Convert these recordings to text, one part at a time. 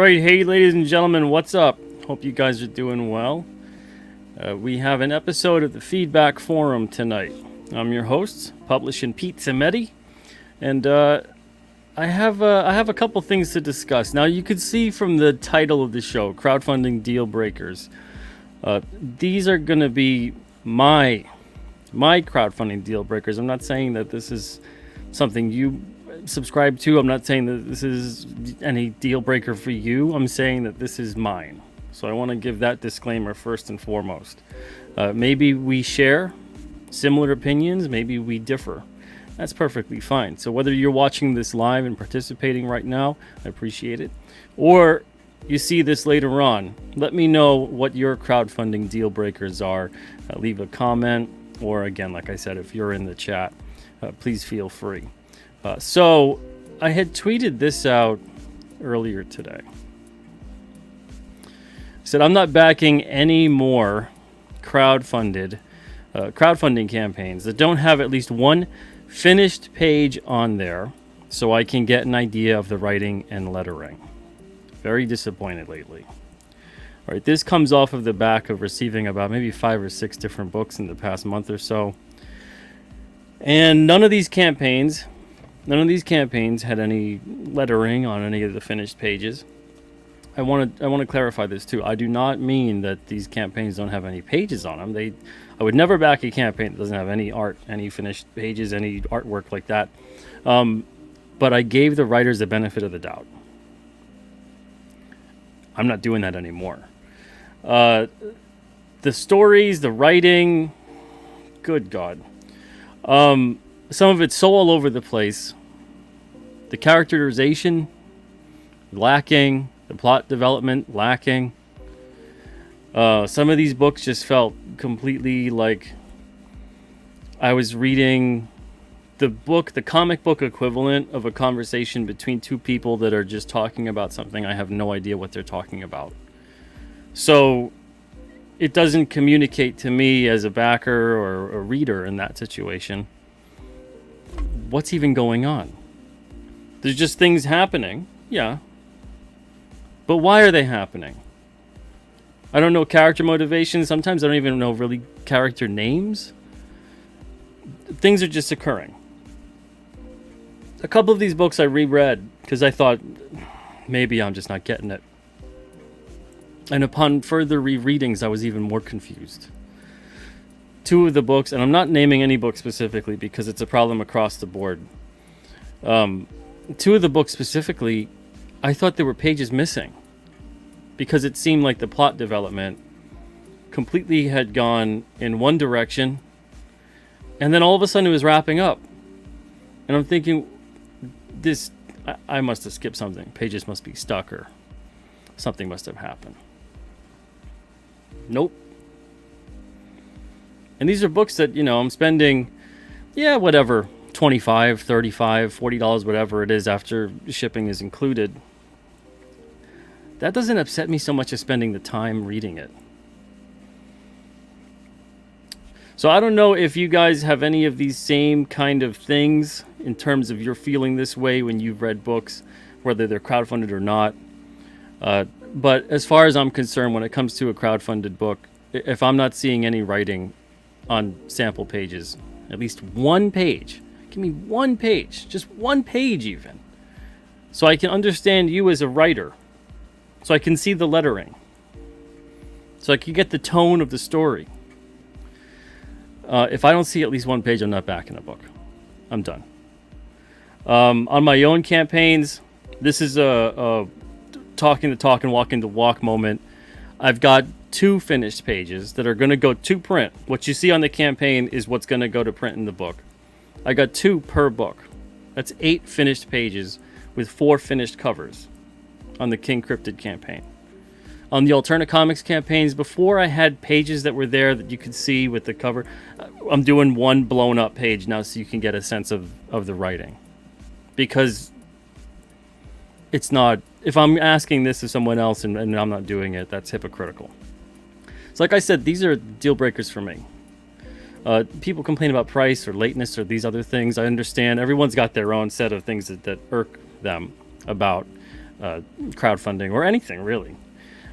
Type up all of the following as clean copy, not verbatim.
right, hey, ladies and gentlemen, what's up? Hope you guys are doing well. We have an episode of the Feedback Forum tonight. I'm your host, Publishing Pete Zametti, and I have a couple things to discuss. Now, you could see from the title of the show, Crowdfunding Deal Breakers. These are going to be my crowdfunding deal breakers. I'm not saying that this is something you subscribe to. I'm not saying that this is any deal breaker for you. I'm saying that this is mine. So I want to give that disclaimer first and foremost. Maybe we share similar opinions, maybe we differ. That's perfectly fine. So whether you're watching this live and participating right now, I appreciate it, or you see this later on, let me know what your crowdfunding deal breakers are. Leave a comment, or again, like I said, if you're in the chat, please feel free. So I had tweeted this out earlier today. I said, I'm not backing any more crowdfunding campaigns that don't have at least one finished page on there so I can get an idea of the writing and lettering. Very disappointed lately. All right, this comes off of the back of receiving about maybe 5 or 6 different books in the past month or so. And none of these campaigns had any lettering on any of the finished pages. I want to clarify this too. I do not mean that these campaigns don't have any pages on them. I would never back a campaign that doesn't have any art, any finished pages, any artwork like that. But I gave the writers the benefit of the doubt. I'm not doing that anymore. The stories, the writing, good God. Some of it's so all over the place. The characterization, lacking. The plot development, lacking. Some of these books just felt completely like I was reading the comic book equivalent of a conversation between two people that are just talking about something I have no idea what they're talking about. So it doesn't communicate to me as a backer or a reader in that situation what's even going on. There's just things happening, yeah. But why are they happening? I don't know character motivations. Sometimes I don't even know really character names. Things are just occurring. A couple of these books I reread because I thought maybe I'm just not getting it. And upon further rereadings, I was even more confused. 2 of the books, and I'm not naming any book specifically because it's a problem across the board. 2 of the books specifically, I thought there were pages missing because it seemed like the plot development completely had gone in one direction, and then all of a sudden it was wrapping up. And I'm thinking, I must have skipped something. Pages must be stuck or something must have happened. Nope. And these are books that, I'm spending, whatever, $25, $35, $40, whatever it is after shipping is included. That doesn't upset me so much as spending the time reading it. So I don't know if you guys have any of these same kind of things in terms of you're feeling this way when you've read books, whether they're crowdfunded or not. But as far as I'm concerned, when it comes to a crowdfunded book, if I'm not seeing any writing on sample pages, at least one page, give me one page, just one page even, so I can understand you as a writer. So I can see the lettering. So I can get the tone of the story. If I don't see at least one page, I'm not backing a book. I'm done. On my own campaigns, this is a talking the talk and walking the walk moment. I've got 2 finished pages that are going to go to print. What you see on the campaign is what's going to go to print in the book. I got 2 per book. That's 8 finished pages with 4 finished covers on the King Cryptid campaign. On the Alternate Comics campaigns, before I had pages that were there that you could see with the cover, I'm doing 1 blown up page now so you can get a sense of the writing. Because it's not, if I'm asking this of someone else and I'm not doing it, that's hypocritical. So like I said, these are deal breakers for me. People complain about price or lateness or these other things. I understand everyone's got their own set of things that irk them about crowdfunding or anything really.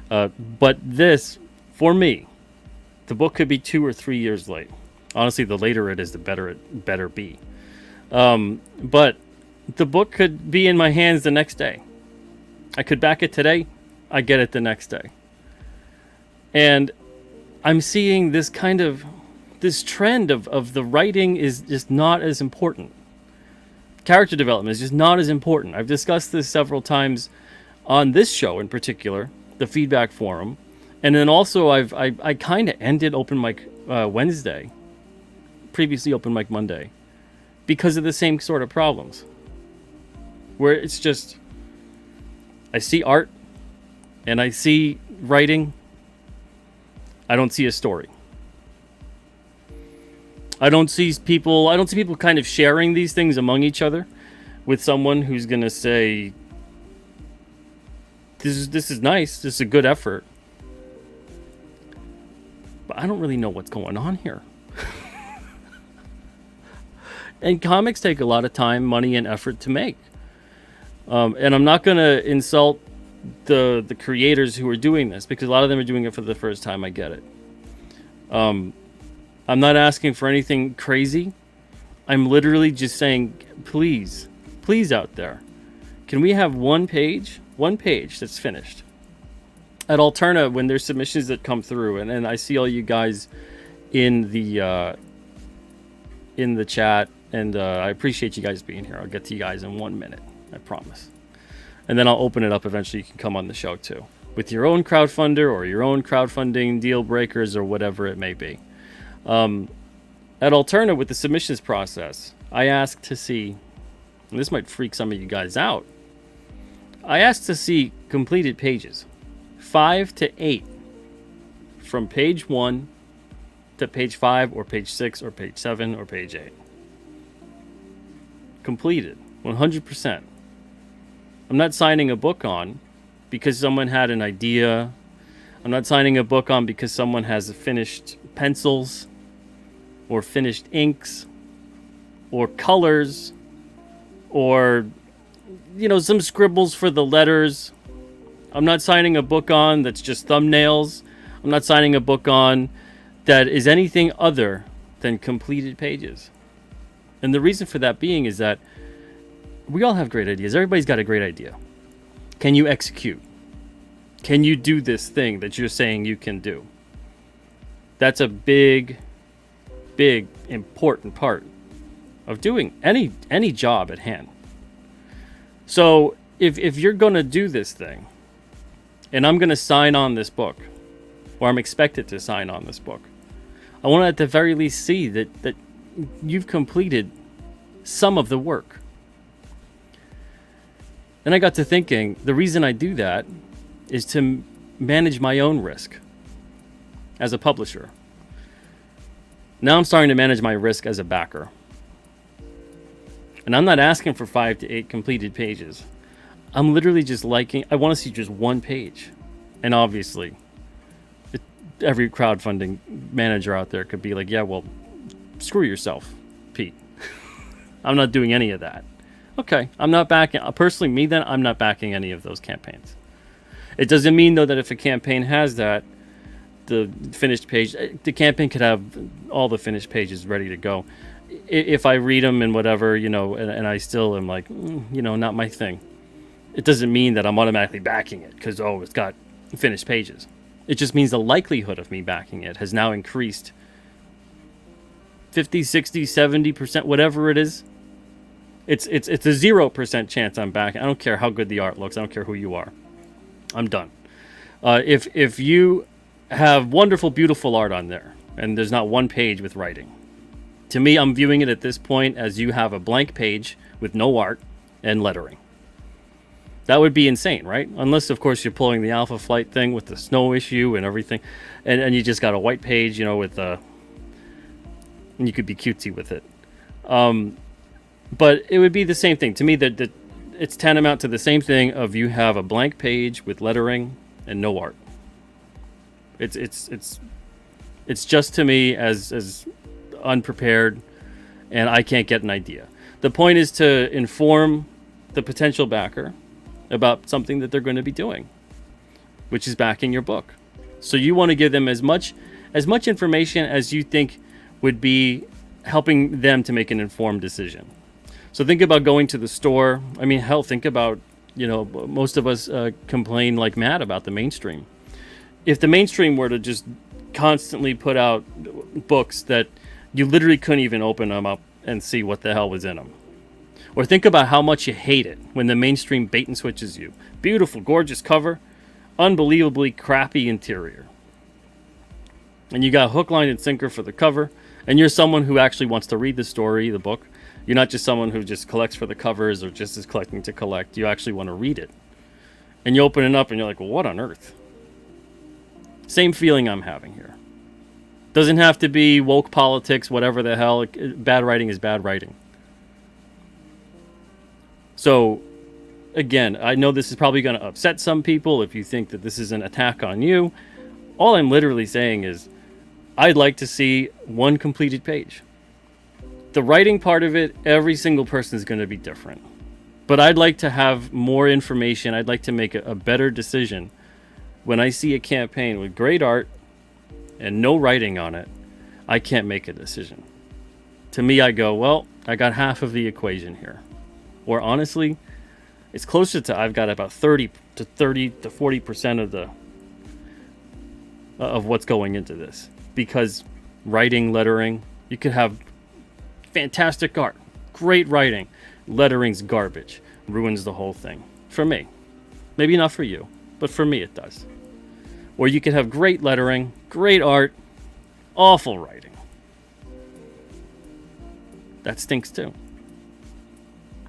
But this, for me, the book could be 2 or 3 years late. Honestly, the later it is, the better it better be. But the book could be in my hands the next day. I could back it today. I get it the next day. And I'm seeing this trend of the writing is just not as important. Character development is just not as important. I've discussed this several times on this show in particular, the Feedback Forum. And then also I kind of ended Open Mic Wednesday, previously Open Mic Monday, because of the same sort of problems. Where it's just, I see art and I see writing. I don't see a story. I don't see people kind of sharing these things among each other with someone who's going to say, this is nice, this is a good effort. But I don't really know what's going on here. And comics take a lot of time, money, and effort to make. And I'm not going to insult the creators who are doing this, because a lot of them are doing it for the first time. I get it. I'm not asking for anything crazy. I'm literally just saying, please out there, can we have one page that's finished? At Alterna, when there's submissions that come through, and I see all you guys in the chat, and I appreciate you guys being here. I'll get to you guys in 1 minute, I promise. And then I'll open it up eventually. You can come on the show too, with your own crowdfunder or your own crowdfunding deal breakers or whatever it may be. At Alterna, with the submissions process, I asked to see, and this might freak some of you guys out, I asked to see completed pages, 5 to 8, from page 1 to page 5 or page 6 or page 7 or page 8. Completed, 100%. I'm not signing a book on because someone had an idea. I'm not signing a book on because someone has finished pencils or finished inks or colors or, some scribbles for the letters. I'm not signing a book on that's just thumbnails. I'm not signing a book on that is anything other than completed pages. And the reason for that being is that we all have great ideas. Everybody's got a great idea. Can you execute? Can you do this thing that you're saying you can do? That's a big, important part of doing any job at hand. So if you're going to do this thing, and I'm going to sign on this book, or I'm expected to sign on this book, I want to at the very least see that you've completed some of the work. And I got to thinking, the reason I do that is to manage my own risk as a publisher. Now I'm starting to manage my risk as a backer. And I'm not asking for 5 to 8 completed pages. I'm literally just I want to see just one page. And obviously, every crowdfunding manager out there could be like, yeah, well, screw yourself, Pete. I'm not doing any of that. Okay, I'm not backing, personally, me then, I'm not backing any of those campaigns. It doesn't mean, though, that if a campaign has that, the finished page, the campaign could have all the finished pages ready to go. If I read them and whatever, and I still am like, not my thing. It doesn't mean that I'm automatically backing it because, it's got finished pages. It just means the likelihood of me backing it has now increased 50, 60, 70%, whatever it is. It's a 0% chance I'm back. I don't care how good the art looks. I don't care who you are. I'm done. If you have wonderful, beautiful art on there, and there's not one page with writing, to me, I'm viewing it at this point as you have a blank page with no art and lettering. That would be insane, right? Unless, of course, you're pulling the Alpha Flight thing with the snow issue and everything, and you just got a white page, with and you could be cutesy with it. But it would be the same thing. To me, that it's tantamount to the same thing of you have a blank page with lettering and no art. It's just, to me, as unprepared, and I can't get an idea. The point is to inform the potential backer about something that they're going to be doing, which is backing your book. So you want to give them as much information as you think would be helping them to make an informed decision. So think about going to the store. I mean, hell, think about, most of us complain like mad about the mainstream. If the mainstream were to just constantly put out books that you literally couldn't even open them up and see what the hell was in them. Or think about how much you hate it when the mainstream bait and switches you. Beautiful, gorgeous cover, unbelievably crappy interior. And you got hook, line, and sinker for the cover, and you're someone who actually wants to read the story, the book. You're not just someone who just collects for the covers or just is collecting to collect. You actually want to read it. And you open it up and you're like, well, what on earth? Same feeling I'm having here. Doesn't have to be woke politics, whatever the hell. Bad writing is bad writing. So, again, I know this is probably going to upset some people if you think that this is an attack on you. All I'm literally saying is I'd like to see one completed page. The writing part of it, every single person is going to be different. But I'd like to have more information. I'd like to make a better decision. When I see a campaign with great art and no writing on it, I can't make a decision. To me, I go, well, I got half of the equation here. Or honestly, it's closer to I've got about 30 to 40% of what's going into this. Because writing, lettering, you could have fantastic art, great writing. Lettering's garbage, ruins the whole thing. For me. Maybe not for you, but for me it does. Or you could have great lettering, great art, awful writing. That stinks too.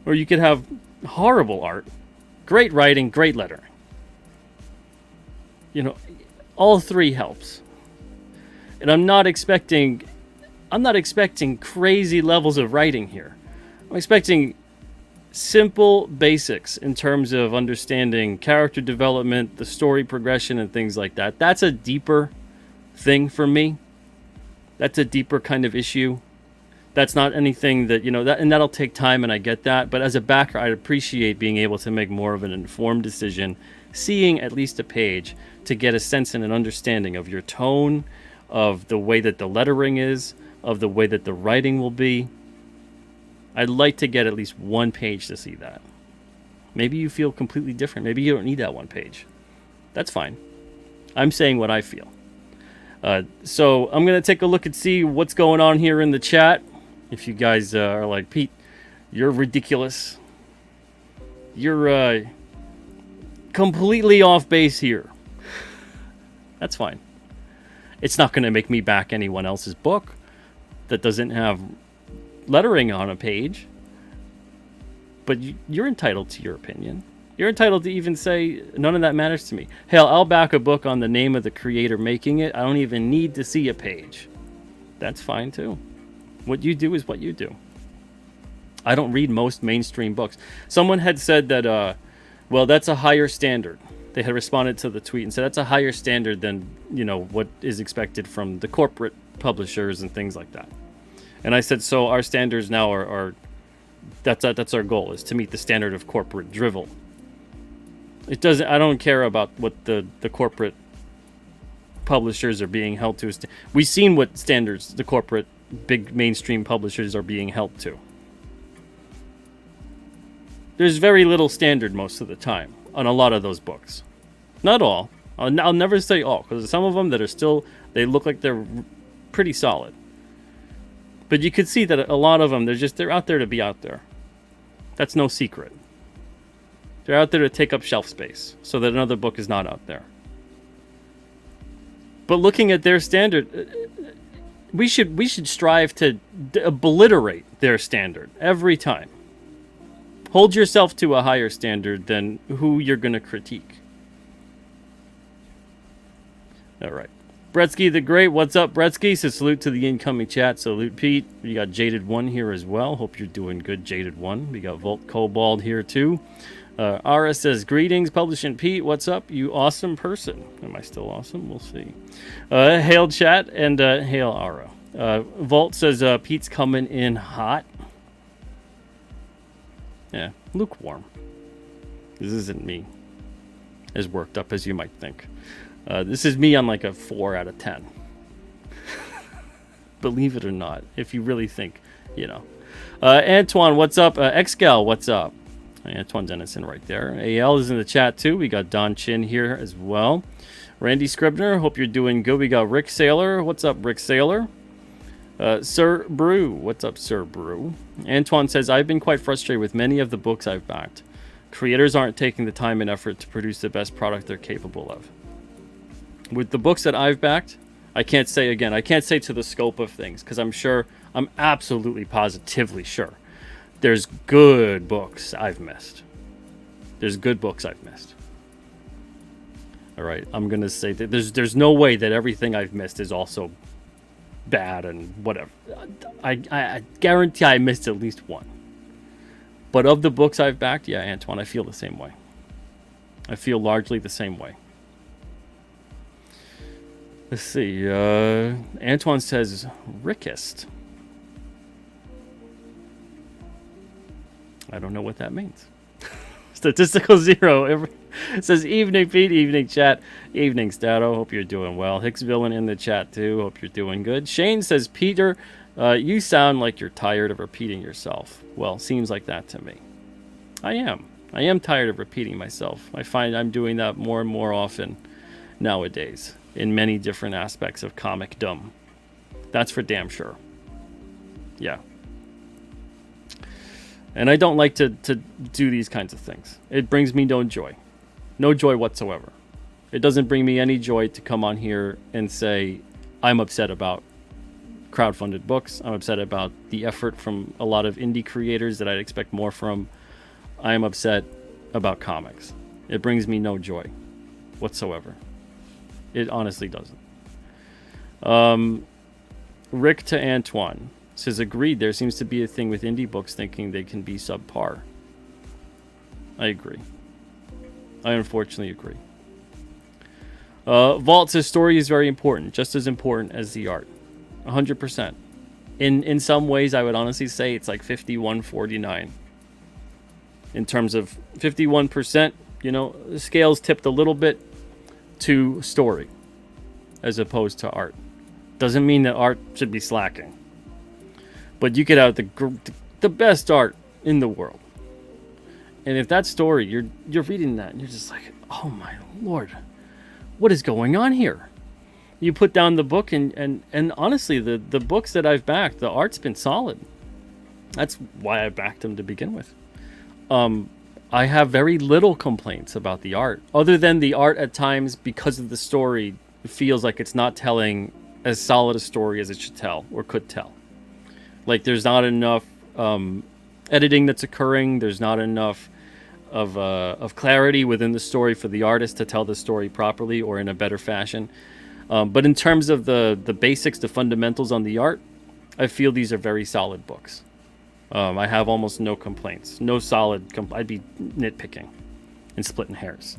Or you could have horrible art, great writing, great lettering. All three helps. And I'm not expecting crazy levels of writing here. I'm expecting simple basics in terms of understanding character development, the story progression, and things like that. That's a deeper thing for me. That's a deeper kind of issue. That's not anything that, and that'll take time, and I get that. But as a backer, I'd appreciate being able to make more of an informed decision, seeing at least a page to get a sense and an understanding of your tone, of the way that the lettering is, of the way that the writing will be. I'd like to get at least one page to see that. Maybe you feel completely different. Maybe you don't need that one page. That's fine. I'm saying what I feel. So I'm going to take a look and see what's going on here in the chat. If you guys are like, Pete, you're ridiculous. You're completely off base here. That's fine. It's not going to make me back anyone else's book that doesn't have lettering on a page. But you're entitled to your opinion. You're entitled to even say, none of that matters to me. Hell, I'll back a book on the name of the creator making it. I don't even need to see a page. That's fine too. What you do is what you do. I don't read most mainstream books. Someone had said that, that's a higher standard. They had responded to the tweet and said that's a higher standard than, what is expected from the corporate publishers and things like that. And I said, so our standards now are that's our goal, is to meet the standard of corporate drivel. I don't care about what the corporate publishers are being held to. We've seen what standards the corporate big mainstream publishers are being held to. There's very little standard most of the time on a lot of those books. Not all. I'll never say all, because some of them that are still, they look like they're pretty solid. But you could see that a lot of them, they're out there to be out there. That's no secret. They're out there to take up shelf space so that another book is not out there. But looking at their standard, we should strive to obliterate their standard every time. Hold yourself to a higher standard than who you're going to critique. All right. Bretsky the Great, what's up, Bretsky? Says salute to the incoming chat. Salute, Pete. We got Jaded One here as well. Hope you're doing good, Jaded One. We got Volt Cobalt here too. Ara says greetings, Publishing Pete. What's up, you awesome person? Am I still awesome? We'll see. Hail chat and hail Ara. Volt says Pete's coming in hot. Yeah, lukewarm. This isn't me as worked up as you might think. This is me on like a 4 out of 10. Believe it or not, if you really think, you know. Antoine, what's up? Xgal, what's up? Antoine Dennison right there. AL is in the chat too. We got Don Chin here as well. Randy Scribner, hope you're doing good. We got Rick Saylor. What's up, Rick Saylor? Sir Brew, what's up, Sir Brew? Antoine says, I've been quite frustrated with many of the books I've backed. Creators aren't taking the time and effort to produce the best product they're capable of. With the books that I've backed, I can't say to the scope of things, because I'm absolutely positively sure there's good books I've missed. There's good books I've missed. All right, I'm going to say that there's no way that everything I've missed is also bad and whatever. I guarantee I missed at least one. But of the books I've backed, yeah, Antoine, I feel the same way. I feel largely the same way. Let's see. Antoine says Rickist. I don't know what that means. Statistical zero. It says evening Pete, evening chat, evening Stato. Hope you're doing well. Hicks Villain in the chat too. Hope you're doing good. Shane says, Peter, you sound like you're tired of repeating yourself. Well, seems like that to me. I am tired of repeating myself. I find I'm doing that more and more often nowadays in many different aspects of comicdom. That's for damn sure. Yeah. And I don't like to do these kinds of things. It brings me no joy. No joy whatsoever. It doesn't bring me any joy to come on here and say, I'm upset about crowdfunded books. I'm upset about the effort from a lot of indie creators that I'd expect more from. I am upset about comics. It brings me no joy whatsoever. It honestly doesn't. Rick to Antoine says, agreed, there seems to be a thing with indie books thinking they can be subpar. I agree. I unfortunately agree. Vault says, story is very important, just as important as the art. 100%. In some ways, I would honestly say it's like 51-49. In terms of 51%, you know, the scale's tipped a little bit to story as opposed to art. Doesn't mean that art should be slacking. But you could have the best art in the world. And if that story, you're reading that and you're just like, oh my Lord, what is going on here? You put down the book and honestly, the books that I've backed, the art's been solid. That's why I backed them to begin with. I have very little complaints about the art, other than the art at times, because of the story, feels like it's not telling as solid a story as it should tell or could tell. Like there's not enough editing that's occurring. There's not enough of clarity within the story for the artist to tell the story properly or in a better fashion. But in terms of the basics, the fundamentals on the art, I feel these are very solid books. I have almost no complaints. No solid... I'd be nitpicking and splitting hairs.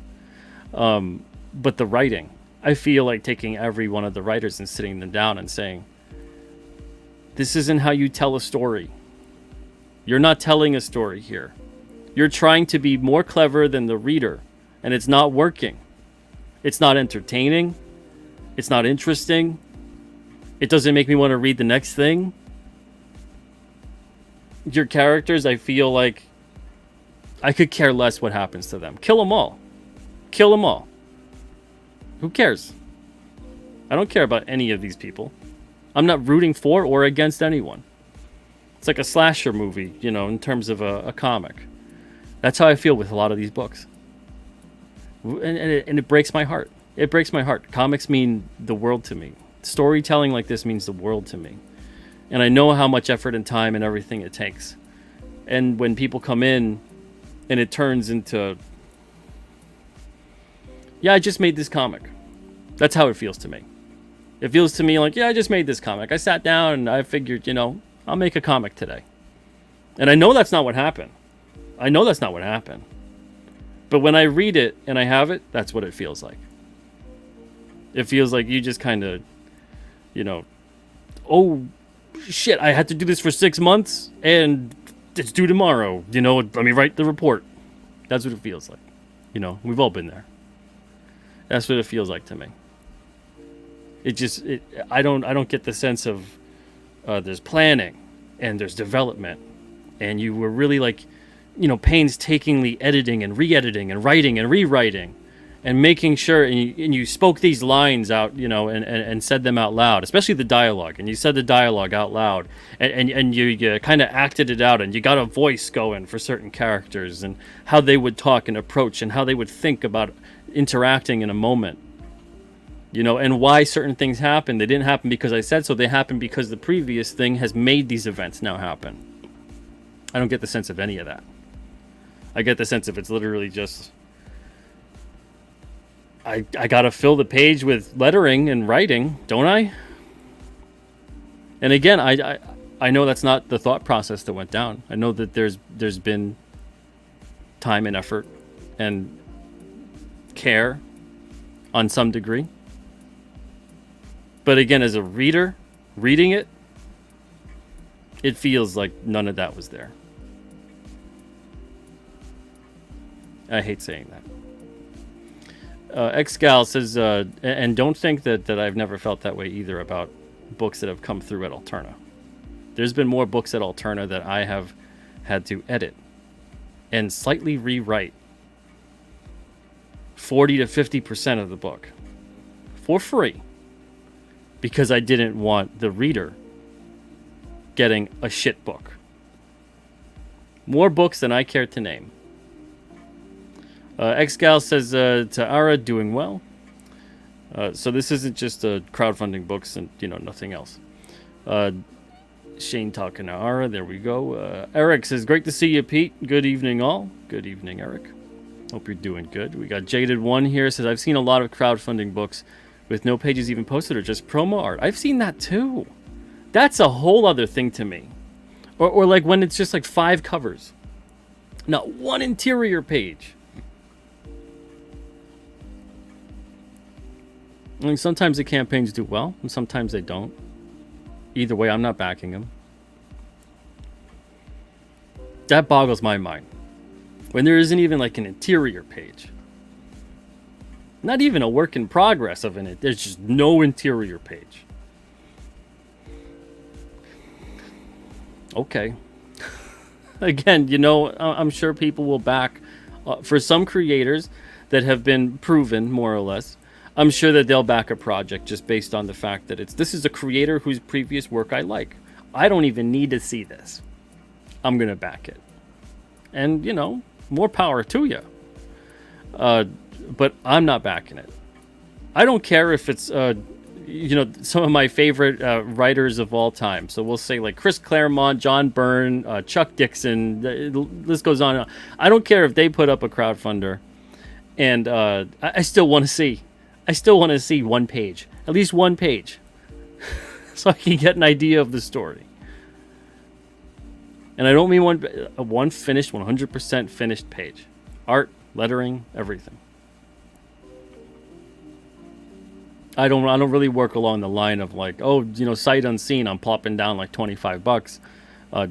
But the writing, I feel like taking every one of the writers and sitting them down and saying, this isn't how you tell a story. You're not telling a story here. You're trying to be more clever than the reader, and it's not working. It's not entertaining. It's not interesting. It doesn't make me want to read the next thing. Your characters, I feel like I could care less what happens to them. Kill them all. Kill them all. Who cares? I don't care about any of these people. I'm not rooting for or against anyone. It's like a slasher movie, you know, in terms of a comic. That's how I feel with a lot of these books. And it breaks my heart. It breaks my heart. Comics mean the world to me. Storytelling like this means the world to me. And I know how much effort and time and everything it takes. And when people come in and it turns into, yeah, I just made this comic. That's how it feels to me. It feels to me like, yeah, I just made this comic. I sat down and I figured, you know, I'll make a comic today. And I know that's not what happened. I know that's not what happened. But when I read it and I have it, that's what it feels like. It feels like you just kind of, you know, oh, shit, I had to do this for 6 months and it's due tomorrow. You know, let me write the report. That's what it feels like. We've all been there. That's what it feels like to me. I don't get the sense of there's planning and there's development, and you were really like, painstakingly editing and re-editing and writing and rewriting and making sure, and you spoke these lines out, and said them out loud, especially the dialogue, and you said the dialogue out loud, and you kind of acted it out, and you got a voice going for certain characters and how they would talk and approach and how they would think about interacting in a moment, and why certain things happen. They didn't happen because I said so. They happened because the previous thing has made these events now happen. I don't get the sense of any of that. I get the sense of it's literally just I gotta fill the page with lettering and writing, don't I? And again, I know that's not the thought process that went down. I know that there's been time and effort and care on some degree. But again, as a reader, reading it, it feels like none of that was there. I hate saying that. Xgal says, and don't think that I've never felt that way either about books that have come through at Alterna. There's been more books at Alterna that I have had to edit and slightly rewrite 40 to 50% of the book for free because I didn't want the reader getting a shit book. More books than I care to name. Xgal says, to Ara, doing well. So this isn't just crowdfunding books and, nothing else. Shane talking to Ara, there we go. Eric says, great to see you, Pete. Good evening, all. Good evening, Eric. Hope you're doing good. We got Jaded One here, says, I've seen a lot of crowdfunding books with no pages even posted or just promo art. I've seen that too. That's a whole other thing to me. Or like when it's just like 5 covers. Not one interior page. I mean, sometimes the campaigns do well, and sometimes they don't. Either way, I'm not backing them. That boggles my mind. When there isn't even like an interior page. Not even a work in progress of it. There's just no interior page. Okay. Again, I'm sure people will back. For some creators that have been proven, more or less, I'm sure that they'll back a project just based on the fact that this is a creator whose previous work I like. I don't even need to see this. I'm going to back it. And, more power to you. But I'm not backing it. I don't care if it's, some of my favorite writers of all time. So we'll say like Chris Claremont, John Byrne, Chuck Dixon, the list goes on. I don't care if they put up a crowdfunder. And I still want to see. I still want to see one page, at least one page, so I can get an idea of the story. And I don't mean one finished, 100% finished page. Art, lettering, everything. I don't really work along the line of like, sight unseen, I'm plopping down like $25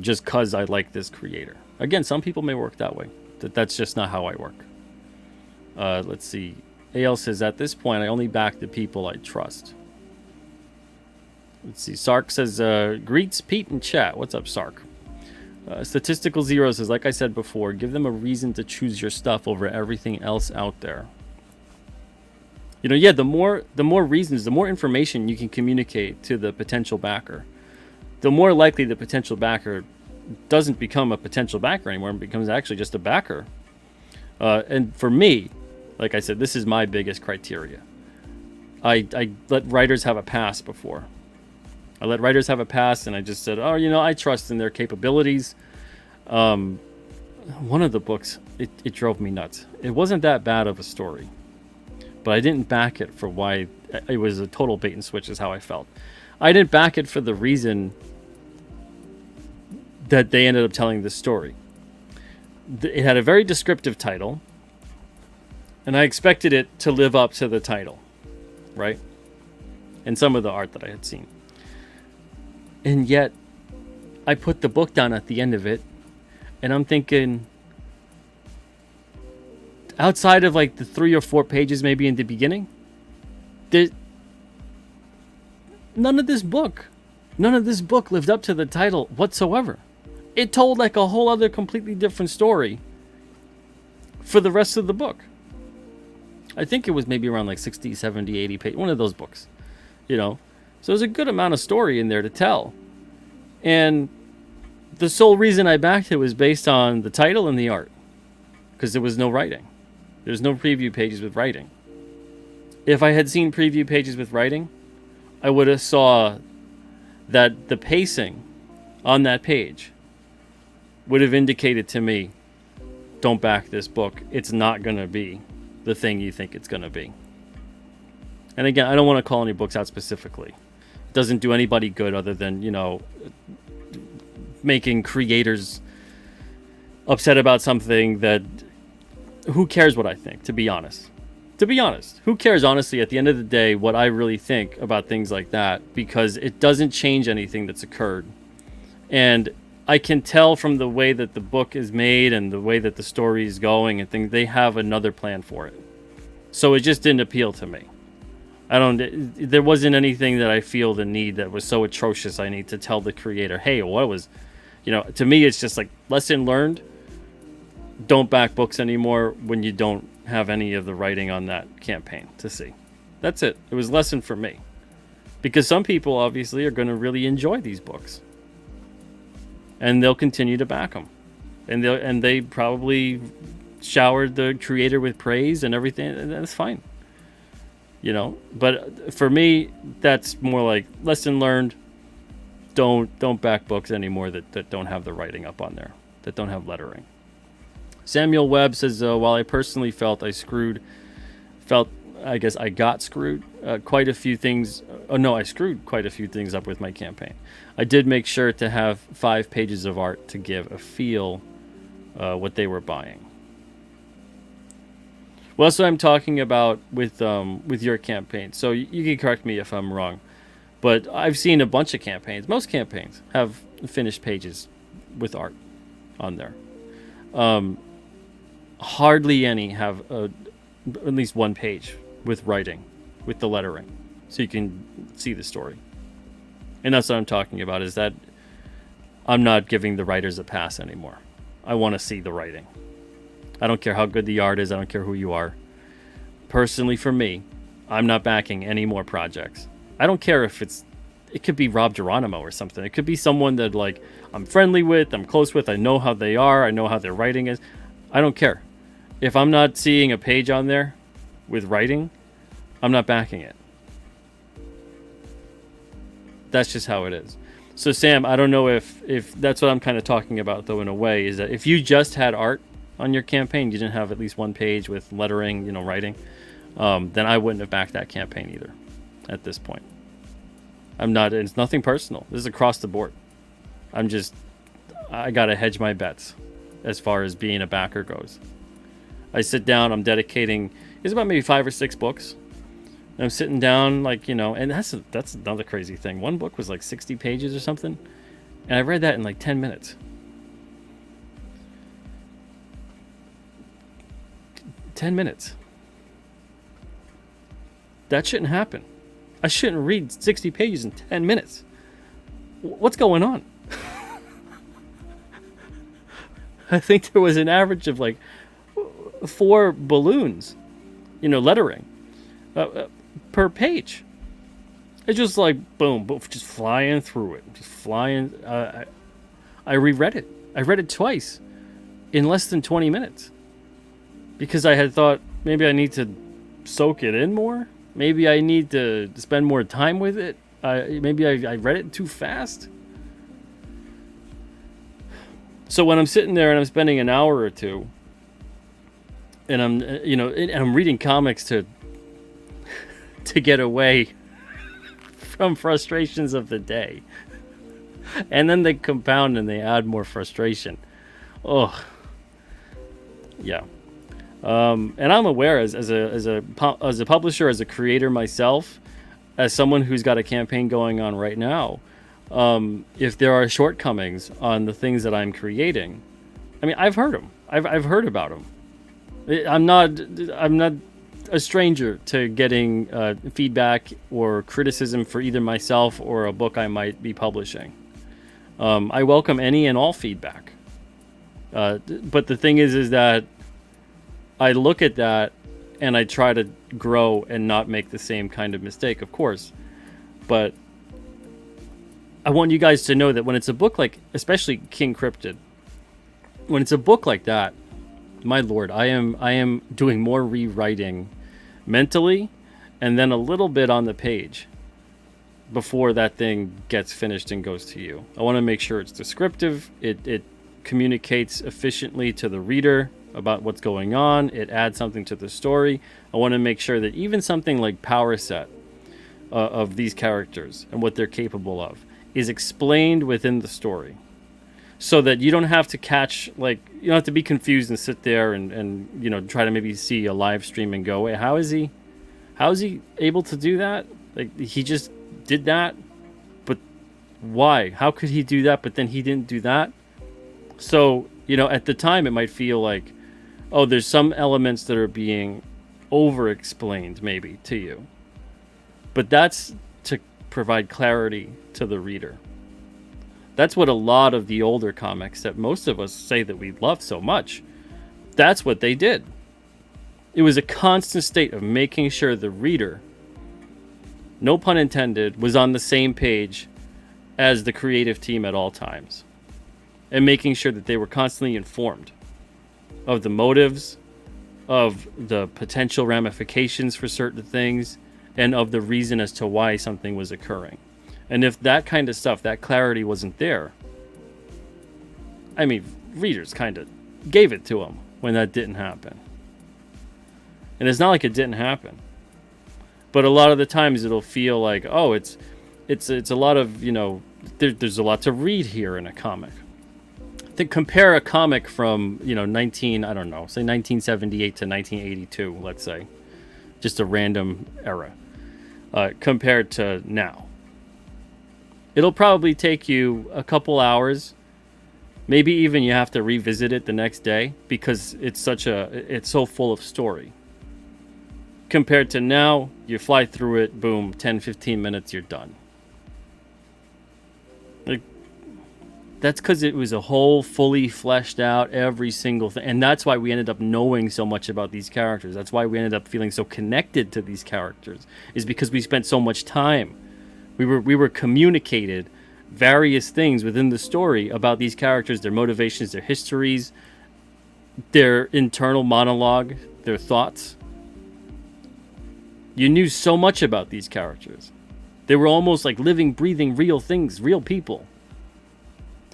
just because I like this creator. Again, some people may work that way. That's just not how I work. Let's see. AL says, at this point, I only back the people I trust. Let's see. Sark says, greets Pete in chat. What's up, Sark? Statistical Zero says, like I said before, give them a reason to choose your stuff over everything else out there. The more reasons, the more information you can communicate to the potential backer, the more likely the potential backer doesn't become a potential backer anymore and becomes actually just a backer. And for me, like I said, this is my biggest criteria. I let writers have a pass before. I let writers have a pass, and I just said, I trust in their capabilities. One of the books, it drove me nuts. It wasn't that bad of a story, but I didn't back it for why it was a total bait and switch is how I felt. I didn't back it for the reason that they ended up telling this story. It had a very descriptive title, and I expected it to live up to the title, right? And some of the art that I had seen. And yet, I put the book down at the end of it, and I'm thinking, outside of like the 3 or 4 pages maybe in the beginning, there, none of this book lived up to the title whatsoever. It told like a whole other completely different story for the rest of the book. I think it was maybe around like 60, 70, 80 pages, one of those books, you know. So there's a good amount of story in there to tell. And the sole reason I backed it was based on the title and the art, because there was no writing. There's no preview pages with writing. If I had seen preview pages with writing, I would have saw that the pacing on that page would have indicated to me, don't back this book. It's not going to be the thing you think it's going to be. And again, I don't want to call any books out specifically. It doesn't do anybody good other than, you know, making creators upset about something that, who cares what I think, to be honest. To be honest, who cares honestly at the end of the day what I really think about things like that, because it doesn't change anything that's occurred. And I can tell from the way that the book is made and the way that the story is going and things, they have another plan for it. So it just didn't appeal to me. There wasn't anything that I feel the need that was so atrocious I need to tell the creator, hey, what was, you know, to me it's just like, lesson learned. Don't back books anymore when you don't have any of the writing on that campaign to see. That's it. It was lesson for me. Because some people obviously are going to really enjoy these books. And they'll continue to back them. And they probably showered the creator with praise and everything, and that's fine. You know, but for me, that's more like lesson learned. Don't back books anymore that don't have the writing up on there, that don't have lettering. Samuel Webb says, while I personally felt I guess I got screwed quite a few things. I screwed quite a few things up with my campaign. I did make sure to have 5 pages of art to give a feel what they were buying. Well, that's what I'm talking about with your campaign. So you can correct me if I'm wrong, but I've seen a bunch of campaigns. Most campaigns have finished pages with art on there. Hardly any have at least 1 page with writing, with the lettering, so you can see the story. And that's what I'm talking about, is that I'm not giving the writers a pass anymore. I want to see the writing. I don't care how good the art is. I don't care who you are. Personally, for me, I'm not backing any more projects. I don't care if it could be Rob Geronimo or something. It could be someone that like I'm friendly with, I'm close with, I know how they are, I know how their writing is. I don't care. If I'm not seeing a page on there with writing, I'm not backing it. That's just how it is. So Sam, I don't know if that's what I'm kind of talking about though, in a way, is that if you just had art on your campaign, you didn't have at least 1 page with lettering, you know, writing, then I wouldn't have backed that campaign either at this point. It's nothing personal. This is across the board. I gotta hedge my bets as far as being a backer goes. I sit down, I'm dedicating, it's about maybe 5 or 6 books. And I'm sitting down, like, you know, and that's another crazy thing. One book was like 60 pages or something, and I read that in like 10 minutes. 10 minutes. That shouldn't happen. I shouldn't read 60 pages in 10 minutes. What's going on? I think there was an average of like 4 balloons, you know, lettering per page. It's just like boom, boom, just flying through it, just flying. I reread it. I read it twice in less than 20 minutes because I had thought maybe I need to soak it in more. Maybe I need to spend more time with it. Maybe I read it too fast. So when I'm sitting there and I'm spending an hour or two, and I'm reading comics to get away from frustrations of the day, and then they compound and they add more frustration. Oh, yeah. And I'm aware as a publisher, as a creator myself, as someone who's got a campaign going on right now, if there are shortcomings on the things that I'm creating, I mean, I've heard them. I've heard about them. I'm not a stranger to getting feedback or criticism for either myself or a book I might be publishing. I welcome any and all feedback. But the thing is that I look at that and I try to grow and not make the same kind of mistake, of course. But I want you guys to know that when it's a book like, especially King Cryptid, when it's a book like that, my lord, I am doing more rewriting mentally and then a little bit on the page before that thing gets finished and goes to you. I want to make sure it's descriptive, it communicates efficiently to the reader about what's going on, it adds something to the story. I want to make sure that even something like power set of these characters and what they're capable of is explained within the story, so that you don't have to catch, like, you don't have to be confused and sit there and you know, try to maybe see a live stream and go, wait, how is he able to do that? Like, he just did that, but why? How could he do that, but then he didn't do that? So, you know, at the time it might feel like, oh, there's some elements that are being over explained maybe to you, but that's to provide clarity to the reader. That's what a lot of the older comics that most of us say that we love so much, that's what they did. It was a constant state of making sure the reader, no pun intended, was on the same page as the creative team at all times, and making sure that they were constantly informed of the motives, of the potential ramifications for certain things, and of the reason as to why something was occurring. And if that kind of stuff, that clarity wasn't there, I mean, readers kind of gave it to them when that didn't happen. And it's not like it didn't happen, but a lot of the times it'll feel like, oh, it's a lot of, you know, there's a lot to read here in a comic. Compare a comic from, you know, 1978 to 1982, let's say, just a random era, compared to now. It'll probably take you a couple hours, maybe even you have to revisit it the next day because it's so full of story. Compared to now, you fly through it, boom, 10, 15 minutes, you're done. Like, that's because it was a whole, fully fleshed out, every single thing. And that's why we ended up knowing so much about these characters. That's why we ended up feeling so connected to these characters, is because we spent so much time. We were communicated various things within the story about these characters, their motivations, their histories, their internal monologue, their thoughts. You knew so much about these characters. They were almost like living, breathing, real things, real people.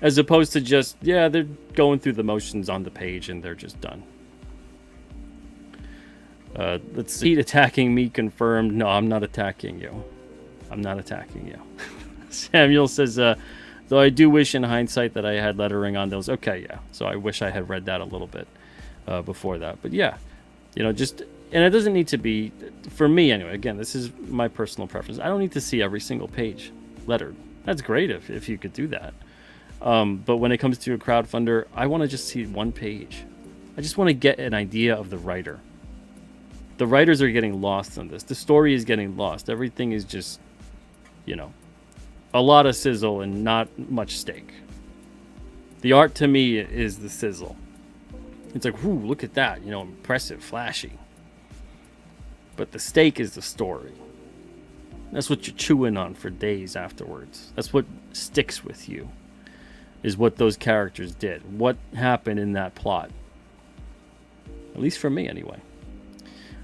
As opposed to just, yeah, they're going through the motions on the page and they're just done. Let's see. Attacking me confirmed. No, I'm not attacking you. I'm not attacking you. Samuel says, though I do wish in hindsight that I had lettering on those. Okay, yeah. So I wish I had read that a little bit before that. But yeah, you know, just, and it doesn't need to be, for me anyway, again, this is my personal preference. I don't need to see every single page lettered. That's great if you could do that. But when it comes to a crowdfunder, I want to just see one page. I just want to get an idea of the writer. The writers are getting lost in this. The story is getting lost. Everything is just, you know, a lot of sizzle and not much steak. The art to me is the sizzle. It's like, whoo, look at that, you know, impressive, flashy. But the steak is the story. That's what you're chewing on for days afterwards. That's what sticks with you, is what those characters did. What happened in that plot. At least for me, anyway.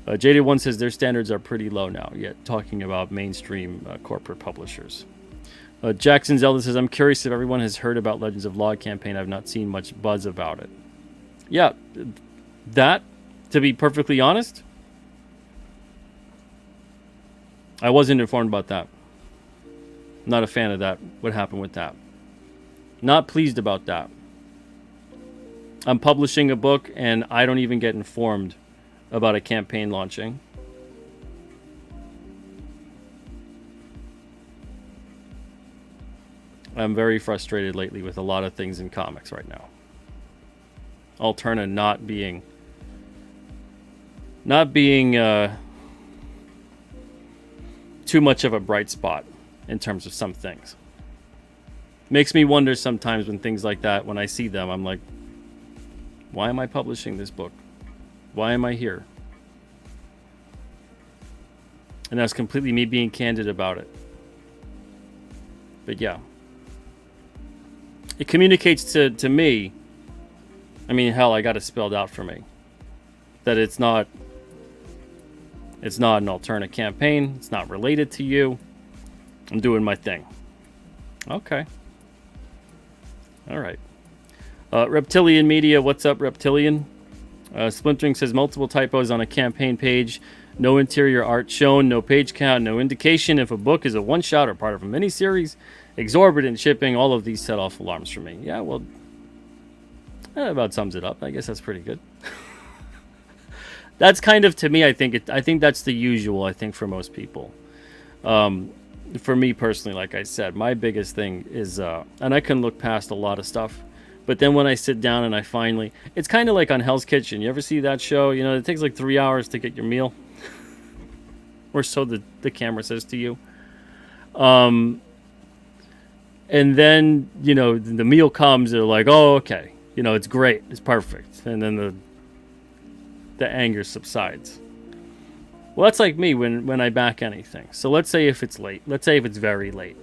JD1 says their standards are pretty low now, yet talking about mainstream corporate publishers. Jackson Zelda says, I'm curious if everyone has heard about Legends of Log campaign. I've not seen much buzz about it. Yeah, that, to be perfectly honest, I wasn't informed about that. Not a fan of that, what happened with that. Not pleased about that. I'm publishing a book and I don't even get informed about a campaign launching. I'm very frustrated lately with a lot of things in comics right now. Alterna not being not being too much of a bright spot in terms of some things. Makes me wonder sometimes when things like that, when I see them, I'm like, why am I publishing this book? Why am I here? And that's completely me being candid about it. But yeah. It communicates to me, I mean, hell, I got it spelled out for me, that it's not an alternate campaign. It's not related to you. I'm doing my thing. Okay. All right. Reptilian Media, what's up, Reptilian? Splintering says multiple typos on a campaign page. No interior art shown, no page count, no indication if a book is a one-shot or part of a miniseries. Exorbitant shipping, all of these set off alarms for me. Yeah, well, that about sums it up. I guess that's pretty good. That's kind of, to me, I think that's the usual, I think, for most people. For me personally, like I said, my biggest thing is, and I can look past a lot of stuff, but then when I sit down and I finally, it's kind of like on Hell's Kitchen. You ever see that show? You know, it takes like 3 hours to get your meal. Or so the camera says to you. And then, you know, the meal comes, they're like, oh, okay. You know, it's great. It's perfect. And then the anger subsides. Well, that's like me when I back anything. So let's say if it's late. Let's say if it's very late.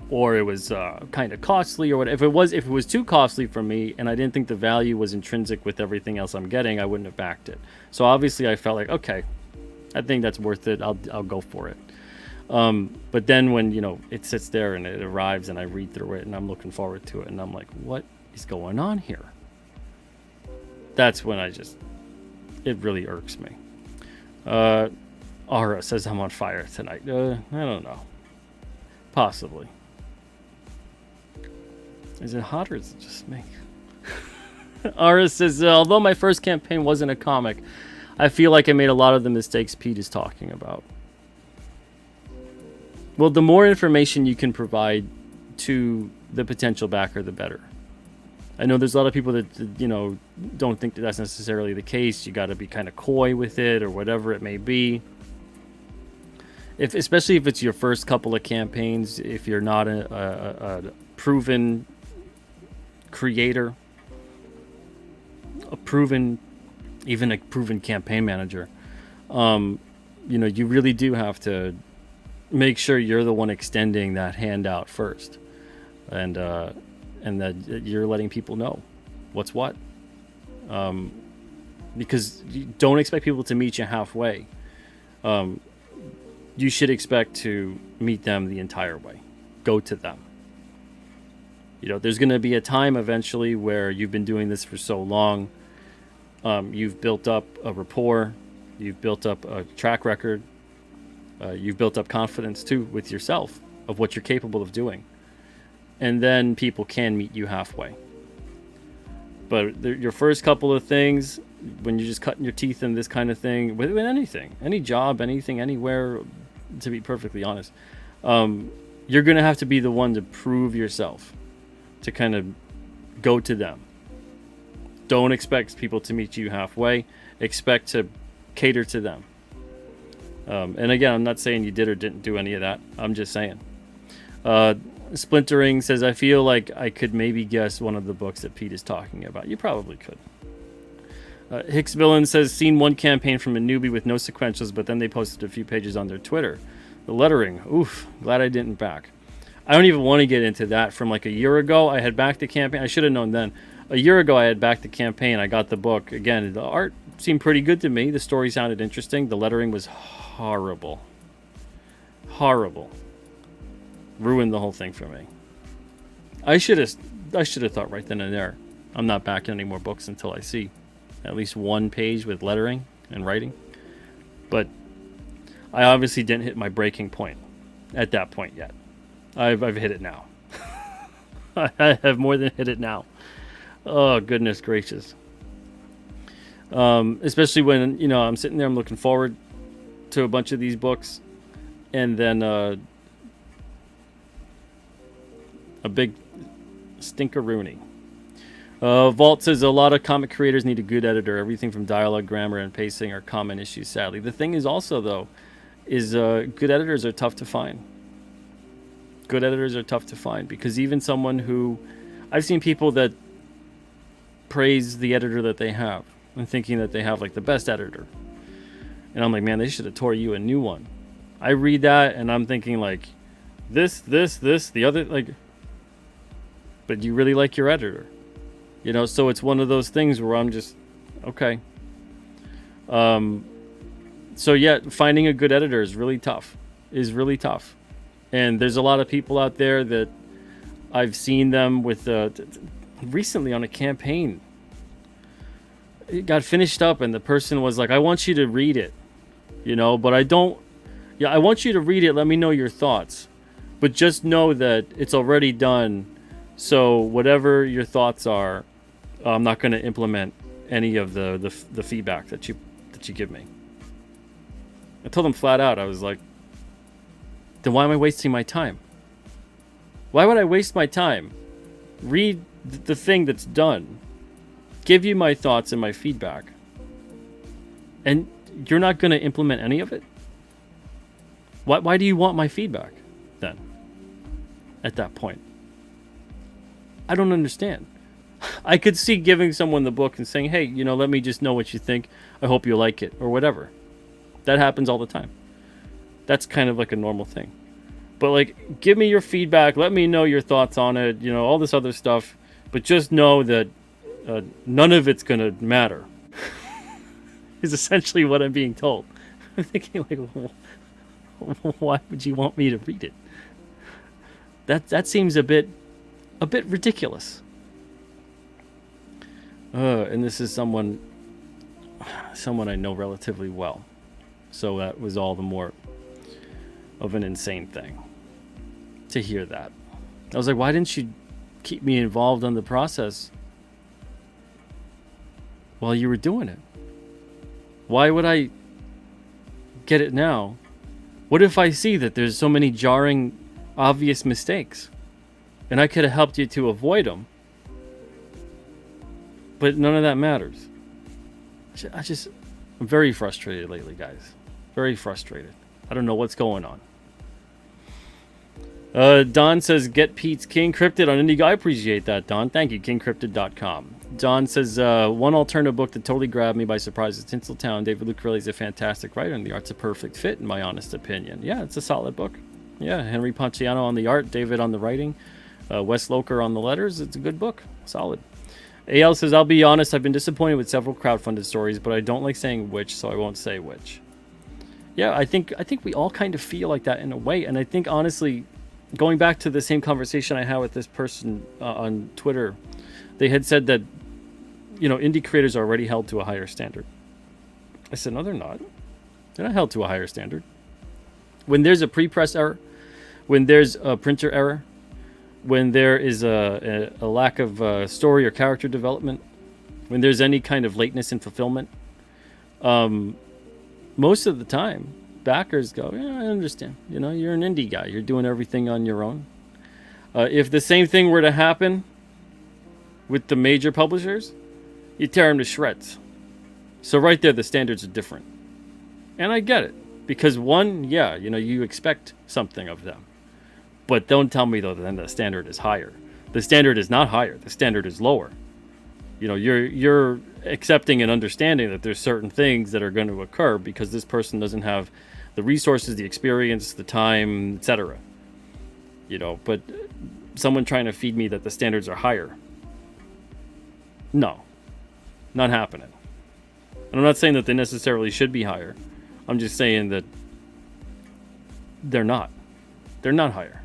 Or it was kind of costly or whatever. If it was too costly for me and I didn't think the value was intrinsic with everything else I'm getting, I wouldn't have backed it. So obviously I felt like, okay, I think that's worth it. I'll go for it. But then when, you know, it sits there and it arrives and I read through it and I'm looking forward to it and I'm like, what is going on here? That's when it really irks me. Aura says I'm on fire tonight. I don't know. Possibly. Is it hot or is it just me? Aura says, although my first campaign wasn't a comic, I feel like I made a lot of the mistakes Pete is talking about. Well, the more information you can provide to the potential backer, the better. I know there's a lot of people that, you know, don't think that that's necessarily the case. You got to be kind of coy with it or whatever it may be. Especially if it's your first couple of campaigns, if you're not a proven creator, even a proven campaign manager, you know, you really do have to make sure you're the one extending that hand out first, and that you're letting people know what's what, because you don't expect people to meet you halfway. You should expect to meet them the entire way. Go to them. You know, there's going to be a time eventually where you've been doing this for so long, you've built up a rapport, you've built up a track record, you've built up confidence too with yourself of what you're capable of doing. And then people can meet you halfway. But your first couple of things, when you're just cutting your teeth in this kind of thing, with anything, any job, anything, anywhere, to be perfectly honest, you're going to have to be the one to prove yourself, to kind of go to them. Don't expect people to meet you halfway. Expect to cater to them. And again, I'm not saying you did or didn't do any of that. I'm just saying. Splintering says, I feel like I could maybe guess one of the books that Pete is talking about. You probably could. Hicks Villain says, seen one campaign from a newbie with no sequentials, but then they posted a few pages on their Twitter. The lettering, oof, glad I didn't back. I don't even want to get into that. From like a year ago, I had backed the campaign. I should have known then. A year ago, I had backed the campaign. I got the book. Again, the art seemed pretty good to me. The story sounded interesting. The lettering was horrible. Horrible. Ruined the whole thing for me. I should have thought right then and there, I'm not backing any more books until I see at least one page with lettering and writing. But I obviously didn't hit my breaking point at that point yet. I've hit it now. I have more than hit it now. Oh, goodness gracious. Especially when, you know, I'm sitting there, I'm looking forward to a bunch of these books, and then a big stinkeroonie. Vault says a lot of comic creators need a good editor. Everything from dialogue, grammar, and pacing are common issues, sadly. The thing is also, though, is good editors are tough to find. Good editors are tough to find because even someone who... I've seen people that praise the editor that they have and thinking that they have like the best editor. And I'm like, man, they should have tore you a new one. I read that and I'm thinking like, this, the other, like... But you really like your editor. You know, so it's one of those things where I'm just, okay. So yeah, finding a good editor is really tough. And there's a lot of people out there that I've seen them with, recently on a campaign. It got finished up and the person was like, I want you to read it, you know, but I want you to read it. Let me know your thoughts, but just know that it's already done. So whatever your thoughts are, I'm not going to implement any of the feedback that you give me. I told them flat out, I was like, then why am I wasting my time? Why would I waste my time? Read the thing that's done. Give you my thoughts and my feedback. And you're not going to implement any of it? Why do you want my feedback then? At that point. I don't understand. I could see giving someone the book and saying, hey, you know, let me just know what you think. I hope you like it or whatever. That happens all the time. That's kind of like a normal thing. But like, give me your feedback. Let me know your thoughts on it. You know, all this other stuff. But just know that none of it's going to matter. Is essentially what I'm being told. I'm thinking like, well, why would you want me to read it? That seems a bit ridiculous. And this is someone I know relatively well. So that was all the more of an insane thing to hear that. I was like, why didn't you keep me involved on the process while you were doing it? Why would I get it now? What if I see that there's so many jarring, obvious mistakes and I could have helped you to avoid them? But none of that matters. I'm very frustrated lately, guys. Very frustrated. I don't know what's going on. Don says, get Pete's King Cryptid on Indie Guy. I appreciate that, Don. Thank you, kingcryptid.com. Don says, one alternative book that totally grabbed me by surprise is Tinseltown. David Luccarelli is a fantastic writer, and the art's a perfect fit, in my honest opinion. Yeah, it's a solid book. Yeah, Henry Ponciano on the art, David on the writing, Wes Loker on the letters. It's a good book. Solid. AL says, I'll be honest, I've been disappointed with several crowdfunded stories, but I don't like saying which, so I won't say which. Yeah, I think we all kind of feel like that in a way, and I think, honestly, going back to the same conversation I had with this person on Twitter, they had said that, you know, indie creators are already held to a higher standard. I said, no, they're not. They're not held to a higher standard. When there's a pre-press error, when there's a printer error, when there is a lack of story or character development, when there's any kind of lateness in fulfillment, most of the time, backers go, yeah, I understand. You know, you're an indie guy. You're doing everything on your own. If the same thing were to happen with the major publishers, you tear them to shreds. So right there, the standards are different. And I get it. Because one, yeah, you know, you expect something of them. But don't tell me, though, that then the standard is higher. The standard is not higher. The standard is lower. You know, you're accepting and understanding that there's certain things that are going to occur because this person doesn't have the resources, the experience, the time, etc. You know, but someone trying to feed me that the standards are higher. No, not happening. And I'm not saying that they necessarily should be higher. I'm just saying that they're not. They're not higher.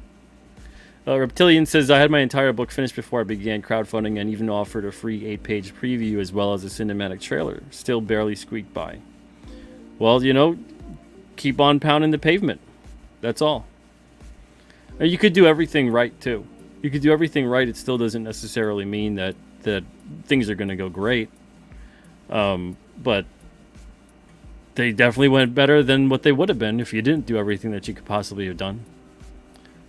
Reptilian says, I had my entire book finished before I began crowdfunding and even offered a free 8-page preview as well as a cinematic trailer. Still barely squeaked by. Well, you know, keep on pounding the pavement. That's all. And you could do everything right, too. You could do everything right. It still doesn't necessarily mean that things are going to go great. But they definitely went better than what they would have been if you didn't do everything that you could possibly have done.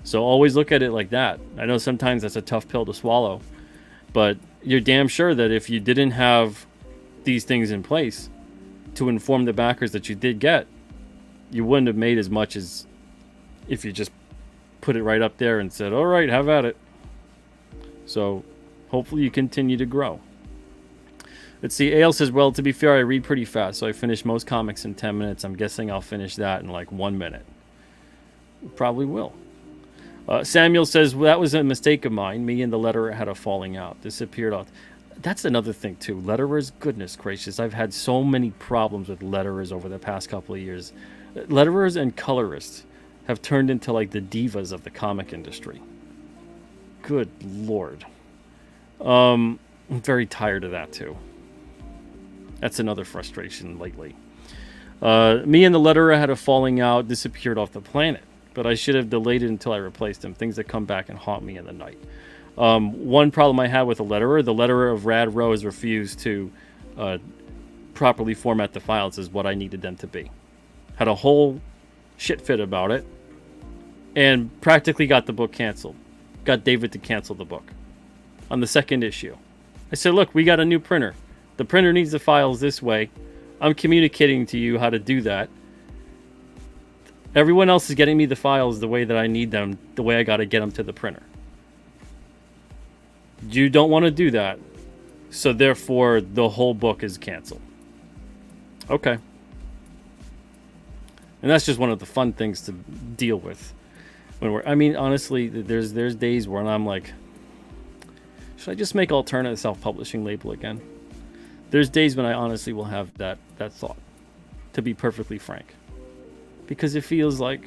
So always look at it like that. I know sometimes that's a tough pill to swallow, But you're damn sure that if you didn't have these things in place to inform the backers that you did get, you wouldn't have made as much as if you just put it right up there and said, all right, have at it. So hopefully you continue to grow. Let's see. Ale says, well, to be fair, I read pretty fast, so I finish most comics in 10 minutes. I'm guessing I'll finish that in like 1 minute. Probably will. Samuel says, well, that was a mistake of mine. Me and the letterer had a falling out. Disappeared off. That's another thing, too. Letterers, goodness gracious. I've had so many problems with letterers over the past couple of years. Letterers and colorists have turned into like the divas of the comic industry. Good Lord. I'm very tired of that, too. That's another frustration lately. Me and the letterer had a falling out, disappeared off the planet. But I should have delayed it until I replaced him. Things that come back and haunt me in the night. One problem I had with the letterer of Rad Rose refused to properly format the files as what I needed them to be. Had a whole shit fit about it. And practically got the book canceled. Got David to cancel the book on the second issue. I said, look, we got a new printer. The printer needs the files this way. I'm communicating to you how to do that. Everyone else is getting me the files the way that I need them, the way I got to get them to the printer. You don't want to do that, so therefore the whole book is canceled. Okay. And that's just one of the fun things to deal with. Honestly, there's days when I'm like, should I just make alternate self-publishing label again? There's days when I honestly will have that thought, to be perfectly frank. Because it feels like,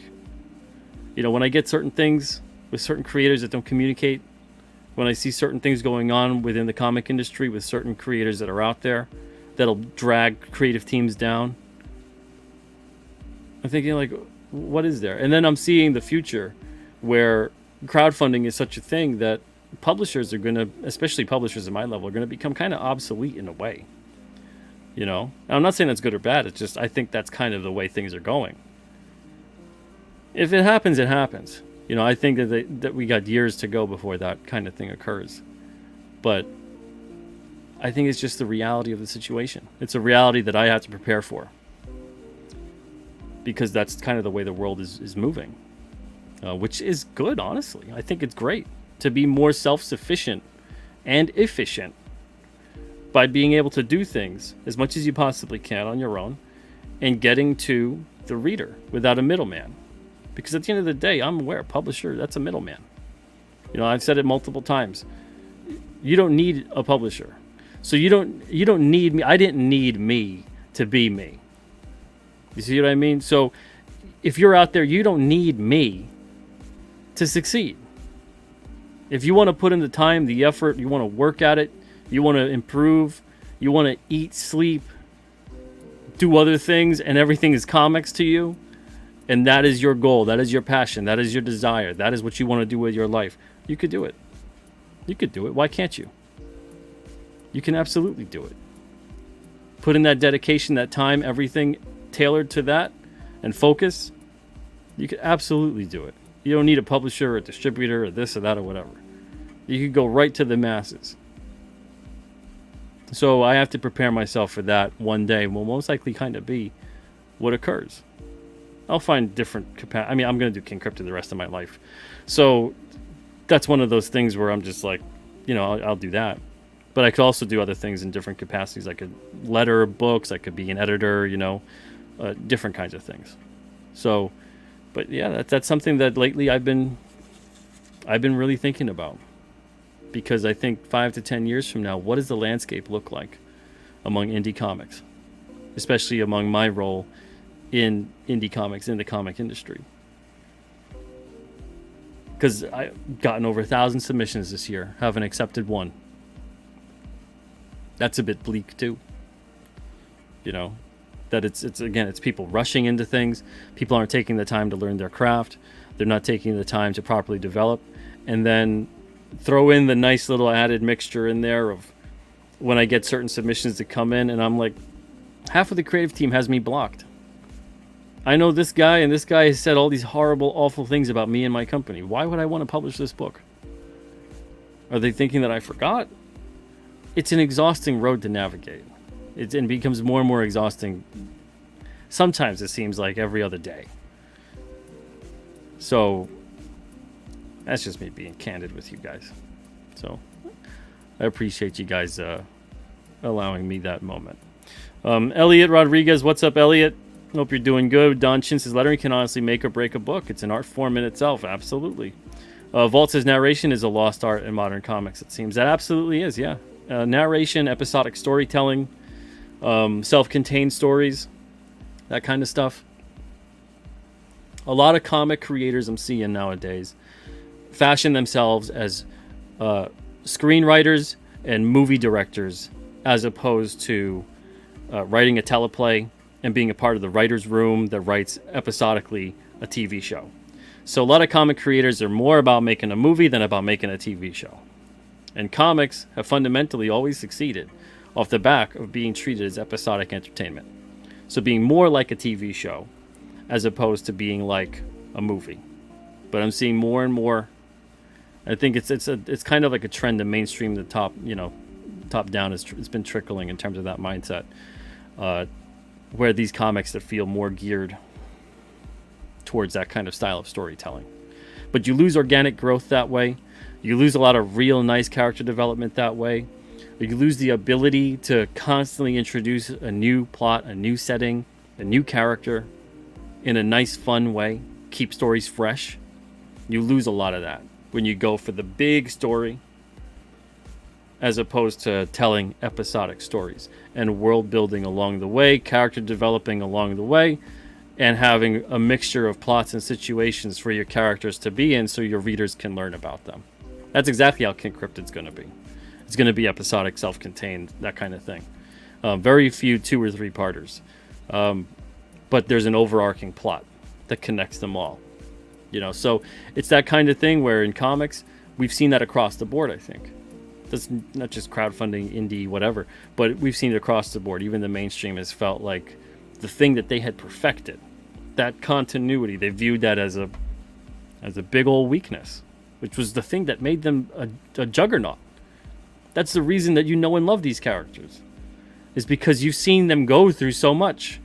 when I get certain things with certain creators that don't communicate, when I see certain things going on within the comic industry with certain creators that are out there that'll drag creative teams down, I'm thinking like, what is there? And then I'm seeing the future where crowdfunding is such a thing that publishers are going to, especially publishers at my level, are going to become kind of obsolete in a way. And I'm not saying that's good or bad. It's just I think that's kind of the way things are going. If it happens, it happens. I think that we got years to go before that kind of thing occurs. But I think it's just the reality of the situation. It's a reality that I have to prepare for. Because that's kind of the way the world is moving. Which is good, honestly. I think it's great to be more self-sufficient and efficient by being able to do things as much as you possibly can on your own and getting to the reader without a middleman. Because at the end of the day, I'm aware, publisher, that's a middleman. I've said it multiple times. You don't need a publisher. So you don't need me. I didn't need me to be me. You see what I mean? So if you're out there, you don't need me to succeed. If you want to put in the time, the effort, you want to work at it, you want to improve, you want to eat, sleep, do other things, and everything is comics to you, and that is your goal, that is your passion, that is your desire, that is what you want to do with your life, you could do it. You could do it. Why can't you? You can absolutely do it. Put in that dedication, that time, everything tailored to that, and focus. You could absolutely do it. You don't need a publisher or a distributor or this or that or whatever. You could go right to the masses. So I have to prepare myself for that one day. Will most likely kind of be what occurs. I'll find different capacity. I'm going to do King Crypto the rest of my life. So that's one of those things where I'm just like, I'll do that. But I could also do other things in different capacities. I could letter books. I could be an editor, different kinds of things. So, but yeah, that's something that lately I've been really thinking about. Because I think 5 to 10 years from now, what does the landscape look like among indie comics? Especially among my role in indie comics in the comic industry. Because I've gotten over 1,000 submissions this year, haven't accepted one. That's a bit bleak too. That it's people rushing into things. People aren't taking the time to learn their craft. They're not taking the time to properly develop. And then throw in the nice little added mixture in there of when I get certain submissions that come in and I'm like, half of the creative team has me blocked. I know this guy and this guy has said all these horrible, awful things about me and my company. Why would I want to publish this book? Are they thinking that I forgot? it's an exhausting road to navigate. It becomes more and more exhausting. Sometimes it seems like every other day. So that's just me being candid with you guys. So I appreciate you guys allowing me that moment. Elliot Rodriguez, what's up, Elliot? Hope you're doing good. Don Chin says lettering can honestly make or break a book. It's an art form in itself. Absolutely. Vault says narration is a lost art in modern comics. It seems that absolutely is. Yeah. Narration, episodic storytelling, self-contained stories, that kind of stuff. A lot of comic creators I'm seeing nowadays fashion themselves as screenwriters and movie directors, as opposed to writing a teleplay and being a part of the writer's room that writes episodically a TV show. So a lot of comic creators are more about making a movie than about making a TV show. And comics have fundamentally always succeeded off the back of being treated as episodic entertainment. So being more like a TV show as opposed to being like a movie. But I'm seeing more and more. I think it's kind of like a trend to mainstream the top down. It's been trickling in terms of that mindset, where these comics that feel more geared towards that kind of style of storytelling. But you lose organic growth that way. You lose a lot of real nice character development that way. You lose the ability to constantly introduce a new plot, a new setting, a new character in a nice, fun way. Keep stories fresh. You lose a lot of that when you go for the big story as opposed to telling episodic stories and world building along the way, character developing along the way, and having a mixture of plots and situations for your characters to be in so your readers can learn about them. That's exactly how King Cryptid's going to be. It's going to be episodic, self-contained, that kind of thing. Very few 2 or 3 parters. But there's an overarching plot that connects them all. So it's that kind of thing where in comics, we've seen that across the board, I think. That's not just crowdfunding, indie, whatever, but we've seen it across the board. Even the mainstream has felt like the thing that they had perfected, that continuity, they viewed that as a big old weakness, which was the thing that made them a juggernaut. That's the reason that you know and love these characters, is because you've seen them go through so much.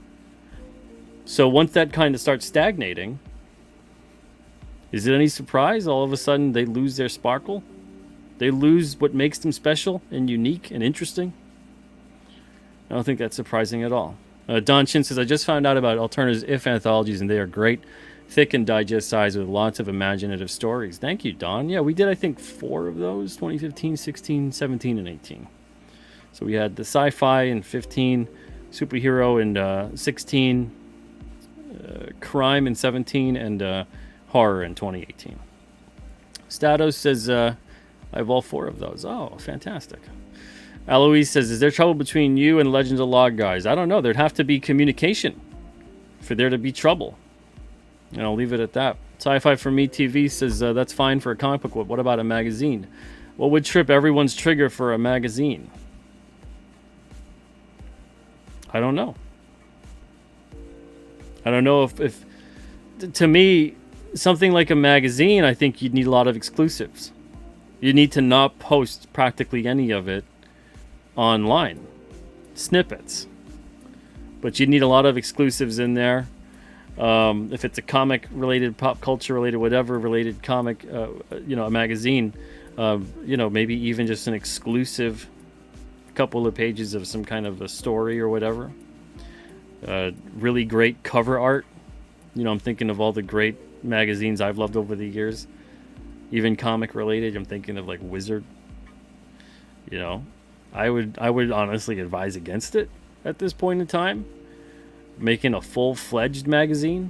So once that kind of starts stagnating, is it any surprise all of a sudden they lose their sparkle? They lose what makes them special and unique and interesting? I don't think that's surprising at all. Don Chin says, I just found out about Alternative If anthologies, and they are great, thick and digest size with lots of imaginative stories. Thank you, Don. Yeah, we did, I think, 4 of those, 2015, 16, 17, and 18. So we had the sci-fi in 15, superhero in 16, crime in 17, and horror in 2018. Statos says, I have all 4 of those. Oh, fantastic. Aloise says, is there trouble between you and Legends of Log guys? I don't know. There'd have to be communication for there to be trouble. And I'll leave it at that. Sci-Fi for Me TV says, that's fine for a comic book. What about a magazine? What would trip everyone's trigger for a magazine? I don't know. I don't know if to me, something like a magazine, I think you'd need a lot of exclusives. You need to not post practically any of it online. Snippets. But you need a lot of exclusives in there. If it's a comic related, pop culture related, whatever related comic, a magazine, maybe even just an exclusive couple of pages of some kind of a story or whatever. Really great cover art. I'm thinking of all the great magazines I've loved over the years. Even comic related, I'm thinking of like Wizard. I would honestly advise against it at this point in time. Making a full-fledged magazine,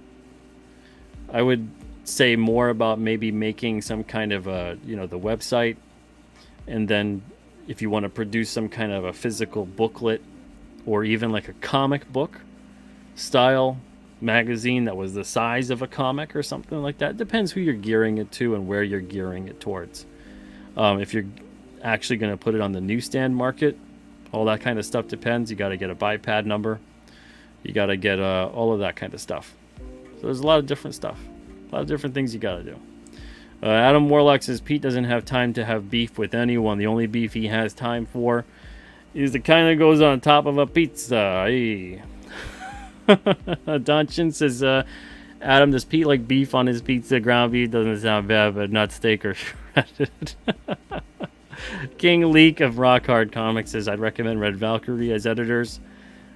I would say more about maybe making some kind of the website, and then if you want to produce some kind of a physical booklet or even like a comic book style magazine that was the size of a comic or something like that. Depends who you're gearing it to and where you're gearing it towards. If you're actually going to put it on the newsstand market, all that kind of stuff depends. You got to get a BiPAD number. You got to get all of that kind of stuff. So there's a lot of different stuff. A lot of different things you got to do. Adam Warlock says, Pete doesn't have time to have beef with anyone. The only beef he has time for He's the kind that goes on top of a pizza. Hey. Don Chin says, Adam, does Pete like beef on his pizza? Ground beef doesn't sound bad, but not steak or shredded. King Leak of Rock Hard Comics says, I'd recommend Red Valkyrie as editors.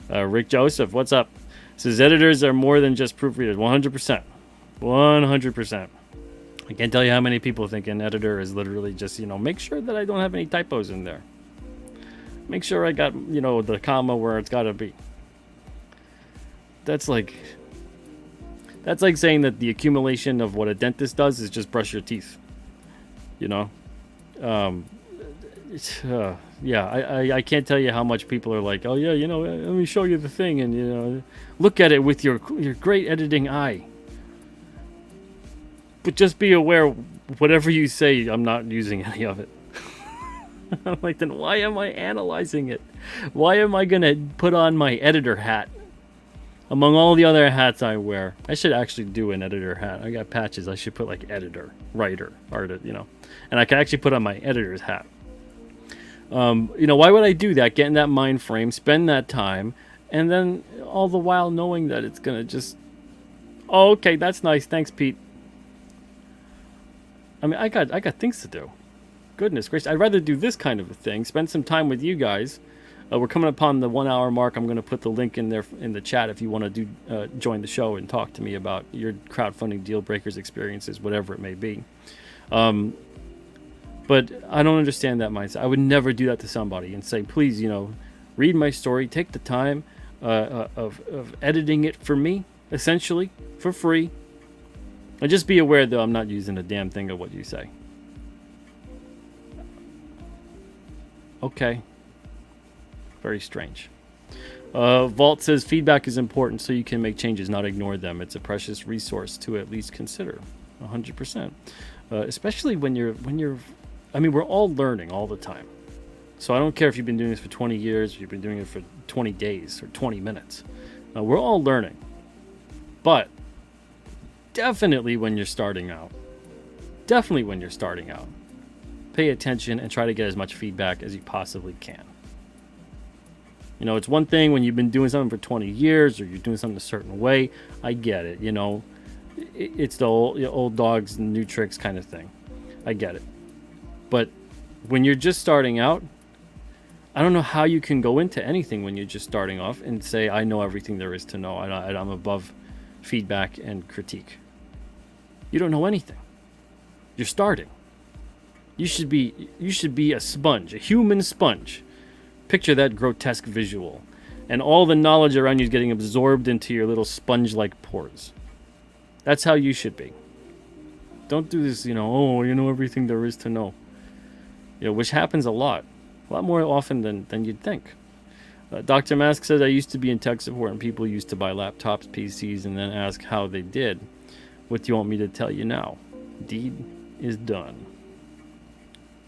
Rick Joseph, what's up? Says, editors are more than just proofreaders. 100%. 100%. I can't tell you how many people think an editor is literally just, make sure that I don't have any typos in there. Make sure I got, the comma where it's got to be. That's like saying that the accumulation of what a dentist does is just brush your teeth. Yeah, I can't tell you how much people are like, oh yeah, let me show you the thing, and look at it with your great editing eye. But just be aware, whatever you say, I'm not using any of it. I'm like, then why am I analyzing it? Why am I gonna put on my editor hat among all the other hats I wear? I should actually do an editor hat. I got patches. I should put like editor, writer, artist, and I can actually put on my editor's hat. Why would I do that? Get in that mind frame, spend that time, and then all the while knowing that it's gonna just, oh, okay, that's nice. Thanks, Pete. I mean, I got things to do. Goodness gracious, I'd rather do this kind of a thing. Spend some time with you guys. We're coming upon the 1 hour mark. I'm going to put the link in there in the chat if you want to join the show and talk to me about your crowdfunding deal breakers experiences, whatever it may be. But I don't understand that mindset. I would never do that to somebody and say, please, read my story. Take the time of editing it for me, essentially, for free. And just be aware, though, I'm not using a damn thing of what you say. Okay. Very strange. Vault says feedback is important so you can make changes, not ignore them. It's a precious resource to at least consider. 100%. Especially when you're. I mean, we're all learning all the time. So I don't care if you've been doing this for 20 years, or you've been doing it for 20 days or 20 minutes. We're all learning. But definitely when you're starting out. Pay attention and try to get as much feedback as you possibly can. It's one thing when you've been doing something for 20 years or you're doing something a certain way. I get it, It's the old dogs and new tricks kind of thing. I get it. But when you're just starting out, I don't know how you can go into anything when you're just starting off and say, I know everything there is to know. I'm above feedback and critique. You don't know anything. You're starting. You should be a sponge, a human sponge. Picture that grotesque visual. And all the knowledge around you is getting absorbed into your little sponge-like pores. That's how you should be. Don't do this, oh, you know everything there is to know. Which happens a lot more often than you'd think. Dr. Mask says, I used to be in tech support and people used to buy laptops, PCs, and then ask how they did. What do you want me to tell you now? Deed is done.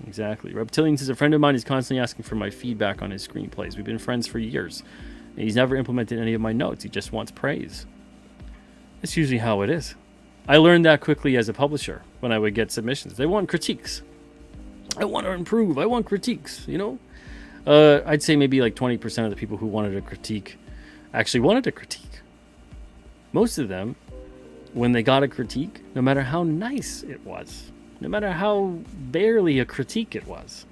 Exactly. Reptilian says, a friend of mine is constantly asking for my feedback on his screenplays. We've been friends for years. And he's never implemented any of my notes. He just wants praise. That's usually how it is. I learned that quickly as a publisher when I would get submissions. They want critiques. I want to improve. I want critiques, I'd say maybe like 20% of the people who wanted a critique actually wanted a critique. Most of them, when they got a critique, no matter how nice it was, no matter how barely a critique it was,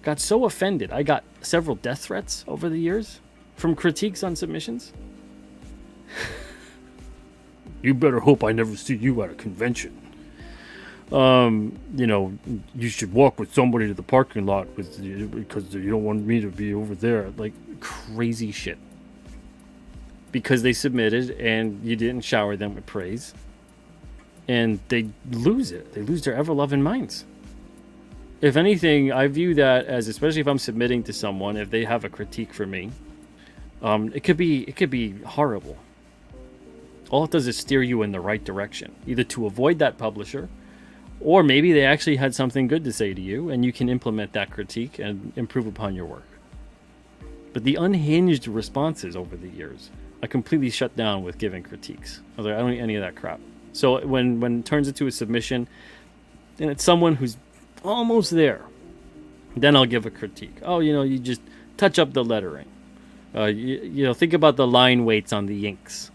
got so offended. I got several death threats over the years from critiques on submissions. You better hope I never see you at a convention. You should walk with somebody to the parking lot because you don't want me to be over there. Like crazy shit. Because they submitted and you didn't shower them with praise. And they lose it. They lose their ever-loving minds. If anything, I view that as, especially if I'm submitting to someone, if they have a critique for me, it could be horrible. All it does is steer you in the right direction, either to avoid that publisher, or maybe they actually had something good to say to you, and you can implement that critique and improve upon your work. But the unhinged responses over the years, I completely shut down with giving critiques. I was like, I don't need any of that crap. So when it turns into a submission, and it's someone who's almost there, then I'll give a critique. Oh, you just touch up the lettering. Think about the line weights on the inks.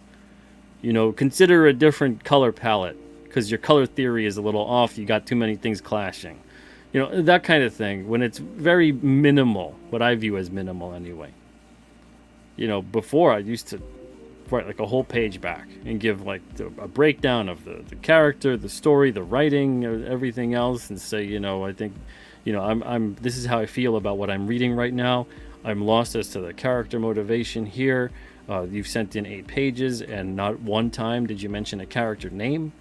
Consider a different color palette because your color theory is a little off. You got too many things clashing. That kind of thing. When it's very minimal, what I view as minimal anyway. Before I used to write like a whole page back and give like a breakdown of the character, the story, the writing, everything else, and say, I think, I'm this is how I feel about what I'm reading right now. I'm lost as to the character motivation here. You've sent in 8 pages, and not one time did you mention a character name,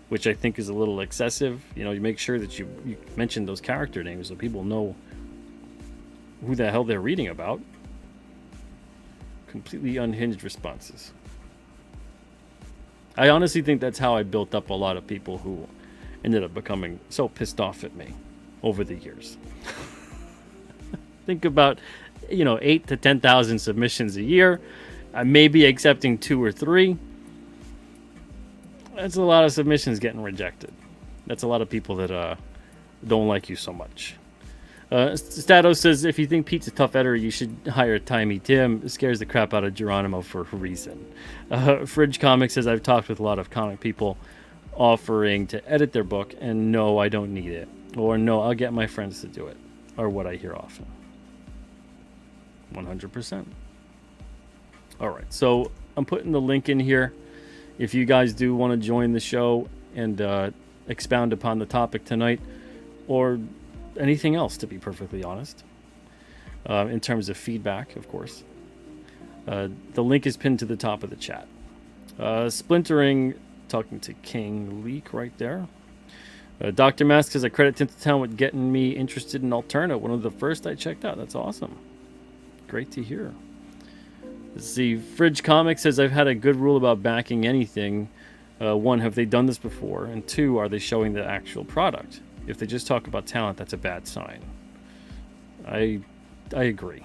which I think is a little excessive. You make sure that you mention those character names so people know who the hell they're reading about. Completely unhinged responses. I honestly think that's how I built up a lot of people who ended up becoming so pissed off at me over the years. Think about 8 to 10,000 submissions a year. I may be accepting 2 or 3. That's a lot of submissions getting rejected. That's a lot of people that don't like you so much. Stato says, if you think Pete's a tough editor, you should hire Timey Tim. It scares the crap out of Geronimo for a reason. Fridge Comics says, I've talked with a lot of comic people offering to edit their book, and no, I don't need it. Or no, I'll get my friends to do it. Or what I hear often. 100%. All right, so I'm putting the link in here. If you guys do want to join the show and expound upon the topic tonight, or anything else, to be perfectly honest, in terms of feedback, of course, the link is pinned to the top of the chat. Splintering, talking to King Leak right there. Dr. Mask says, I credit Tinseltown with getting me interested in Alterna. One of the first I checked out. That's awesome. Great to hear. Let's see. Fridge Comics says, I've had a good rule about backing anything. 1, have they done this before? And 2, are they showing the actual product? If they just talk about talent, that's a bad sign. I agree.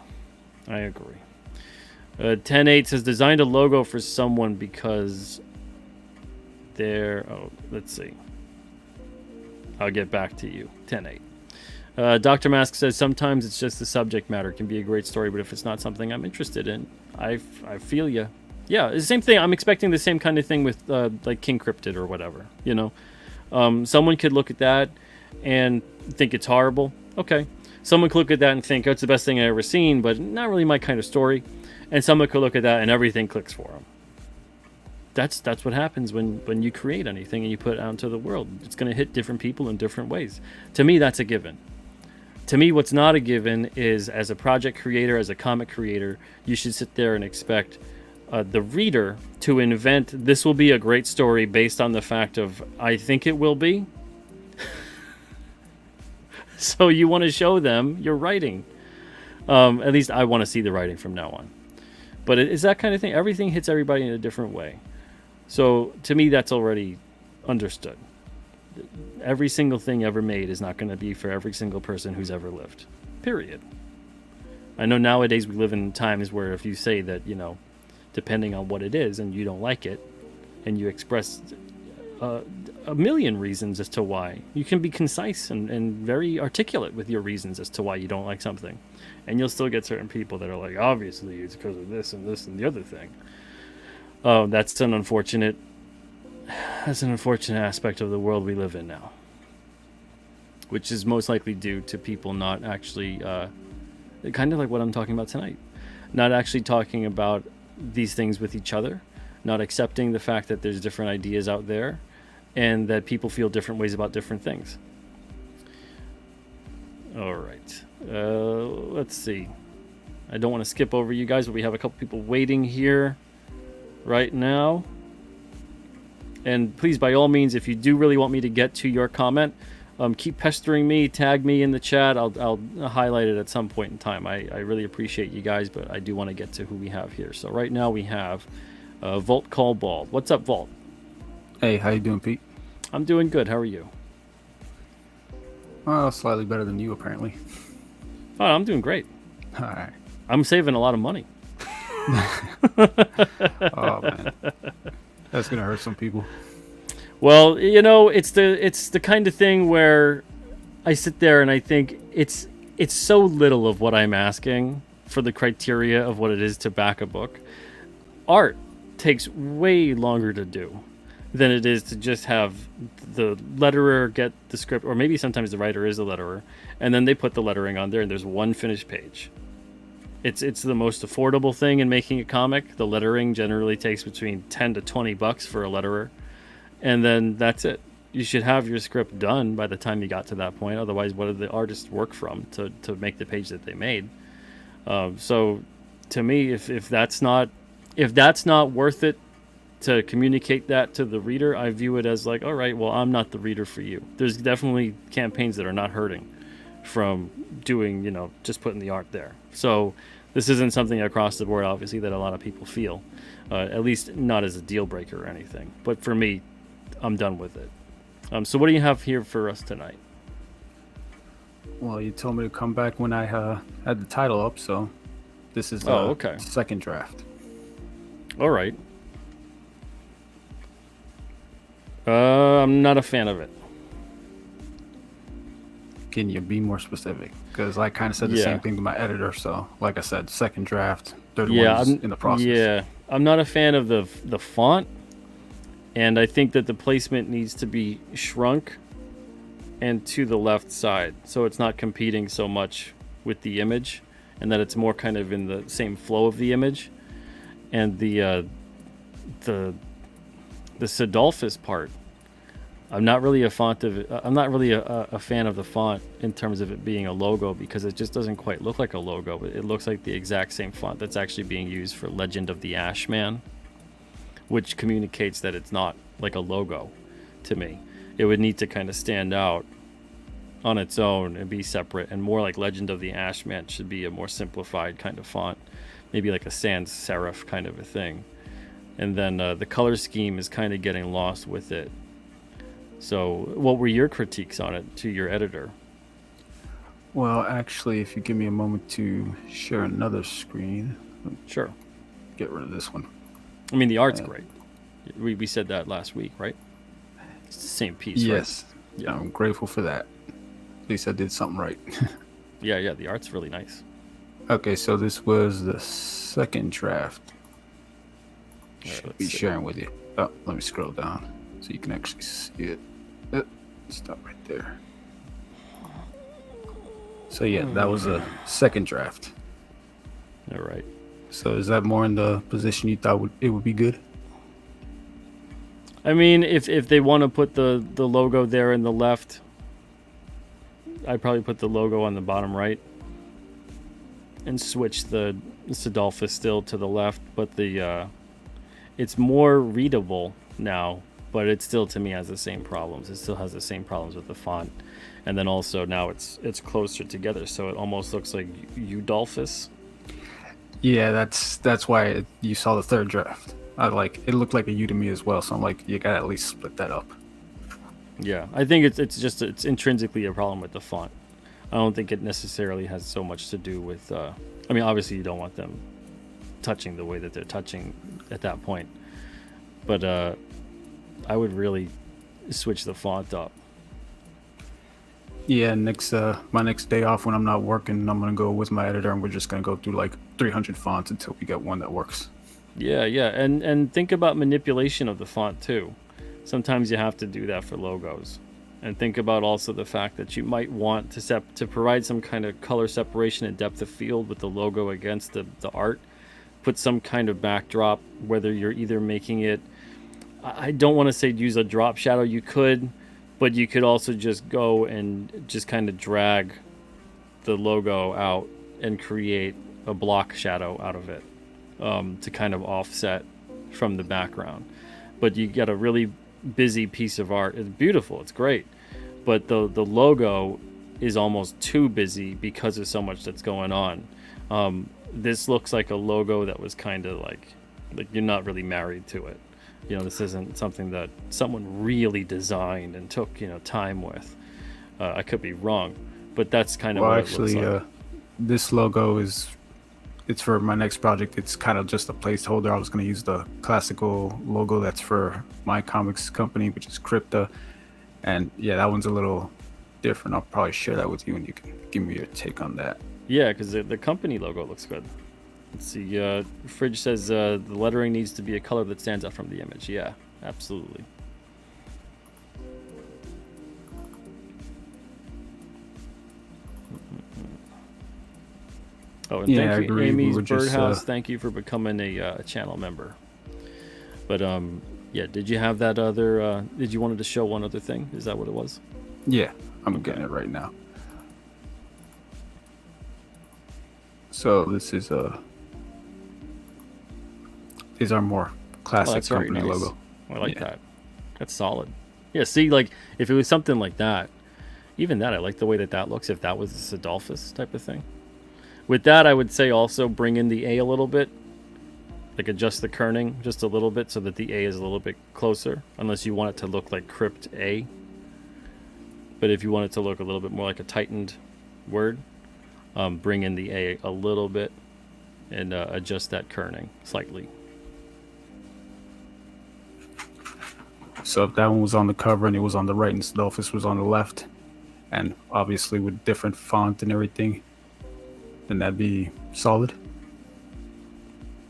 10-8 says, designed a logo for someone because they're... Oh, let's see. I'll get back to you. 10-8. Dr. Mask says, sometimes it's just the subject matter. It can be a great story, but if it's not something I'm interested in, I feel you. Yeah, it's the same thing. I'm expecting the same kind of thing with like King Cryptid or whatever. Someone could look at that and think it's horrible. Okay. Someone could look at that and think, oh, it's the best thing I've ever seen, but not really my kind of story. And someone could look at that and everything clicks for them. That's what happens when you create anything and you put it out into the world. It's going to hit different people in different ways. To me, that's a given. To me, what's not a given is, as a project creator, as a comic creator, you should sit there and expect the reader to invent, this will be a great story based on the fact of, I think it will be. So you want to show them your writing. At least I want to see the writing from now on. But it's that kind of thing. Everything hits everybody in a different way. So to me, that's already understood. Every single thing ever made is not going to be for every single person who's ever lived. Period. I know nowadays we live in times where if you say that, depending on what it is and you don't like it, and you express a million reasons as to why, you can be concise and very articulate with your reasons as to why you don't like something. And you'll still get certain people that are like, obviously it's because of this and this and the other thing. That's an unfortunate aspect of the world we live in now, which is most likely due to people not actually, kind of like what I'm talking about tonight, not actually talking about these things with each other, not accepting the fact that there's different ideas out there and that people feel different ways about different things. All right. Let's see. I don't want to skip over you guys, but we have a couple people waiting here right now. And please, by all means, if you do really want me to get to your comment, keep pestering me, tag me in the chat. I'll highlight it at some point in time. I really appreciate you guys, but I do want to get to who we have here. So right now we have Volt Call Bald. What's up, Volt? Hey, how you doing, Pete? I'm doing good. How are you? Slightly better than you, apparently. Oh, I'm doing great. All right. I'm saving a lot of money. Oh, man. That's going to hurt some people. Well, it's the kind of thing where I sit there and I think it's so little of what I'm asking for the criteria of what it is to back a book. Art takes way longer to do than it is to just have the letterer get the script, or maybe sometimes the writer is the letterer, and then they put the lettering on there and there's one finished page. It's the most affordable thing in making a comic. The lettering generally takes between $10 to $20 for a letterer, and then that's it. You should have your script done by the time you got to that point. Otherwise, what did the artists work from to make the page that they made? So to me, if that's not worth it to communicate that to the reader, I view it as like, all right, well, I'm not the reader for you. There's definitely campaigns that are not hurting from doing, just putting the art there. So this isn't something across the board, obviously, that a lot of people feel, at least not as a deal breaker or anything. But for me, I'm done with it. So what do you have here for us tonight? Well, you told me to come back when I had the title up, so this is the okay. second draft. All right. I'm not a fan of it. Can you be more specific? Because I kind of said the same thing to my editor. So, like I said, second draft, third one's in the process. Yeah, I'm not a fan of the font, and I think that the placement needs to be shrunk and to the left side, so it's not competing so much with the image, and that it's more kind of in the same flow of the image. And the Sidolphus part, I'm not really a fan of the font in terms of it being a logo, because it just doesn't quite look like a logo. It looks like the exact same font that's actually being used for Legend of the Ashman, which communicates that it's not like a logo to me. It would need to kind of stand out on its own and be separate, and more like Legend of the Ashman should be a more simplified kind of font, maybe like a sans serif kind of a thing. And then the color scheme is kind of getting lost with it. So what were your critiques on it to your editor? Well, actually, if you give me a moment to share another screen. Sure. Get rid of this one. I mean, the art's great. We said that last week, right? It's the same piece, yes. right? Yeah, I'm grateful for that. At least I did something right. Yeah, the art's really nice. Okay, so this was the second draft. Should be sharing with you. Oh, let me scroll down so you can actually see it. Stop right there. So yeah, that was a second draft. All right. So is that more in the position you thought it would be good? I mean, if they want to put the logo there in the left, I'd probably put the logo on the bottom right and switch the Sidolphus still to the left, but it's more readable now, but it still, to me, has the same problems. It still has the same problems with the font. And then also now it's closer together, so it almost looks like Udolphus. Yeah, that's why you saw the third draft. It looked like a U to me as well, so I'm like, you gotta at least split that up. Yeah, I think it's intrinsically a problem with the font. I don't think it necessarily has so much to do with. I mean, obviously you don't want them touching the way that they're touching at that point, but I would really switch the font up. Yeah, my next day off when I'm not working, I'm gonna go with my editor and we're just gonna go through like 300 fonts until we get one that works. Yeah, and think about manipulation of the font too. Sometimes you have to do that for logos, and think about also the fact that you might want to provide some kind of color separation and depth of field with the logo against the art. Put some kind of backdrop, whether you're either making it, I don't want to say use a drop shadow, you could, but you could also just go and just kind of drag the logo out and create a block shadow out of it, to kind of offset from the background. But you get a really busy piece of art. It's beautiful, it's great, but the logo is almost too busy because of so much that's going on. This looks like a logo that was kind of like you're not really married to it. This isn't something that someone really designed and took time with. I could be wrong, but that's kind of what it looks like. This logo it's for my next project. It's kind of just a placeholder. I was going to use the classical logo that's for my comics company, which is Crypta, and yeah, that one's a little different. I'll probably share that with you and you can give me your take on that. Yeah, because the company logo looks good. Let's see. Fridge says the lettering needs to be a color that stands out from the image. Yeah, absolutely. Oh, and Yeah, I thank you, agree. Amy's We were just, Birdhouse. Thank you for becoming a channel member. But yeah. Did you have that other? Did you wanted to show one other thing? Is that what it was? Yeah, I'm Okay. getting it right now. So this is these are more Oh, classic that's very company nice. logo. I like Yeah. that. That's solid. Yeah. See, like if it was something like that, even that, I like the way that looks. If that was a Sidolphus type of thing. With that, I would say also bring in the A a little bit, like adjust the kerning just a little bit so that the A is a little bit closer, unless you want it to look like crypt A. But if you want it to look a little bit more like a tightened word, bring in the A a little bit and adjust that kerning slightly. So if that one was on the cover and it was on the right and Sidolphus was on the left, and obviously with different font and everything, then that'd be solid.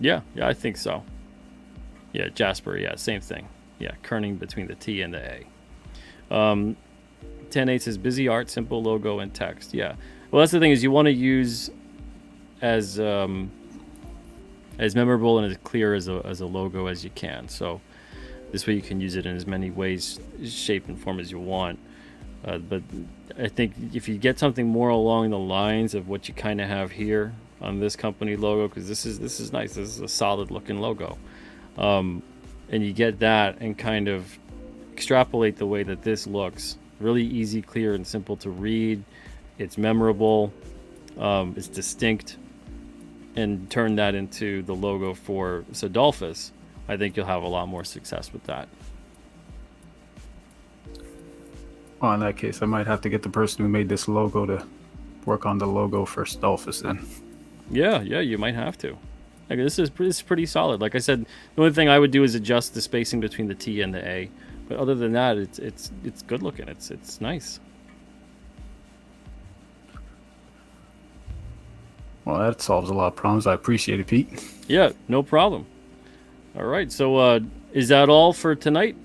Yeah, I think so. Yeah, Jasper, yeah, same thing. Yeah, kerning between the T and the A. 10.8 says busy art, simple logo, and text. Yeah. Well, that's the thing is you want to use as memorable and as clear as a logo as you can. So this way you can use it in as many ways, shape, and form as you want. But I think if you get something more along the lines of what you kind of have here on this company logo, because this is nice. This is a solid looking logo, and you get that and kind of extrapolate the way that this looks. Really easy, clear, and simple to read. It's memorable. It's distinct, and turn that into the logo for Sidolphus. I think you'll have a lot more success with that. Well, in that case, I might have to get the person who made this logo to work on the logo for Sidolphus then. Yeah, you might have to. Like, this is pretty solid. Like I said, the only thing I would do is adjust the spacing between the T and the A. But other than that, it's good looking. It's nice. Well, that solves a lot of problems. I appreciate it, Pete. Yeah, no problem. All right, so is that all for tonight?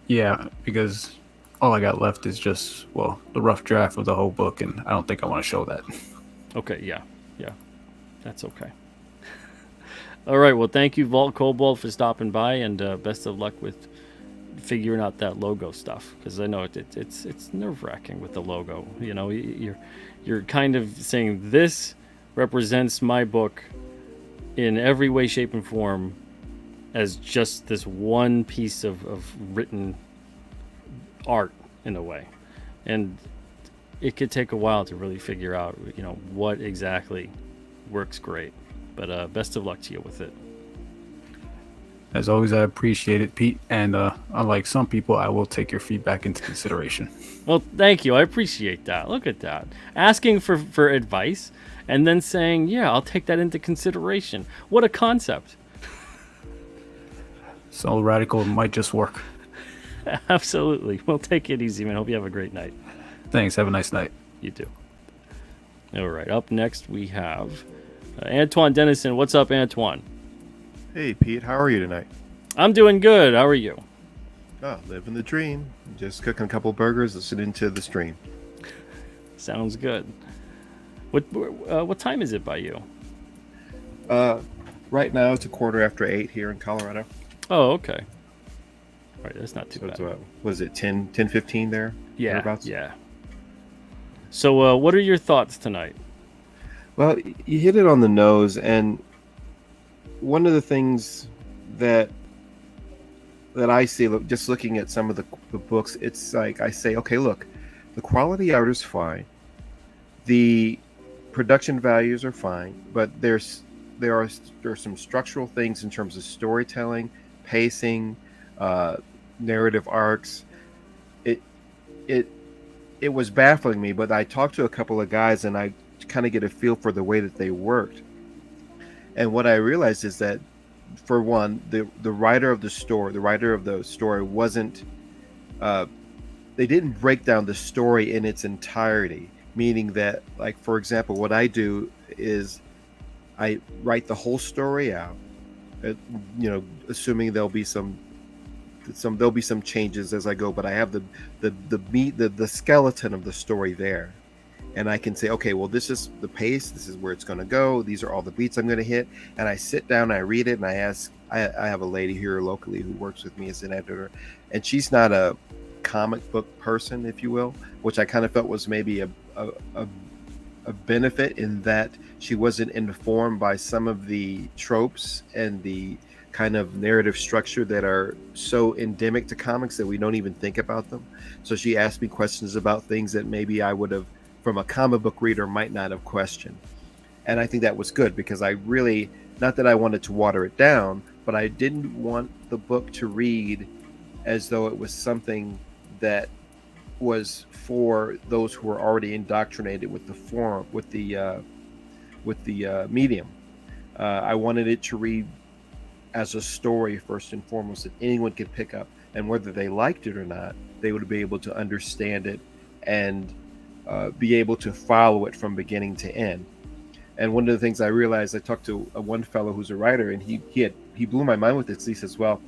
Yeah, because all I got left is just, well, the rough draft of the whole book, and I don't think I want to show that. Okay, yeah, that's okay. All right, well, thank you, Vault Cobalt, for stopping by, and best of luck with figuring out that logo stuff, because I know it's nerve-wracking with the logo. You know, you're kind of saying this represents my book in every way, shape, and form as just this one piece of written art in a way, and it could take a while to really figure out, you know, what exactly works great. But best of luck to you with it. As always, I appreciate it, Pete, and unlike some people, I will take your feedback into consideration. Well, thank you. I appreciate that. Look at that. Asking for advice and then saying, yeah, I'll take that into consideration. What a concept. So radical might just work. Absolutely. Well, take it easy, man. Hope you have a great night. Thanks. Have a nice night. You too. All right. Up next, we have Antoine Dennison. What's up, Antoine? Hey, Pete, how are you tonight? I'm doing good. How are you? Oh, living the dream. Just cooking a couple burgers, listening to the stream. Sounds good. What time is it by you? Right now it's 8:15 here in Colorado. Oh, okay. All right, that's not too So bad. it's, was it 10:15 there? Yeah, Thereabouts? yeah. So, what are your thoughts tonight? Well, you hit it on the nose, and one of the things that I see, just looking at some of the books, it's like I say, okay, look, the quality art is fine, the production values are fine, but there are some structural things in terms of storytelling, pacing, narrative arcs. It was baffling me, but I talked to a couple of guys and I kind of get a feel for the way that they worked. And what I realized is that, for one, the writer of the story wasn't, they didn't break down the story in its entirety. meaning that, like, for example, what I do is I write the whole story out, uh, assuming there'll be some changes as I go, but I have the meat, the skeleton of the story there, and I can say, okay, well, this is the pace, this is where it's going to go, these are all the beats I'm going to hit, and I sit down, I read it, and I ask. I have a lady here locally who works with me as an editor, and she's not a comic book person, if you will, which I kind of felt was maybe a benefit in that she wasn't informed by some of the tropes and the kind of narrative structure that are so endemic to comics that we don't even think about them. So she asked me questions about things that maybe I would have, from a comic book reader, might not have questioned. And I think that was good because I really, not that I wanted to water it down, but I didn't want the book to read as though it was something that was for those who were already indoctrinated with the form, with the medium. I wanted it to read as a story first and foremost that anyone could pick up, and whether they liked it or not, they would be able to understand it and be able to follow it from beginning to end. And one of the things I realized, I talked to one fellow who's a writer, and he blew my mind with this. He says, well,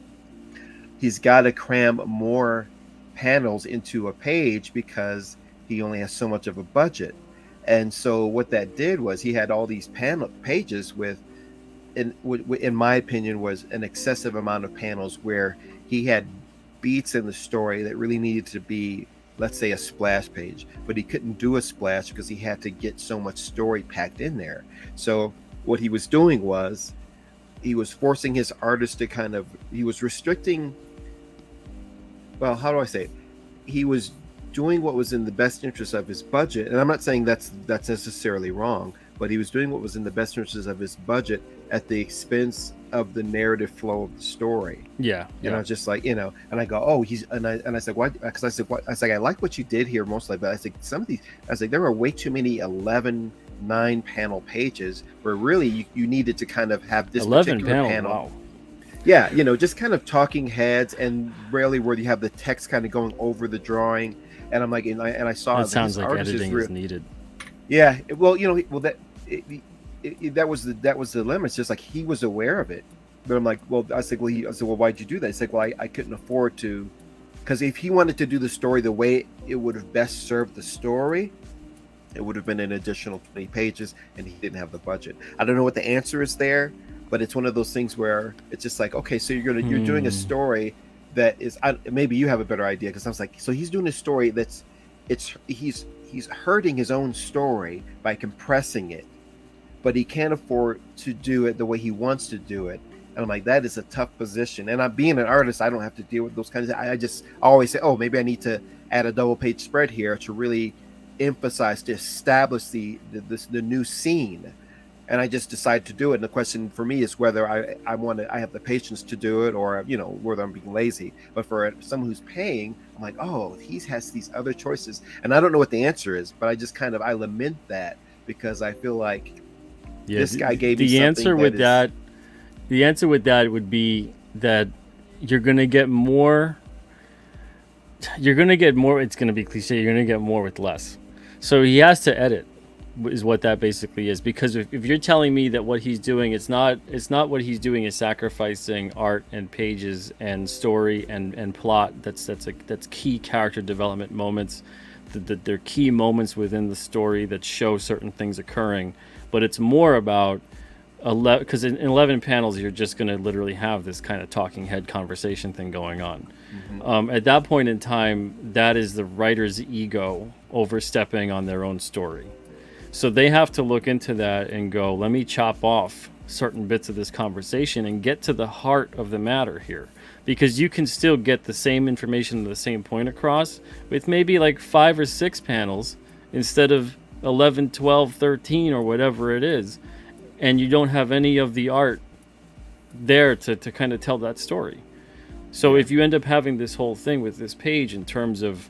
he's got to cram more panels into a page because he only has so much of a budget. And so what that did was he had all these pages with, in my opinion, was an excessive amount of panels where he had beats in the story that really needed to be, let's say, a splash page, but he couldn't do a splash because he had to get so much story packed in there. So what he was doing was he was forcing his artist to he was restricting, well, how do I say it? He was doing what was in the best interest of his budget. And I'm not saying that's necessarily wrong, but he was doing what was in the best interest of his budget at the expense of the narrative flow of the story. Yeah. And I was just like, and I go, oh, I said, why? Because I said, what? I said, I like what you did here mostly, but I said, some of these, I said, there were way too many 9 panel pages where really you needed to kind of have this 11 particular panel. Wow. Yeah, just kind of talking heads, and rarely where you have the text kind of going over the drawing. And I'm like, and I saw that sounds like editing is needed. Yeah, well, that was the limit. It's just like he was aware of it, but I'm like, well, I said, well, why'd you do that? He said, well, I couldn't afford to, because if he wanted to do the story the way it would have best served the story, it would have been an additional 20 pages, and he didn't have the budget. I don't know what the answer is there, but it's one of those things where it's just like, okay, so you're doing a story that is, maybe you have a better idea, because I was like, so he's doing a story he's hurting his own story by compressing it, but he can't afford to do it the way he wants to do it. And I'm like, that is a tough position. And I'm being an artist, I don't have to deal with those kinds of, I always say, oh, maybe I need to add a double page spread here to really emphasize, to establish the new scene. And I just decided to do it. And the question for me is whether I have the patience to do it, or whether I'm being lazy. But for someone who's paying, I'm like, oh, he has these other choices, and I don't know what the answer is, but I just I lament that, because I feel like this guy gave me something. The answer with that would be that you're gonna get more. It's gonna be cliche. You're gonna get more with less. So he has to edit, is what that basically is. Because if you're telling me that what he's doing, it's not what he's doing is sacrificing art and pages and story and plot. That's key character development moments. That they're key moments within the story that show certain things occurring. But it's more about 11, because in 11 panels you're just going to literally have this kind of talking head conversation thing going on. Mm-hmm. At that point in time, that is the writer's ego overstepping on their own story. So they have to look into that and go, let me chop off certain bits of this conversation and get to the heart of the matter here. Because you can still get the same information, the same point across with maybe like 5 or 6 panels instead of 11, 12, 13 or whatever it is. And you don't have any of the art there to kind of tell that story. So if you end up having this whole thing with this page in terms of,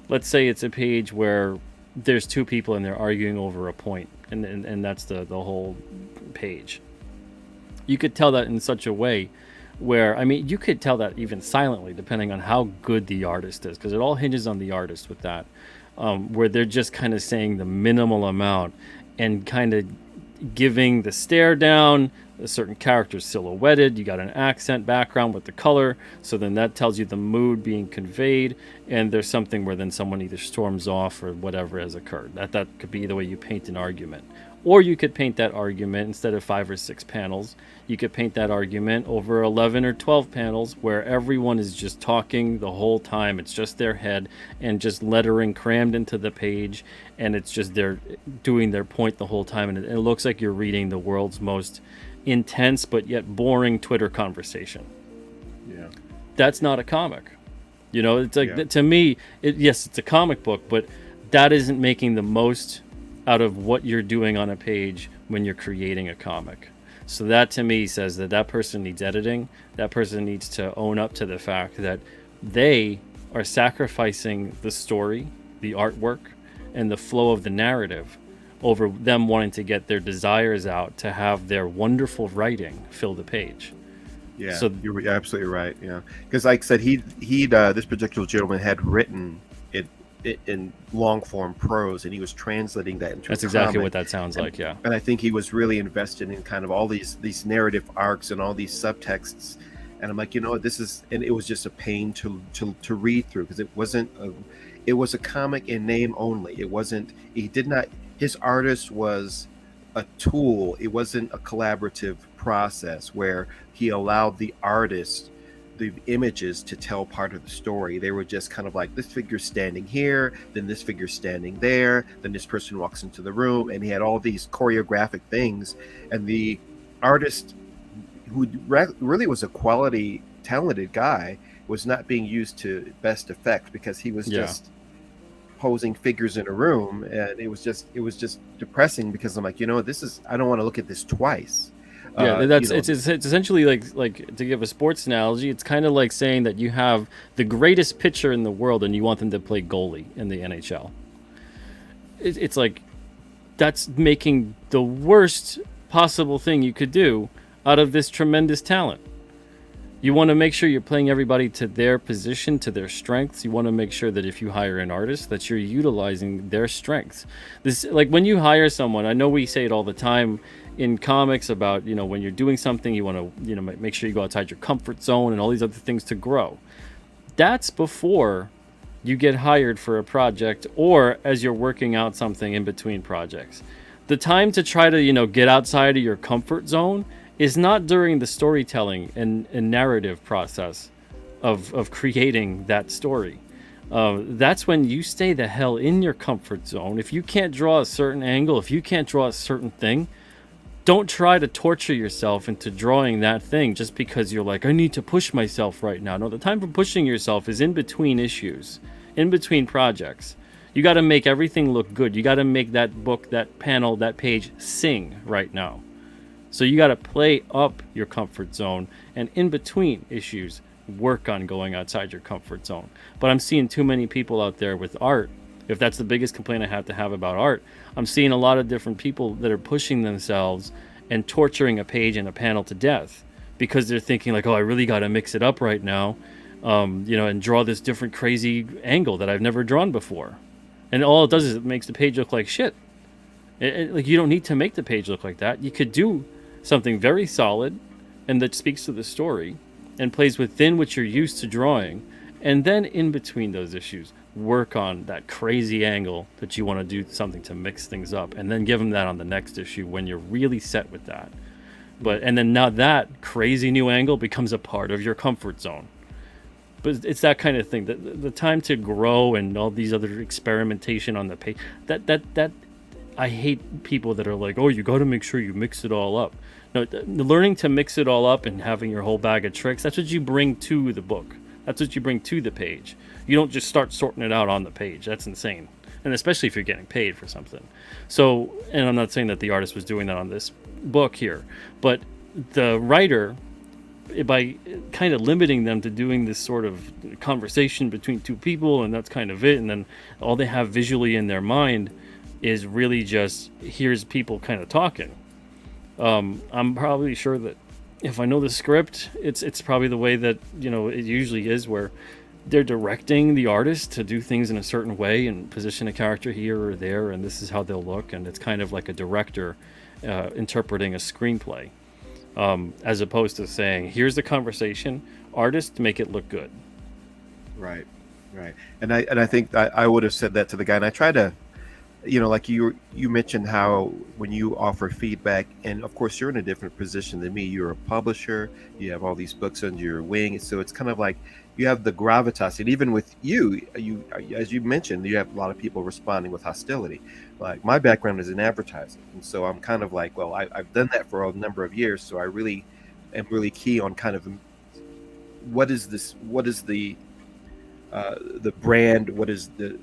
let's say it's a page where there's 2 people and they're arguing over a point, and that's the whole page. You could tell that in such a way where, you could tell that even silently, depending on how good the artist is, because it all hinges on the artist with that. where they're just kind of saying the minimal amount and kind of giving the stare down. A certain character silhouetted, you got an accent background with the color, so then that tells you the mood being conveyed, and there's something where then someone either storms off or whatever has occurred. That could be the way you paint an argument. Or you could paint that argument instead of 5 or 6 panels. You could paint that argument over 11 or 12 panels where everyone is just talking the whole time. It's just their head and just lettering crammed into the page, and it's just they're doing their point the whole time, and it looks like you're reading the world's most intense but yet boring Twitter conversation. Yeah. That's not a comic. You know, it's like, to me, yes, it's a comic book, but that isn't making the most out of what you're doing on a page when you're creating a comic. So that to me says that that person needs editing. That person needs to own up to the fact that they are sacrificing the story, the artwork, and the flow of the narrative over them wanting to get their desires out to have their wonderful writing fill the page. Yeah, so you're absolutely right. Yeah, because like I said, he this particular gentleman had written it in long form prose, and he was translating that into. That's a exactly comic. what that sounds like. Yeah, and I think he was really invested in kind of all these narrative arcs and all these subtexts. And I'm like, you know, this is, and it was just a pain to read through, because it was a comic in name only. It wasn't. He did not. His artist was a tool. It wasn't a collaborative process where he allowed the artist, the images, to tell part of the story. They were just kind of like, this figure's standing here, then this figure's standing there, then this person walks into the room, and he had all these choreographic things. And the artist, who really was a quality, talented guy, was not being used to best effect, because he was just posing figures in a room, and it was just depressing, because I'm like, you know, I don't want to look at this twice. It's essentially like to give a sports analogy, it's kind of like saying that you have the greatest pitcher in the world and you want them to play goalie in the NHL. It's like, that's making the worst possible thing you could do out of this tremendous talent. You want to make sure you're playing everybody to their position, to their strengths. You want to make sure that if you hire an artist, that you're utilizing their strengths. This, like when you hire someone, I know we say it all the time in comics about, you know, when you're doing something, you want to, you know, make sure you go outside your comfort zone and all these other things to grow. That's before you get hired for a project, or as you're working out something in between projects. The time to try to, you know, get outside of your comfort zone is not during the storytelling and narrative process of creating that story. That's when you stay the hell in your comfort zone. If you can't draw a certain angle, if you can't draw a certain thing, don't try to torture yourself into drawing that thing just because you're like, I need to push myself right now. No, the time for pushing yourself is in between issues, in between projects. You got to make everything look good. You got to make that book, that panel, that page sing right now. So you got to play up your comfort zone, and in between issues, work on going outside your comfort zone. But I'm seeing too many people out there with art. If that's the biggest complaint I have to have about art, I'm seeing a lot of different people that are pushing themselves and torturing a page and a panel to death because they're thinking like, oh, I really got to mix it up right now, you know, and draw this different crazy angle that I've never drawn before. And all it does is it makes the page look like shit. Like, you don't need to make the page look like that. You could do something very solid and that speaks to the story and plays within what you're used to drawing, and then in between those issues work on that crazy angle that you want to do something to mix things up, and then give them that on the next issue when you're really set with that. And then now that crazy new angle becomes a part of your comfort zone. But it's that kind of thing, the time to grow and all these other experimentation on the page, that I hate people that are like, oh, you got to make sure you mix it all up. No, learning to mix it all up and having your whole bag of tricks, that's what you bring to the book. That's what you bring to the page. You don't just start sorting it out on the page. That's insane. And especially if you're getting paid for something. So, and I'm not saying that the artist was doing that on this book here, but the writer, by kind of limiting them to doing this sort of conversation between two people, and that's kind of it, and then all they have visually in their mind is really just, here's people kind of talking. I'm probably sure that if I know the script, it's probably the way that, you know, it usually is, where they're directing the artist to do things in a certain way and position a character here or there, and this is how they'll look, and it's kind of like a director interpreting a screenplay, as opposed to saying, here's the conversation, artist, make it look good. Right, right. And I think I would have said that to the guy, and I try to, like you mentioned how when you offer feedback, and of course you're in a different position than me. You're a publisher, you have all these books under your wing, so it's kind of like you have the gravitas. And even with you, as you mentioned, you have a lot of people responding with hostility. Like my background is in advertising, and so I'm kind of like, well, I've done that for a number of years, so I really am really key on kind of what is the brand, what is the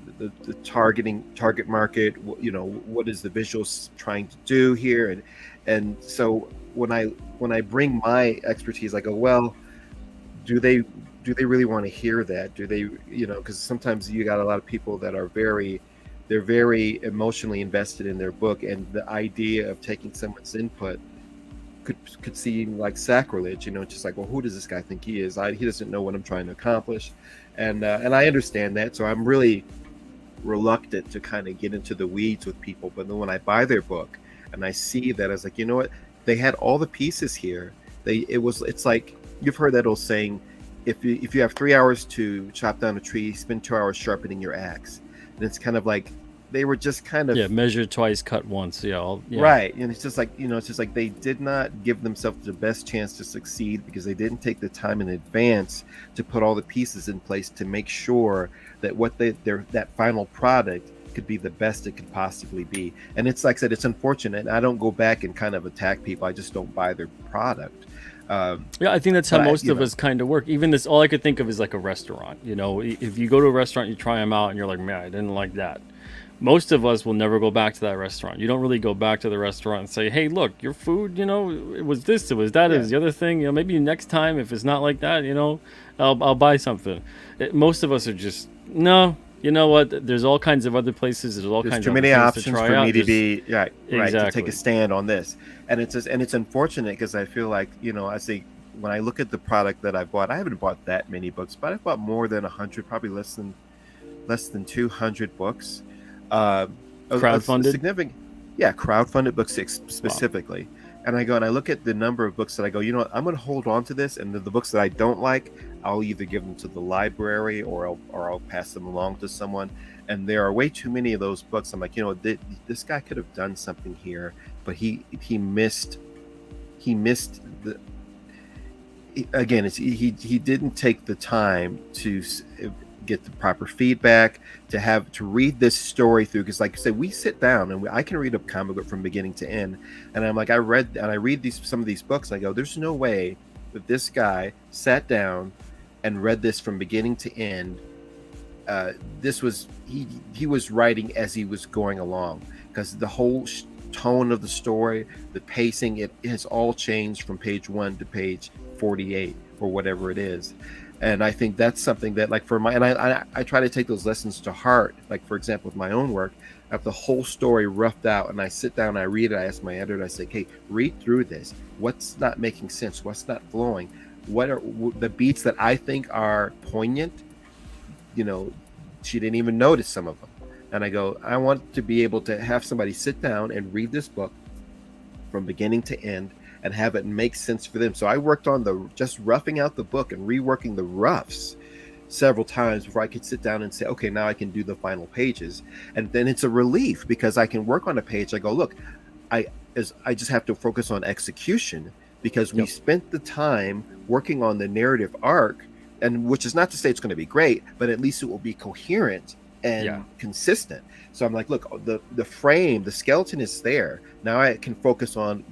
target market, what is the visuals trying to do here, and so when I bring my expertise, I go, well, do they really want to hear that? Do they, because sometimes you got a lot of people that are very emotionally invested in their book, and the idea of taking someone's input could seem like sacrilege, just like, well, who does this guy think he is? He doesn't know what I'm trying to accomplish. And I understand that, so I'm really reluctant to kind of get into the weeds with people. But then when I buy their book and I see that, I was like, you know what? They had all the pieces here. It's like, you've heard that old saying, if you have 3 hours to chop down a tree, spend 2 hours sharpening your axe. And it's kind of like they were just kind of measure twice, cut once. Right. And it's just like, they did not give themselves the best chance to succeed because they didn't take the time in advance to put all the pieces in place to make sure that that final product could be the best it could possibly be. And it's like I said, it's unfortunate. I don't go back and kind of attack people. I just don't buy their product. I think that's how most of us kind of work. Even this, all I could think of is like a restaurant. If you go to a restaurant, you try them out and you're like, man, I didn't like that. Most of us will never go back to that restaurant. You don't really go back to the restaurant and say, hey, look, your food, it was this, it was that, it was the other thing. Maybe next time, if it's not like that, I'll buy something. Most of us are just, no, you know what? There's all kinds of other places. There's all kinds too of many options to try for out. me to be right Exactly. to take a stand on this. And it's unfortunate because I feel like, I say, when I look at the product that I bought, I haven't bought that many books, but I've bought more than 100, probably less than 200 books. Crowdfunded? Significant, crowdfunded books specifically. Wow. And I go and I look at the number of books that I go, I'm going to hold on to this, and the books that I don't like, I'll either give them to the library or I'll pass them along to someone. And there are way too many of those books. I'm like, this guy could have done something here, but he missed the. Again, he didn't take the time to get the proper feedback, to read this story through, because like I said, we sit down and I can read a comic book from beginning to end, and I'm like, I read some of these books, I go, there's no way that this guy sat down and read this from beginning to end. He was writing as he was going along, because the whole tone of the story, the pacing, it has all changed from page 1 to page 48 or whatever it is. And I think that's something that, like, I try to take those lessons to heart. Like, for example, with my own work, I have the whole story roughed out, and I sit down, I read it, I ask my editor, I say, hey, read through this. What's not making sense? What's not flowing? What are the beats that I think are poignant? She didn't even notice some of them. And I go, I want to be able to have somebody sit down and read this book from beginning to end and have it make sense for them. So I worked on just roughing out the book and reworking the roughs several times before I could sit down and say, okay, now I can do the final pages. And then it's a relief because I can work on a page. I go, look, I just have to focus on execution, because we spent the time working on the narrative arc, and which is not to say it's going to be great, but at least it will be coherent and consistent. So I'm like, look, the frame, the skeleton is there. Now I can focus on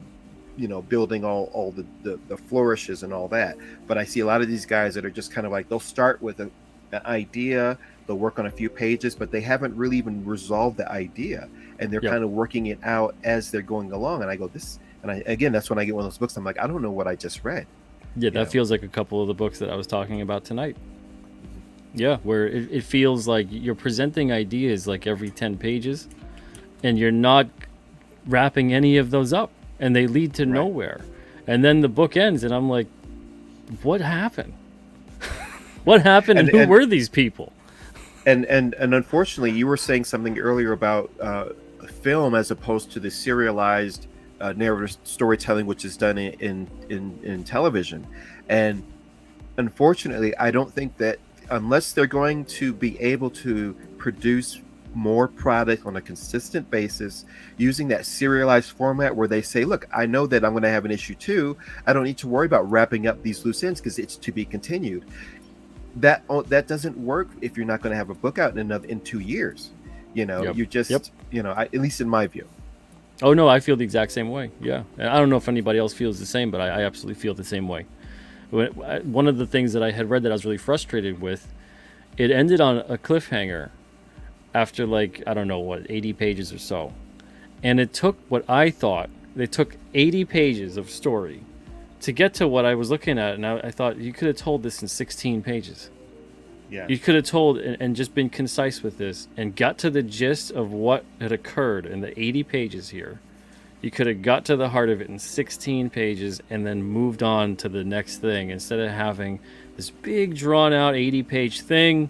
building all the flourishes and all that. But I see a lot of these guys that are just kind of like, they'll start with an idea, they'll work on a few pages, but they haven't really even resolved the idea, and they're kind of working it out as they're going along. And I go, again, that's when I get one of those books, I'm like, I don't know what I just read. That feels like a couple of the books that I was talking about tonight. Where it feels like you're presenting ideas like every 10 pages, and you're not wrapping any of those up, and they lead to nowhere. And then the book ends, and I'm like, what happened? What happened, and who were these people? And unfortunately, you were saying something earlier about film as opposed to the serialized narrative storytelling, which is done in television. And unfortunately, I don't think that unless they're going to be able to produce more product on a consistent basis using that serialized format where they say, look, I know that I'm going to have an issue 2. I don't need to worry about wrapping up these loose ends because it's to be continued. That doesn't work if you're not going to have a book out in 2 years. You know, Yep. you just, Yep. you know, at least in my view. Oh no, I feel the exact same way. Yeah, and I don't know if anybody else feels the same, but I absolutely feel the same way. One of the things that I had read that I was really frustrated with, it ended on a cliffhanger after, like, I don't know what, 80 pages or so, and it took what I thought they took 80 pages of story to get to what I was looking at, and I thought you could have told this in 16 pages. Yeah. You could have told and just been concise with this and got to the gist of what had occurred in the 80 pages here. You could have got to the heart of it in 16 pages and then moved on to the next thing instead of having this big drawn out 80-page thing.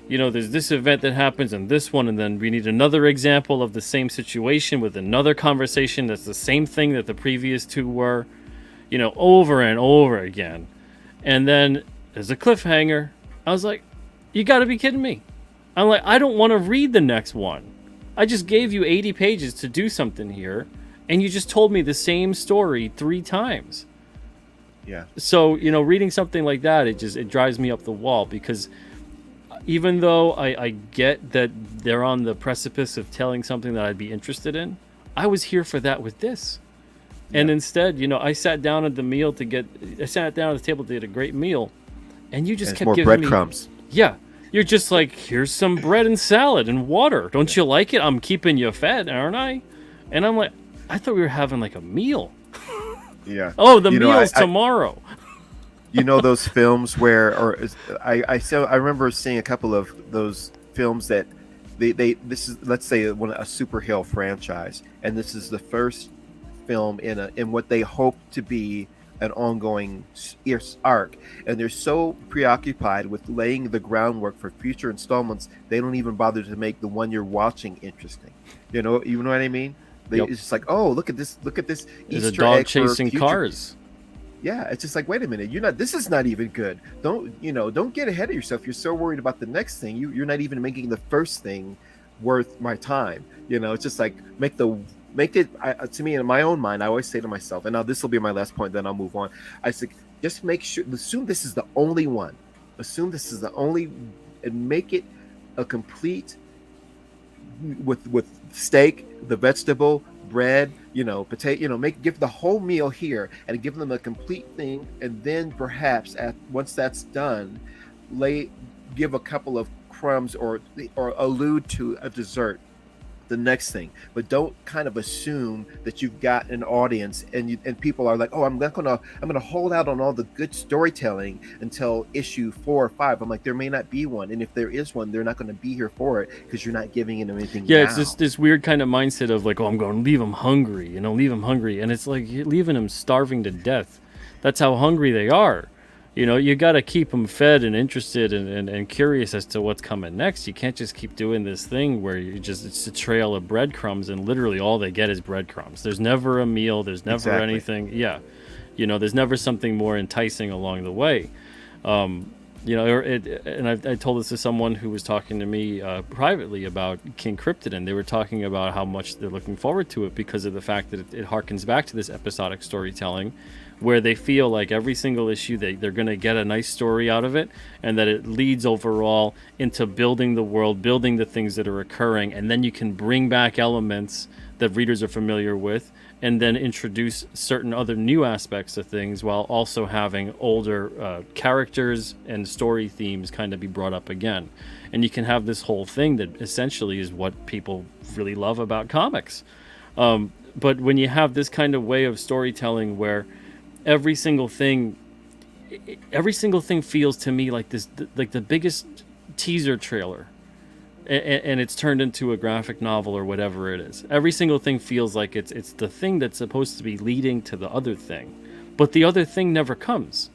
You know, there's this event that happens and this one, and then we need another example of the same situation with another conversation that's the same thing that the previous 2 were, you know, over and over again. And then there's a cliffhanger. I was like, you got to be kidding me. I'm like, I don't want to read the next one. I just gave you 80 pages to do something here, and you just told me the same story 3 times. Yeah. So, you know, reading something like that, it drives me up the wall, because even though I get that they're on the precipice of telling something that I'd be interested in, I was here for that with this. And instead, you know, I sat down at the table to get a great meal, and you just And it's kept more giving breadcrumbs. Yeah. You're just like, here's some bread and salad and water. Don't you like it? I'm keeping you fed, aren't I? And I'm like, I thought we were having like a meal. Yeah. Oh, the You know, meal's I- tomorrow. You know those films where, I remember seeing a couple of those films that this is, let's say, a superhero franchise, and this is the first film in what they hope to be an ongoing arc, and they're so preoccupied with laying the groundwork for future installments, they don't even bother to make the one you're watching interesting. You know what I mean? Yep. It's just like, oh, look at this There's Easter a dog egg for chasing future- cars. Yeah, it's just like, wait a minute, this is not even good. Don't get ahead of yourself. You're so worried about the next thing. You're not even making the first thing worth my time. You know, it's just like, make it to me, in my own mind, I always say to myself, and now this will be my last point, then I'll move on. I say, just make sure, assume this is the only one. And make it a complete, with steak, the vegetable, bread, potato, give the whole meal here and give them a complete thing, and then perhaps once that's done, give a couple of crumbs or allude to a dessert the next thing, but don't kind of assume that you've got an audience and people are like, oh, I'm gonna hold out on all the good storytelling until issue 4 or 5. I'm like, there may not be one, and if there is one, they're not going to be here for it because you're not giving them anything. Yeah, now. it's just this weird kind of mindset of like, oh, I'm going to leave them hungry, and it's like you're leaving them starving to death. That's how hungry they are. You got to keep them fed and interested and curious as to what's coming next. You can't just keep doing this thing where it's a trail of breadcrumbs and literally all they get is breadcrumbs. There's never a meal. There's never anything. Yeah. There's never something more enticing along the way. I told this to someone who was talking to me privately about King Krypton. They were talking about how much they're looking forward to it because of the fact that it harkens back to this episodic storytelling, where they feel like every single issue they're going to get a nice story out of it, and that it leads overall into building the world, building the things that are occurring, and then you can bring back elements that readers are familiar with and then introduce certain other new aspects of things while also having older characters and story themes kind of be brought up again. And you can have this whole thing that essentially is what people really love about comics. But when you have this kind of way of storytelling where every single thing feels to me like this, like the biggest teaser trailer, and it's turned into a graphic novel or whatever it is. Every single thing feels like it's the thing that's supposed to be leading to the other thing, but the other thing never comes.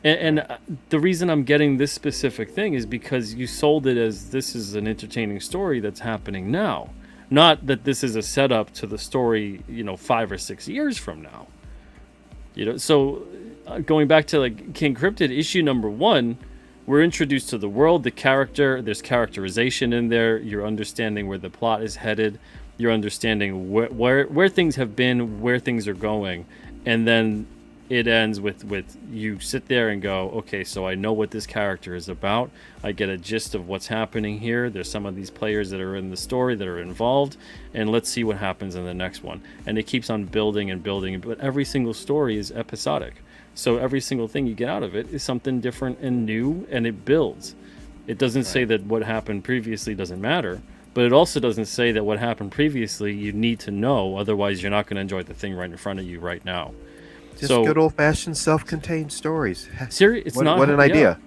And the reason I'm getting this specific thing is because you sold it as this is an entertaining story that's happening now, not that this is a setup to the story, 5 or 6 years from now. So going back to like King Cryptid issue number 1, we're introduced to the world, the character. There's characterization in there. You're understanding where the plot is headed. You're understanding where things have been, where things are going, and then it ends with you sit there and go, okay, so I know what this character is about. I get a gist of what's happening here. There's some of these players that are in the story that are involved, and let's see what happens in the next one. And it keeps on building and building, but every single story is episodic. So every single thing you get out of it is something different and new, and it builds. It doesn't say that what happened previously doesn't matter, but it also doesn't say that what happened previously you need to know, otherwise you're not going to enjoy the thing right in front of you right now. Just good old-fashioned self-contained stories. It's not what an idea.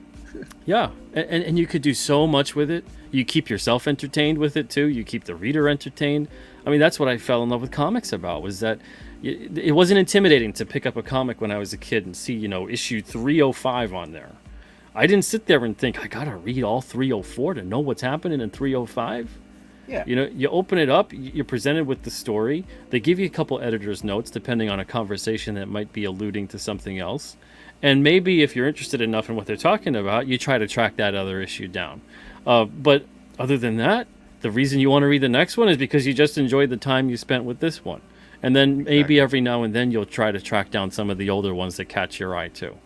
Yeah. And you could do so much with it. You keep yourself entertained with it too. You keep the reader entertained. I mean, that's what I fell in love with comics about, was that it wasn't intimidating to pick up a comic when I was a kid and see, issue 305 on there. I didn't sit there and think, I gotta read all 304 to know what's happening in 305. Yeah. You open it up, you're presented with the story. They give you a couple editor's notes depending on a conversation that might be alluding to something else. And maybe if you're interested enough in what they're talking about, you try to track that other issue down. But other than that, the reason you want to read the next one is because you just enjoyed the time you spent with this one. And then maybe every now and then you'll try to track down some of the older ones that catch your eye too.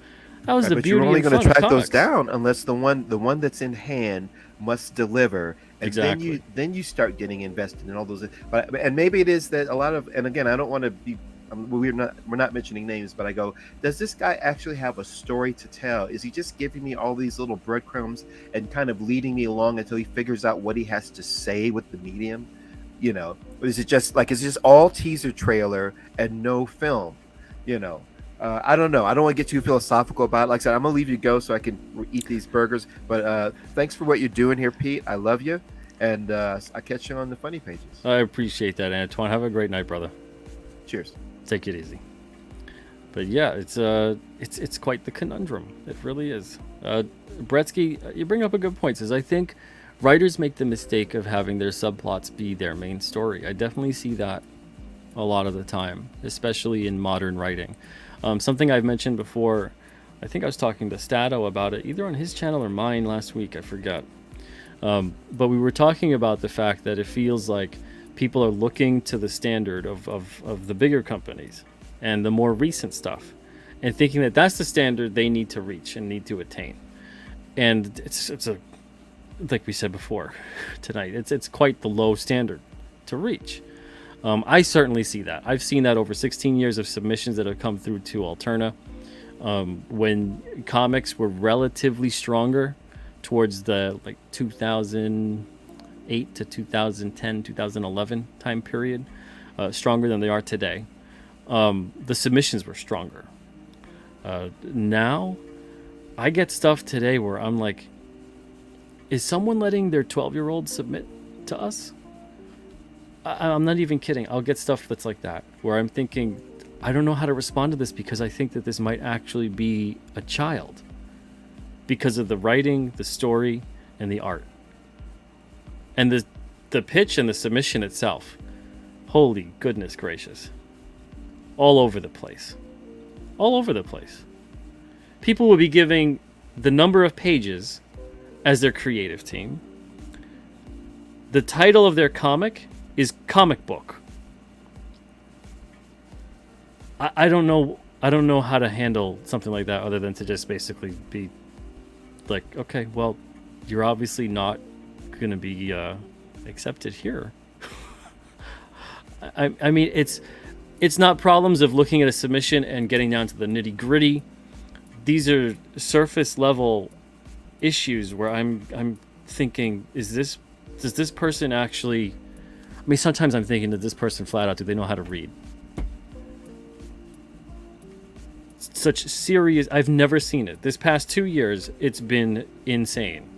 That was the beauty. You're only going to to track those down unless the one that's in hand must deliver. And exactly. then you start getting invested in all those. And maybe it is that a lot of, and again, I don't want to be, we're not mentioning names, but I go, does this guy actually have a story to tell? Is he just giving me all these little breadcrumbs and kind of leading me along until he figures out what he has to say with the medium? Or is it just all teaser trailer and no film? I don't know. I don't want to get too philosophical about it. Like I said, I'm going to leave you go so I can eat these burgers. But thanks for what you're doing here, Pete. I love you. And I'll catch you on the funny pages. I appreciate that, Antoine. Have a great night, brother. Cheers. Take it easy. But yeah, it's quite the conundrum. It really is. Bretsky, you bring up a good point. Says, I think writers make the mistake of having their subplots be their main story. I definitely see that a lot of the time, especially in modern writing. Something I've mentioned before, I think I was talking to Stato about it, either on his channel or mine last week, I forget. But we were talking about the fact that it feels like people are looking to the standard of the bigger companies and the more recent stuff and thinking that that's the standard they need to reach and need to attain. And it's like we said before tonight, it's quite the low standard to reach. I certainly see that. I've seen that over 16 years of submissions that have come through to Alterna. When comics were relatively stronger towards the 2008 to 2010, 2011 time period, stronger than they are today. The submissions were stronger. Now, I get stuff today where I'm like, is someone letting their 12-year-old submit to us? I'm not even kidding. I'll get stuff that's like that, where I'm thinking, I don't know how to respond to this because I think that this might actually be a child because of the writing, the story, and the art. And the pitch and the submission itself. Holy goodness gracious. All over the place. All over the place. People will be giving the number of pages as their creative team. The title of their comic is comic book. I don't know how to handle something like that other than to just basically be like, okay, well, you're obviously not going to be accepted here. I mean, it's not problems of looking at a submission and getting down to the nitty gritty. These are surface level issues where I'm thinking, does this person actually? I mean, sometimes I'm thinking that this person flat out, do they know how to read? Such serious. I've never seen it. This past 2 years, it's been insane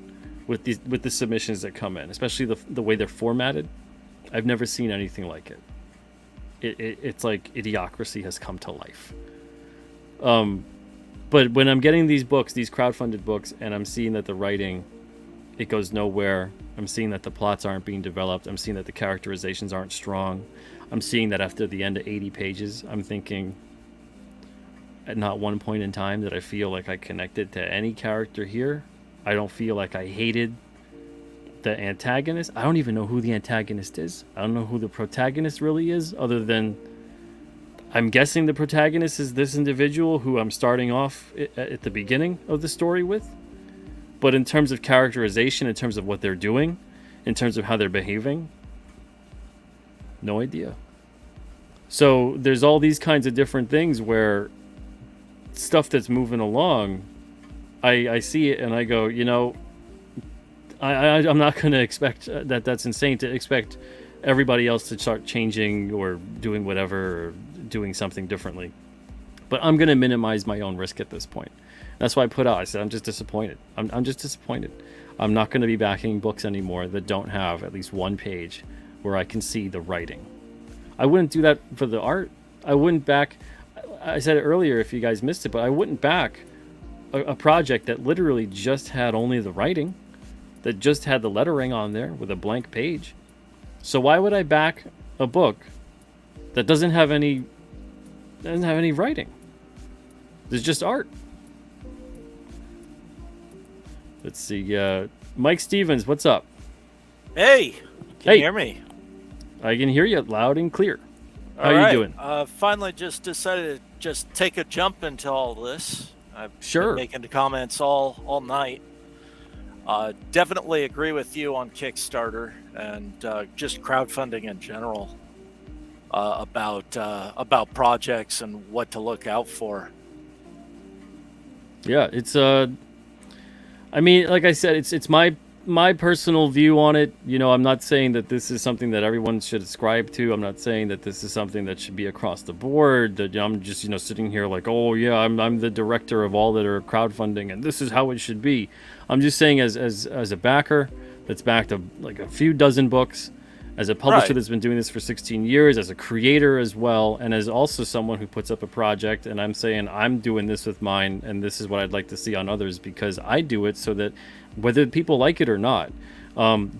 with the submissions that come in, especially the way they're formatted. I've never seen anything like it. It's like Idiocracy has come to life. But when I'm getting these books, these crowdfunded books, and I'm seeing that the writing, it goes nowhere. I'm seeing that the plots aren't being developed. I'm seeing that the characterizations aren't strong. I'm seeing that after the end of 80 pages, I'm thinking at not one point in time that I feel like I connected to any character here. I don't feel like I hated the antagonist. I don't even know who the antagonist is. I don't know who the protagonist really is, other than I'm guessing the protagonist is this individual who I'm starting off at the beginning of the story with. But in terms of characterization, in terms of what they're doing, in terms of how they're behaving, no idea. So there's all these kinds of different things where stuff that's moving along, I see it and I go, you know, I'm not going to expect that's insane to expect everybody else to start changing or doing whatever or doing something differently. But I'm going to minimize my own risk at this point. That's why I put out, I said, I'm just disappointed. I'm just disappointed. I'm not going to be backing books anymore that don't have at least one page where I can see the writing. I wouldn't do that for the art. I wouldn't back, I said it earlier if you guys missed it, but I wouldn't back a project that literally just had only the writing, that just had the lettering on there with a blank page. So why would I back a book that doesn't have any writing? There's just art. Let's see. Mike Stevens, what's up? Hey, can you hear me? I can hear you loud and clear. How All you right. doing? Finally just decided to just take a jump into all this. I've Sure. been making the comments all night. Definitely agree with you on Kickstarter and just crowdfunding in general about projects and what to look out for. Yeah, it's I mean, like I said, it's my personal view on it. You know, I'm not saying that this is something that everyone should ascribe to. I'm not saying that this is something that should be across the board. That I'm just, sitting here like, oh yeah, I'm the director of all that are crowdfunding, and this is how it should be. I'm just saying, as a backer that's backed like a few dozen books, as a publisher Right. that's been doing this for 16 years, as a creator as well, and as also someone who puts up a project, and I'm saying I'm doing this with mine, and this is what I'd like to see on others, because I do it so that whether people like it or not,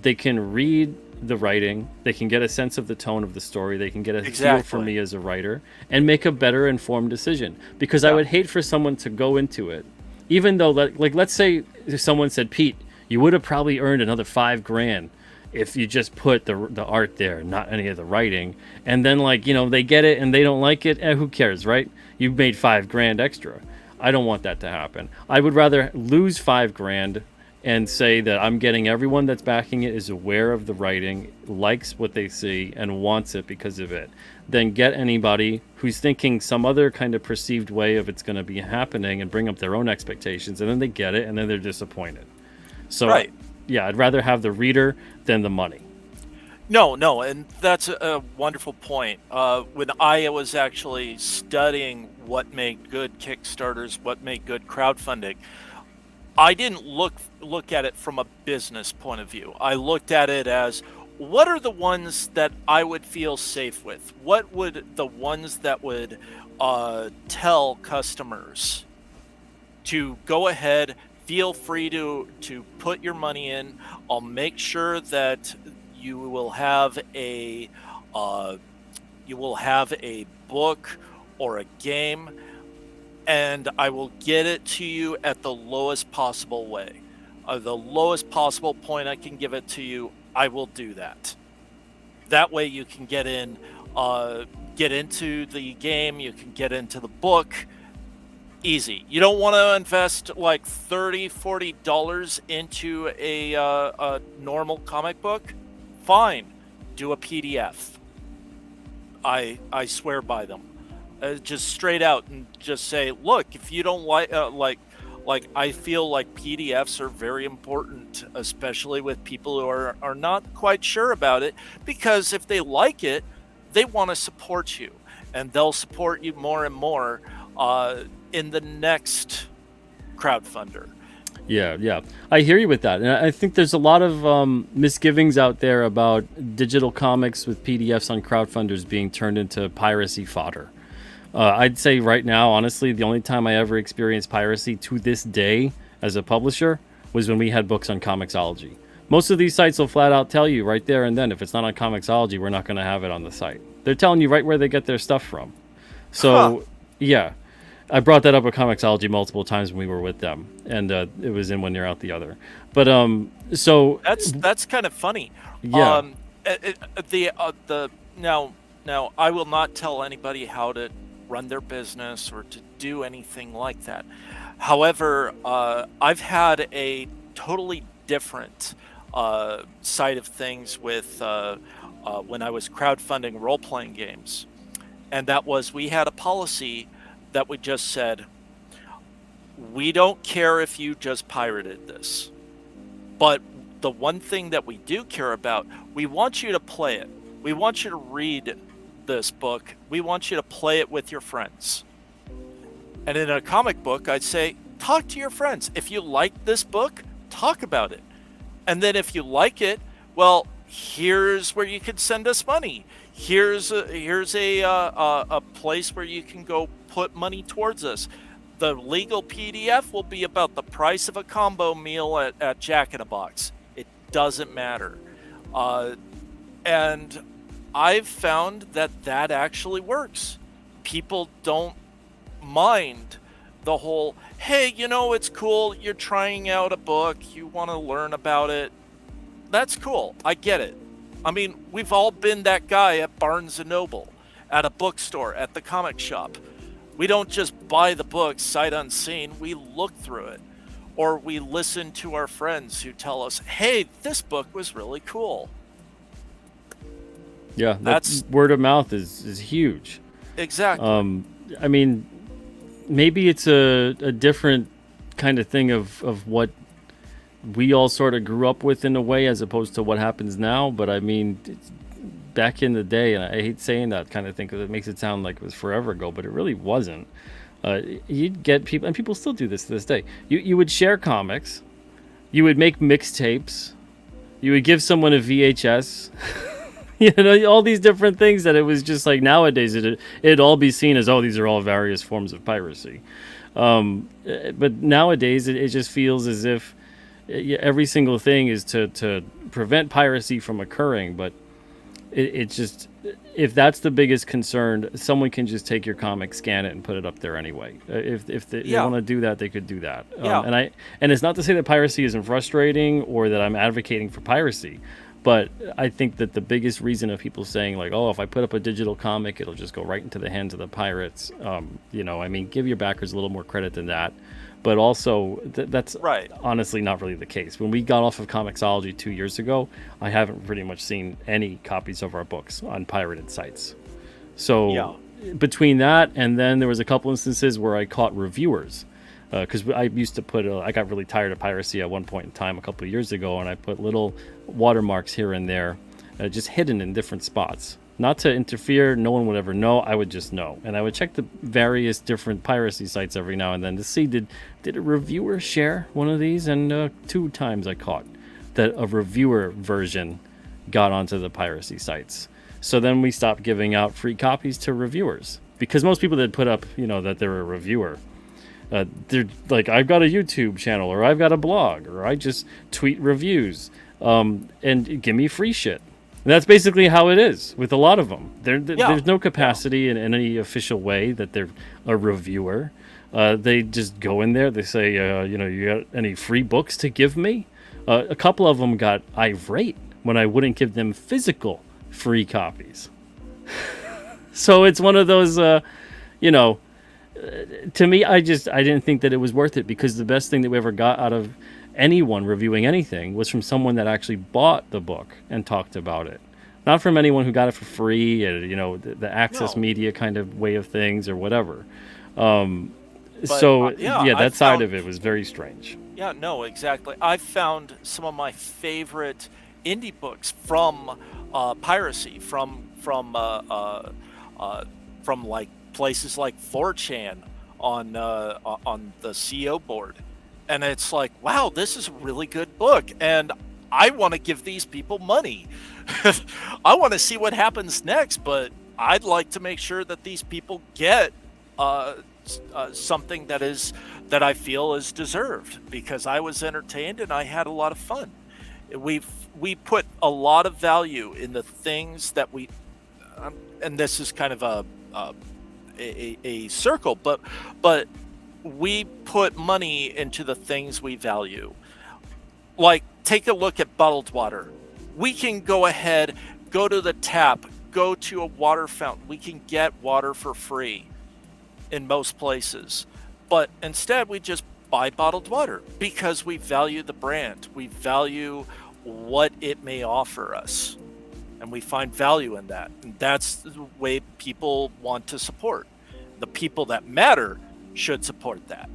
they can read the writing, they can get a sense of the tone of the story, they can get a feel for me as a writer, and make a better informed decision. Because I would hate for someone to go into it, even though, like, let's say someone said, Pete, you would have probably earned another $5,000 if you just put the art there, not any of the writing. And then, they get it and they don't like it, who cares, right? You've made $5,000 extra. I don't want that to happen. I would rather lose $5,000 and say that I'm getting everyone that's backing it is aware of the writing, likes what they see, and wants it because of it, than get anybody who's thinking some other kind of perceived way of it's going to be happening and bring up their own expectations, and then they get it and then they're disappointed. So Right. Yeah, I'd rather have the reader than the money. No, and that's a wonderful point. When I was actually studying what made good Kickstarters, what made good crowdfunding, I didn't look at it from a business point of view. I looked at it as, what are the ones that I would feel safe with? What would the ones that would tell customers to go ahead, feel free to put your money in. I'll make sure that you will have a book or a game, and I will get it to you at the lowest possible way. The lowest possible point I can give it to you, I will do that. That way you can get into the game, you can get into the book. Easy. You don't want to invest like $30-$40 into a normal comic book? Fine. Do a PDF. I swear by them. Just straight out and just say, look, if you don't like I feel like PDFs are very important, especially with people who are not quite sure about it, because if they like it, they want to support you, and they'll support you more and more in the next crowdfunder. Yeah. I hear you with that. And I think there's a lot of misgivings out there about digital comics with PDFs on crowdfunders being turned into piracy fodder. I'd say right now, honestly, the only time I ever experienced piracy to this day as a publisher was when we had books on Comixology. Most of these sites will flat out tell you right there and then, if it's not on Comixology, we're not going to have it on the site. They're telling you right where they get their stuff from. So, yeah, I brought that up with Comixology multiple times when we were with them, and it was in one ear out the other. But so That's kind of funny. Yeah. Now I will not tell anybody how to run their business or to do anything like that. However, I've had a totally different side of things with when I was crowdfunding role-playing games, and that was we had a policy that we just said, we don't care if you just pirated this, but the one thing that we do care about, we want you to play it. We want you to read this book. We want you to play it with your friends. And in a comic book, I'd say, talk to your friends. If you like this book, talk about it. And then if you like it, well, here's where you can send us money. Here's a place where you can go put money towards us. The legal PDF will be about the price of a combo meal at Jack in a Box. It doesn't matter. And I've found that actually works. People don't mind the whole, hey, it's cool, you're trying out a book, you want to learn about it. That's cool. I get it. I mean, we've all been that guy at Barnes & Noble, at a bookstore, at the comic shop. We don't just buy the book sight unseen, we look through it. Or we listen to our friends who tell us, hey, this book was really cool. Yeah, That's word of mouth is huge. exactly. I mean, maybe it's a different kind of thing of what we all sort of grew up with in a way, as opposed to what happens now. But I mean, back in the day, and I hate saying that kind of thing because it makes it sound like it was forever ago, but it really wasn't. You'd get people, and people still do this to this day. You would share comics, you would make mixtapes, you would give someone a VHS. All these different things that it was just like nowadays it'd all be seen as, oh, these are all various forms of piracy. But nowadays it just feels as if every single thing is to prevent piracy from occurring. But it just, if that's the biggest concern, someone can just take your comic, scan it, and put it up there anyway. If they want to do that, they could do that. Yeah. And it's not to say that piracy isn't frustrating or that I'm advocating for piracy. But I think that the biggest reason of people saying like, oh, if I put up a digital comic, it'll just go right into the hands of the pirates. Give your backers a little more credit than that. But also, that's Right. honestly not really the case. When we got off of Comixology 2 years ago, I haven't pretty much seen any copies of our books on pirated sites. So between that and then there was a couple instances where I caught reviewers. Because I used to I got really tired of piracy at one point in time a couple of years ago, and I put little watermarks here and there, just hidden in different spots. Not to interfere, no one would ever know, I would just know. And I would check the various different piracy sites every now and then to see, did a reviewer share one of these? And 2 times I caught that a reviewer version got onto the piracy sites. So then we stopped giving out free copies to reviewers. Because most people that put up, that they're a reviewer, they're like, I've got a YouTube channel, or I've got a blog, or I just tweet reviews, and give me free shit. And that's basically how it is with a lot of them. There's no capacity in any official way that they're a reviewer. They just go in there. They say, you got any free books to give me? A couple of them got irate when I wouldn't give them physical free copies. So it's one of those, to me, I didn't think that it was worth it, because the best thing that we ever got out of anyone reviewing anything was from someone that actually bought the book and talked about it. Not from anyone who got it for free, the access media kind of way of things or whatever. That side of it was very strange. Yeah, no, exactly. I've found some of my favorite indie books from piracy, from like places like 4chan on the CO board, and it's like, wow, this is a really good book, and I want to give these people money. I want to see what happens next, but I'd like to make sure that these people get something that I feel is deserved, because I was entertained and I had a lot of fun. We put a lot of value in the things that and this is kind of a circle, but we put money into the things we value. Like, take a look at bottled water. We can go ahead, go to the tap, go to a water fountain. We can get water for free in most places. But instead, we just buy bottled water because we value the brand. We value what it may offer us. And we find value in that. And that's the way people want to support. The people that matter should support that.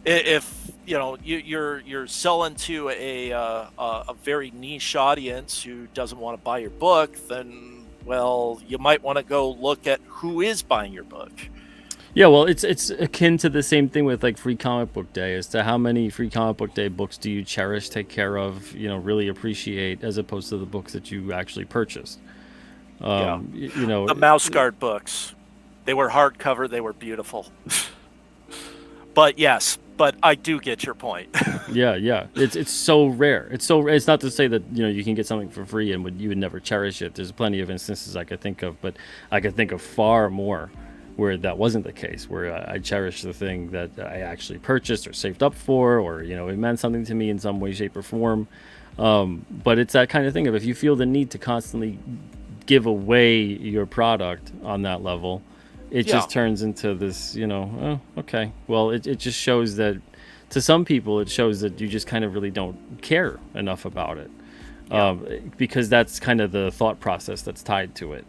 If you're selling to a very niche audience who doesn't want to buy your book, then, well, you might want to go look at who is buying your book. Yeah, well, it's akin to the same thing with like Free Comic Book Day, as to how many Free Comic Book Day books do you cherish, take care of, really appreciate, as opposed to the books that you actually purchased. The Mouse Guard books, they were hardcover, they were beautiful. But yes, I do get your point. Yeah, it's so rare. It's not to say that you can get something for free and you would never cherish it. There's plenty of instances I could think of, but I could think of far more where that wasn't the case, where I cherished the thing that I actually purchased or saved up for, or it meant something to me in some way, shape, or form. But it's that kind of thing of, if you feel the need to constantly give away your product on that level, it just turns into this, oh, okay. Well, it just shows that, to some people, it shows that you just kind of really don't care enough about it, because that's kind of the thought process that's tied to it.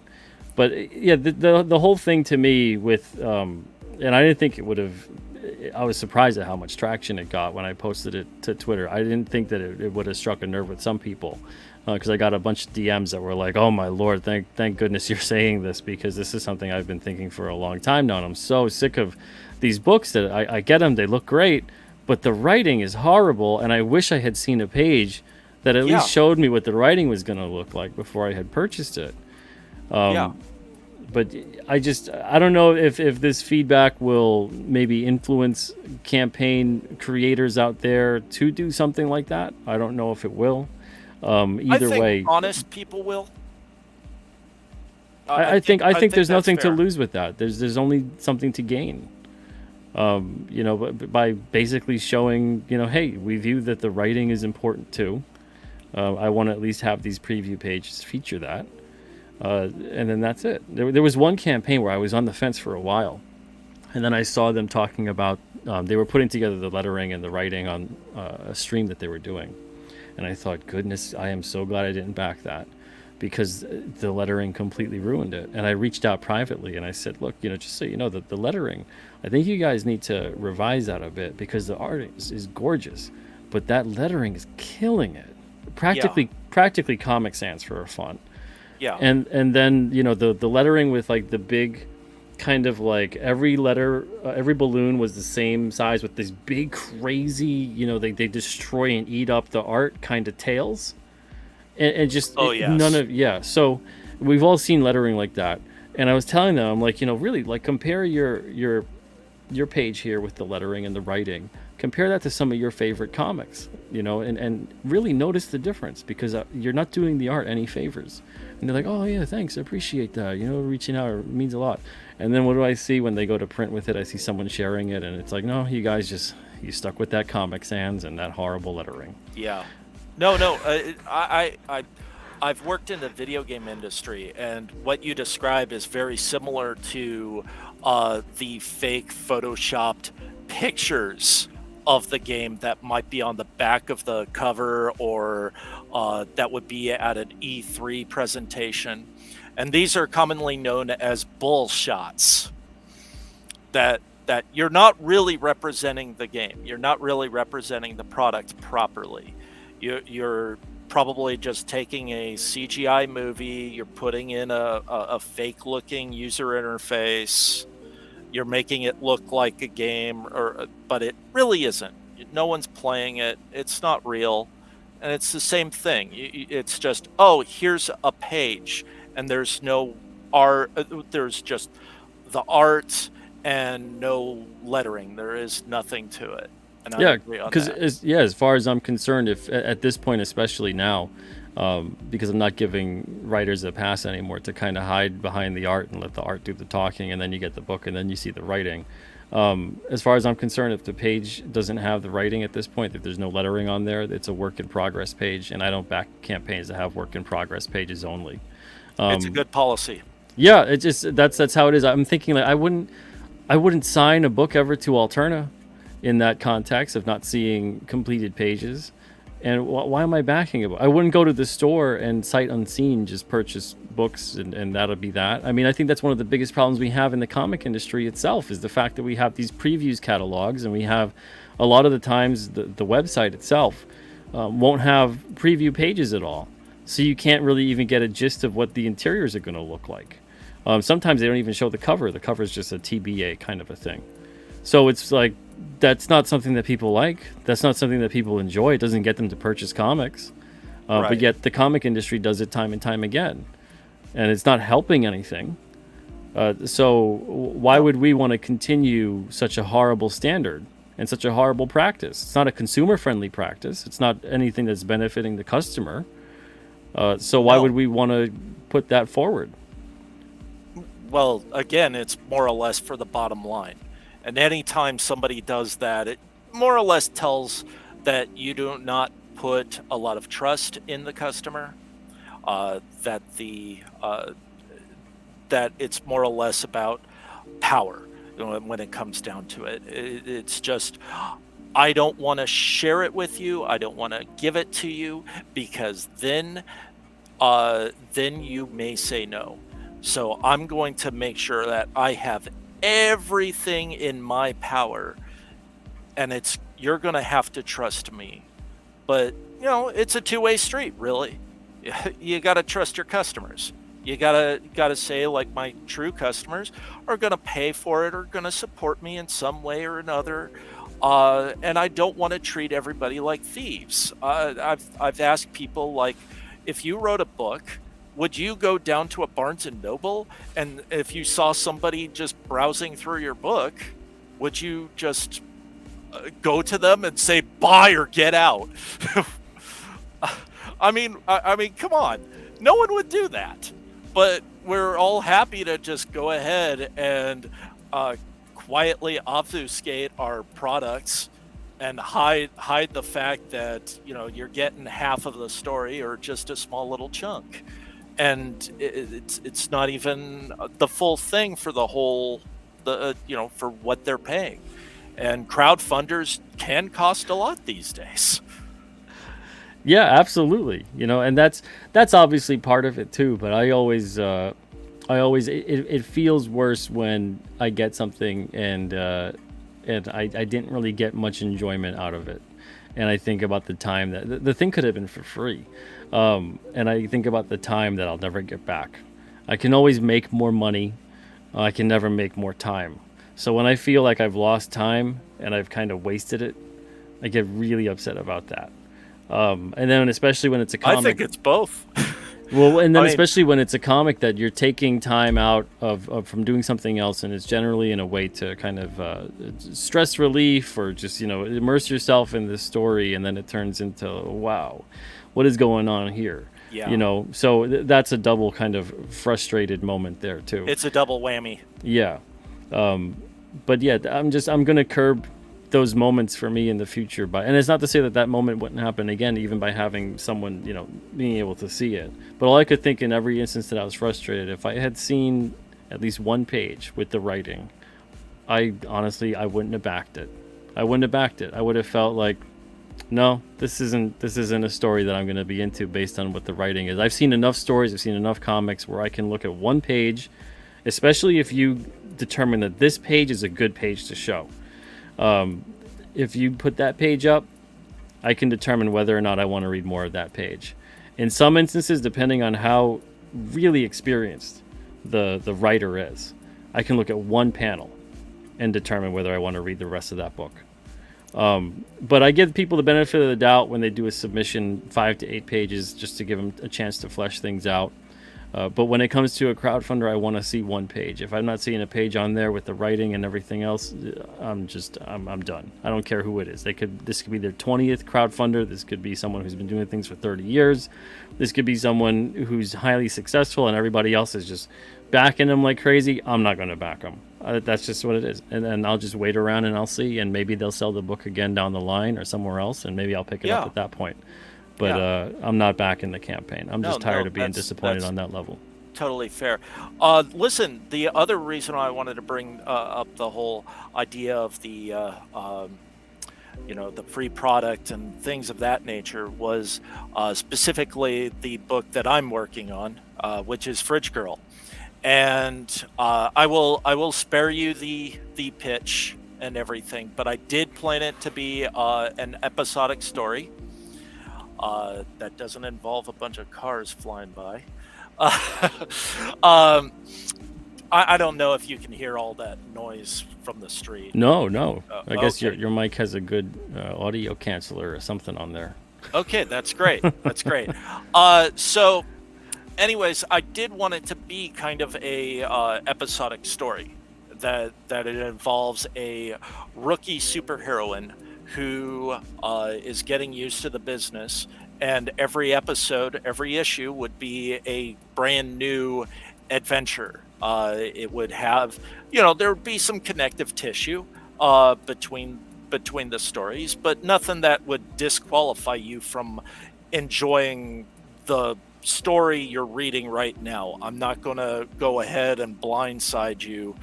But yeah, the whole thing to me with, and I didn't think it would have, I was surprised at how much traction it got when I posted it to Twitter. I didn't think that it would have struck a nerve with some people, because I got a bunch of DMs that were like, oh my Lord, thank goodness you're saying this, because this is something I've been thinking for a long time now. And I'm so sick of these books that I get them, they look great, but the writing is horrible. And I wish I had seen a page that at least showed me what the writing was going to look like before I had purchased it. But I don't know if this feedback will maybe influence campaign creators out there to do something like that. I don't know if it will. Either way, honest people will. I think there's nothing to lose with that. There's only something to gain. By basically showing, hey, we view that the writing is important too. I want to at least have these preview pages feature that. And then that's it. There was one campaign where I was on the fence for a while, and then I saw them talking about, they were putting together the lettering and the writing on a stream that they were doing. And I thought, goodness, I am so glad I didn't back that, because the lettering completely ruined it. And I reached out privately and I said, look, just so you know, that the lettering, I think you guys need to revise that a bit, because the art is gorgeous, but that lettering is killing it. Practically Comic Sans for a font. Yeah. And then, the lettering with like the big kind of like every letter, every balloon was the same size with this big crazy, they destroy and eat up the art kind of tails. And just so we've all seen lettering like that. And I was telling them, I'm like, really, like, compare your page here with the lettering and the writing. Compare that to some of your favorite comics, and really notice the difference, because you're not doing the art any favors. And they're like, oh yeah, thanks, I appreciate that. Reaching out means a lot. And then what do I see when they go to print with it? I see someone sharing it, and it's like, no, you guys you stuck with that Comic Sans and that horrible lettering. Yeah. No. I've worked in the video game industry, and what you describe is very similar to the fake photoshopped pictures of the game that might be on the back of the cover, or that would be at an E3 presentation. And these are commonly known as bull shots. That you're not really representing the game. You're not really representing the product properly. You're probably just taking a CGI movie, you're putting in a fake-looking user interface, you're making it look like a game, but it really isn't. No one's playing it. It's not real. And it's the same thing. It's just, oh, here's a page, and there's no art. There's just the art and no lettering. There is nothing to it. And I Yeah, agree on because that. as far as I'm concerned, if at this point, especially now, because I'm not giving writers a pass anymore to kind of hide behind the art and let the art do the talking, and then you get the book and then you see the writing. As far as I'm concerned, if the page doesn't have the writing at this point, if there's no lettering on there, it's a work in progress page, and I don't back campaigns that have work in progress pages only. It's a good policy. Yeah, it just that's how it is. I'm thinking like I wouldn't sign a book ever to Alterna in that context of not seeing completed pages. And why am I backing it? I wouldn't go to the store and sight unseen just purchase books and that'll be that. I mean, I think that's one of the biggest problems we have in the comic industry itself is the fact that we have these previews catalogs, and we have a lot of the times the website itself won't have preview pages at all. So you can't really even get a gist of what the interiors are going to look like. Sometimes they don't even show the cover. The cover is just a TBA kind of a thing. So it's like, that's not something that people like. That's not something that people enjoy. It doesn't get them to purchase comics. Right. But yet the comic industry does it time and time again. And it's not helping anything. So why would we want to continue such a horrible standard and such a horrible practice? It's not a consumer-friendly practice. It's not anything that's benefiting the customer. So why No. would we want to put that forward? Well, again, it's more or less for the bottom line. And anytime somebody does that, it more or less tells that you do not put a lot of trust in the customer. That that it's more or less about power, when it comes down to it. It's just, I don't want to share it with you. I don't want to give it to you because then you may say no. So I'm going to make sure that I have everything in my power, and you're going to have to trust me. But it's a two-way street, really. You got to trust your customers. You gotta say, like, my true customers are gonna pay for it or gonna support me in some way or another. And I don't want to treat everybody like thieves. I've asked people, like, if you wrote a book, would you go down to a Barnes and Noble, and if you saw somebody just browsing through your book, would you just go to them and say buy or get out? I mean, come on, no one would do that. But we're all happy to just go ahead and quietly obfuscate our products and hide the fact that you're getting half of the story or just a small little chunk, and it's not even the full thing for the whole for what they're paying. And crowdfunders can cost a lot these days. Yeah, absolutely. And that's obviously part of it too. But I always it feels worse when I get something and I didn't really get much enjoyment out of it. And I think about the time that the thing could have been for free. And I think about the time that I'll never get back. I can always make more money. I can never make more time. So when I feel like I've lost time and I've kind of wasted it, I get really upset about that. And then especially when it's a comic. I think it's both. Well, and then especially when it's a comic that you're taking time out of from doing something else, and it's generally in a way to kind of stress relief or just immerse yourself in the story, and then it turns into, wow, what is going on here? Yeah. So that's a double kind of frustrated moment there too. It's a double whammy. Yeah. But yeah, I'm gonna curb those moments for me in the future, and it's not to say that moment wouldn't happen again, even by having someone being able to see it. But all I could think in every instance that I was frustrated, if I had seen at least one page with the writing, I wouldn't have backed it. I would have felt like, no, this isn't a story that I'm going to be into based on what the writing is. I've seen enough stories, I've seen enough comics where I can look at one page, especially if you determine that this page is a good page to show. If you put that page up, I can determine whether or not I want to read more of that page. In some instances, depending on how really experienced the writer is, I can look at one panel and determine whether I want to read the rest of that book. But I give people the benefit of the doubt when they do a submission 5 to 8 pages just to give them a chance to flesh things out. But when it comes to a crowdfunder, I want to see one page. If I'm not seeing a page on there with the writing and everything else, I'm done. I don't care who it is. This could be their 20th crowdfunder. This could be someone who's been doing things for 30 years. This could be someone who's highly successful and everybody else is just backing them like crazy. I'm not going to back them. That's just what it is. And then I'll just wait around and I'll see. And maybe they'll sell the book again down the line or somewhere else, and maybe I'll pick it up at that point. But I'm not backing the campaign. I'm just tired of being disappointed on that level. Totally fair. Listen, the other reason I wanted to bring up the whole idea of the the free product and things of that nature was specifically the book that I'm working on, which is Fridge Girl. And I will spare you the pitch and everything, but I did plan it to be an episodic story that doesn't involve a bunch of cars flying by. I don't know if you can hear all that noise from the street. No. I guess okay. your mic has a good audio canceller or something on there. Okay, that's great. That's great. So, anyways, I did want it to be kind of a episodic story that it involves a rookie superheroine who is getting used to the business, and every episode, every issue would be a brand new adventure. It would have, there would be some connective tissue between the stories, but nothing that would disqualify you from enjoying the story you're reading right now. I'm not going to go ahead and blindside you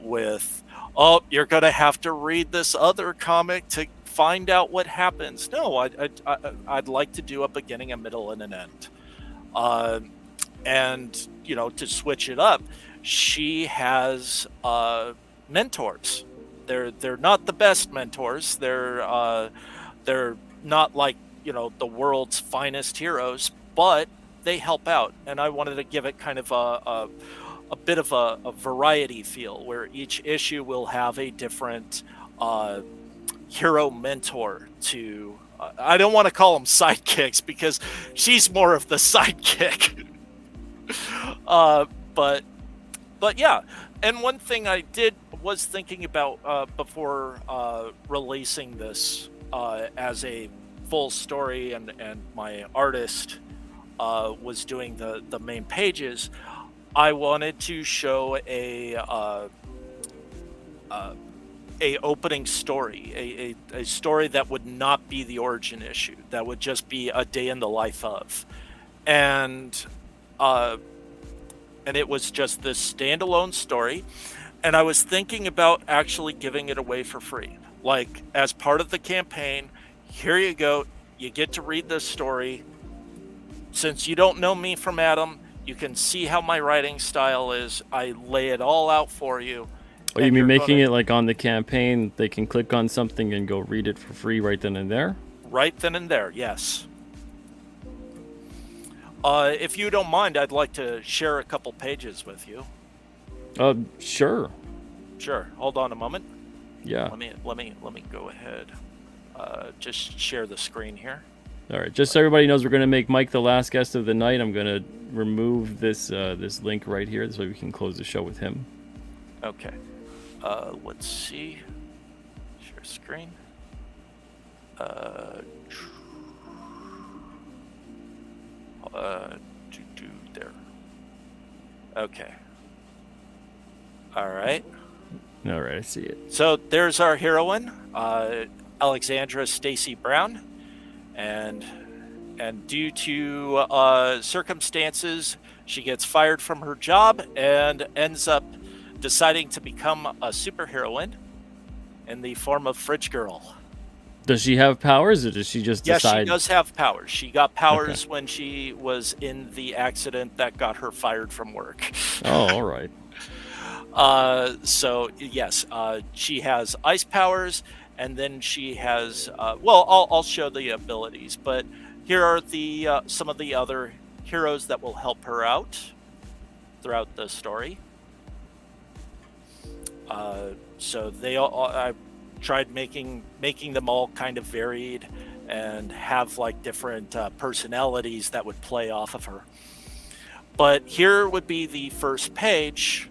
with, oh, you're going to have to read this other comic to find out what happens. No, I'd like to do a beginning, a middle, and an end. And, to switch it up, she has mentors. They're not the best mentors. They're not like, the world's finest heroes, but they help out. And I wanted to give it kind of a bit of a variety feel, where each issue will have a different hero mentor to I don't want to call them sidekicks, because she's more of the sidekick. But yeah. And one thing I was thinking about before releasing this as a full story, and my artist was doing the main pages, I wanted to show a opening story, a story that would not be the origin issue, that would just be a day in the life of, and it was just this standalone story. And I was thinking about actually giving it away for free, like as part of the campaign. Here you go, you get to read this story. Since you don't know me from Adam, you can see how my writing style is. I lay it all out for you. Oh, you mean making it like on the campaign, they can click on something and go read it for free right then and there? Right then and there, yes. If you don't mind, I'd like to share a couple pages with you. Sure. Sure. Hold on a moment. Yeah. Let me go ahead. Just share the screen here. All right. Just so everybody knows, we're going to make Mike the last guest of the night. I'm going to remove this this link right here so we can close the show with him. Okay. Let's see. Share screen. There. Okay. All right. All right, I see it. So there's our heroine, Alexandra Stacy Brown, and due to circumstances, she gets fired from her job and ends up deciding to become a superheroine in the form of Fridge Girl. Does she have powers, or does she just decide? Yeah, she does have powers. She got powers when she was in the accident that got her fired from work. Oh, all right. So yes, she has ice powers, and then she has. I'll show the abilities, but here are the some of the other heroes that will help her out throughout the story. So they all. I tried making them all kind of varied and have like different personalities that would play off of her. But here would be the first page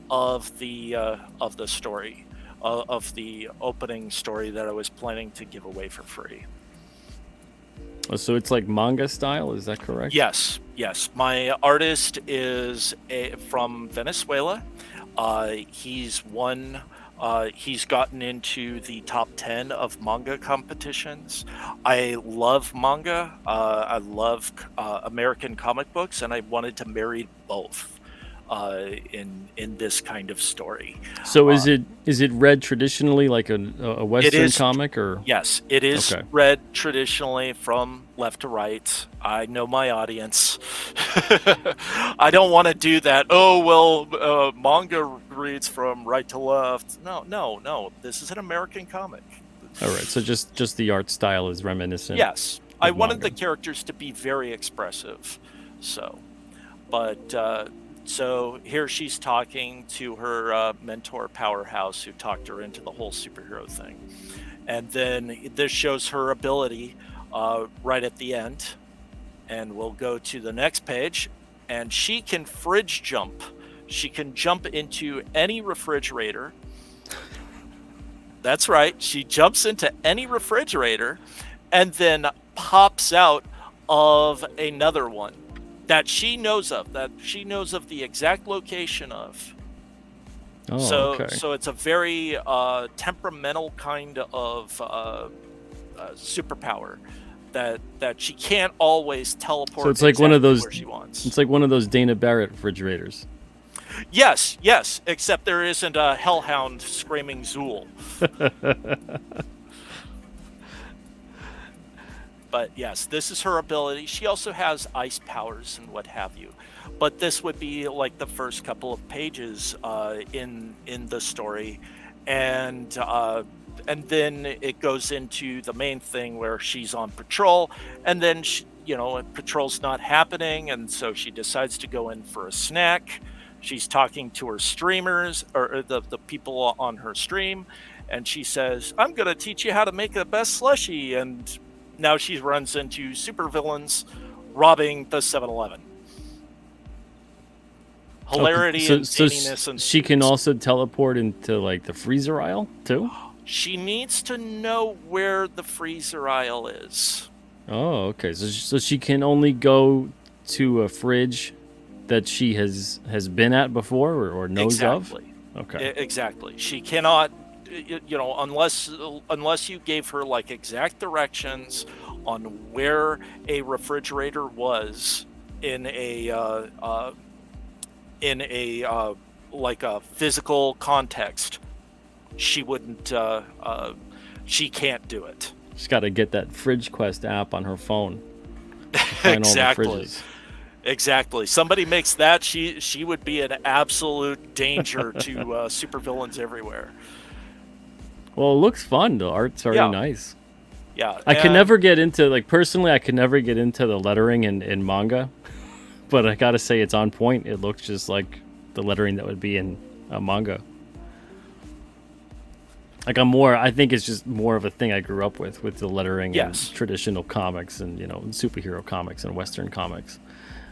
of the story, of the opening story that I was planning to give away for free. Oh, so it's like manga style, is that correct? Yes. My artist is from Venezuela. He's won. He's gotten into the top 10 of manga competitions. I love manga. I love American comic books, and I wanted to marry both in this kind of story. So is it read traditionally like a Western comic, or? Yes, it is Okay. read traditionally from left to right. I know my audience. I don't want to do that. Oh, well, manga reads from right to left. No. This is an American comic. All right, so just the art style is reminiscent. Yes, I wanted manga. the characters to be very expressive. So here she's talking to her mentor Powerhouse, who talked her into the whole superhero thing. And then this shows her ability right at the end. And we'll go to the next page. And she can fridge jump. She can jump into any refrigerator. That's right. She jumps into any refrigerator and then pops out of another one that she knows of the exact location of. Oh, okay. So it's a very temperamental kind of superpower that she can't always teleport. So it's like one of those where she wants. It's like one of those Dana Barrett refrigerators. Yes, except there isn't a hellhound screaming Zool. But yes, this is her ability. She also has ice powers and what have you. But this would be like the first couple of pages in the story, and then it goes into the main thing where she's on patrol, and then patrol's not happening, and so she decides to go in for a snack. She's talking to her streamers, or the people on her stream, and she says, "I'm going to teach you how to make the best slushie," and now she runs into supervillains robbing the 7-Eleven. Hilarity and zaniness, and she can also teleport into like the freezer aisle too. She needs to know where the freezer aisle is. Oh, okay. So she can only go to a fridge that she has been at before or knows Exactly. of. Okay. Exactly. She cannot, unless you gave her like exact directions on where a refrigerator was in a like a physical context, she wouldn't. She can't do it. She's got to get that Fridge Quest app on her phone. To find Exactly. All the fridges. Exactly. Somebody makes that, she would be an absolute danger to supervillains everywhere. Well, it looks fun. The art's already nice. Yeah. I can never get into, like, personally, I can never get into the lettering in manga. But I gotta say, it's on point. It looks just like the lettering that would be in a manga. Like, I think it's just more of a thing I grew up with the lettering in traditional comics and, superhero comics and Western comics.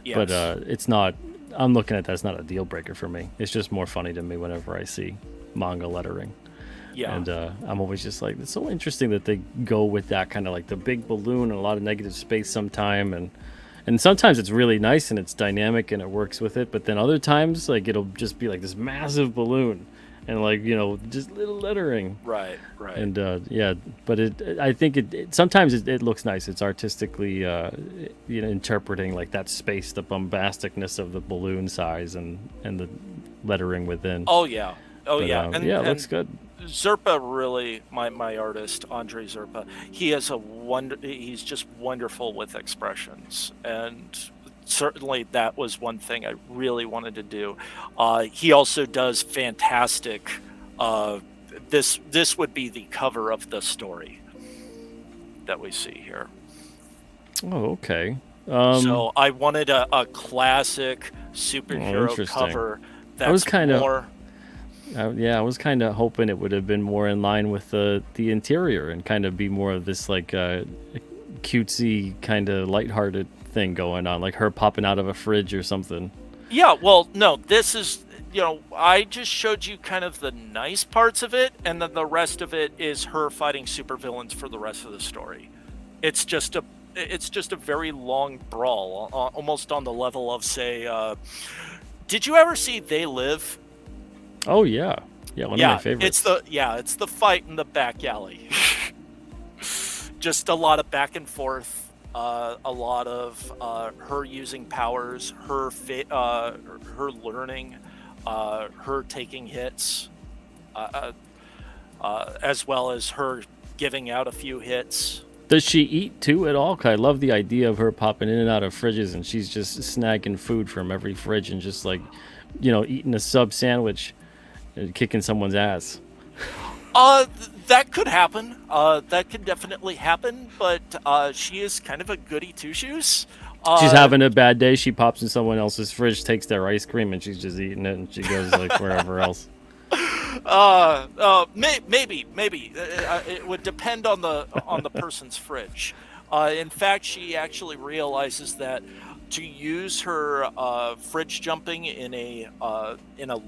Yes. But it's not, I'm looking at that, it's not a deal breaker for me. It's just more funny to me whenever I see manga lettering. Yeah. And I'm always just like, it's so interesting that they go with that kind of like the big balloon and a lot of negative space sometime. And sometimes it's really nice and it's dynamic and it works with it. But then other times, like, it'll just be like this massive balloon and like, just little lettering. Right. And but I think it sometimes it looks nice. It's artistically, interpreting like that space, the bombasticness of the balloon size and the lettering within. Oh yeah. But, it looks good. Zerpa really, my artist Andre Zerpa, he's just wonderful with expressions, and certainly that was one thing I really wanted to do. He also does fantastic. This would be the cover of the story that we see here. Oh, okay. So I wanted a classic superhero cover that's more. I was kind of hoping it would have been more in line with the interior and kind of be more of this like cutesy kind of lighthearted thing going on, like her popping out of a fridge or something. Yeah, well, no, this is, I just showed you kind of the nice parts of it, and then the rest of it is her fighting supervillains for the rest of the story. It's just a very long brawl, almost on the level of, say, did you ever see They Live? Oh yeah, one of my favorites. It's the fight in the back alley. Just a lot of back and forth, a lot of her using powers, her learning, her taking hits, as well as her giving out a few hits. Does she eat too at all? 'Cause I love the idea of her popping in and out of fridges, and she's just snagging food from every fridge and just like, eating a sub sandwich and kicking someone's ass. That could happen. That could definitely happen. But she is kind of a goody two shoes. She's having a bad day. She pops in someone else's fridge, takes their ice cream, and she's just eating it, and she goes like wherever else. Maybe. It would depend on the person's fridge. In fact, she actually realizes that to use her fridge jumping in a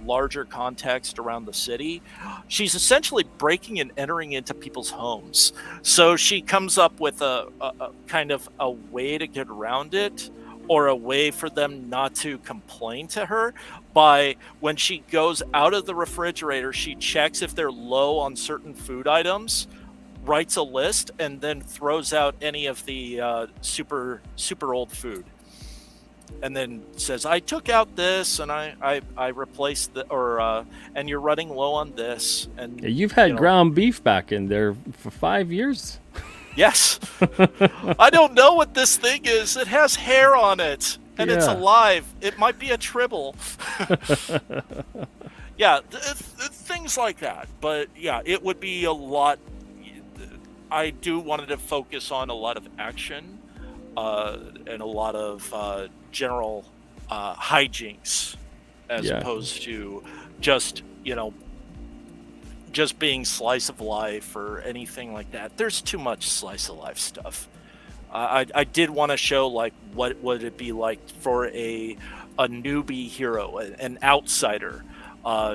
larger context around the city, she's essentially breaking and entering into people's homes. So she comes up with a kind of a way to get around it, or a way for them not to complain to her, by when she goes out of the refrigerator, she checks if they're low on certain food items, writes a list, and then throws out any of the super old food. And then says, I took out this and I replaced and you're running low on this. And yeah, you've had ground beef back in there for 5 years. Yes. I don't know what this thing is. It has hair on it and it's alive. It might be a tribble. Yeah, things like that. But yeah, it would be a lot. I do wanted to focus on a lot of action and a lot of general hijinks as opposed to just being slice of life or anything like that. There's too much slice of life stuff. I did want to show like what would it be like for a newbie hero, an outsider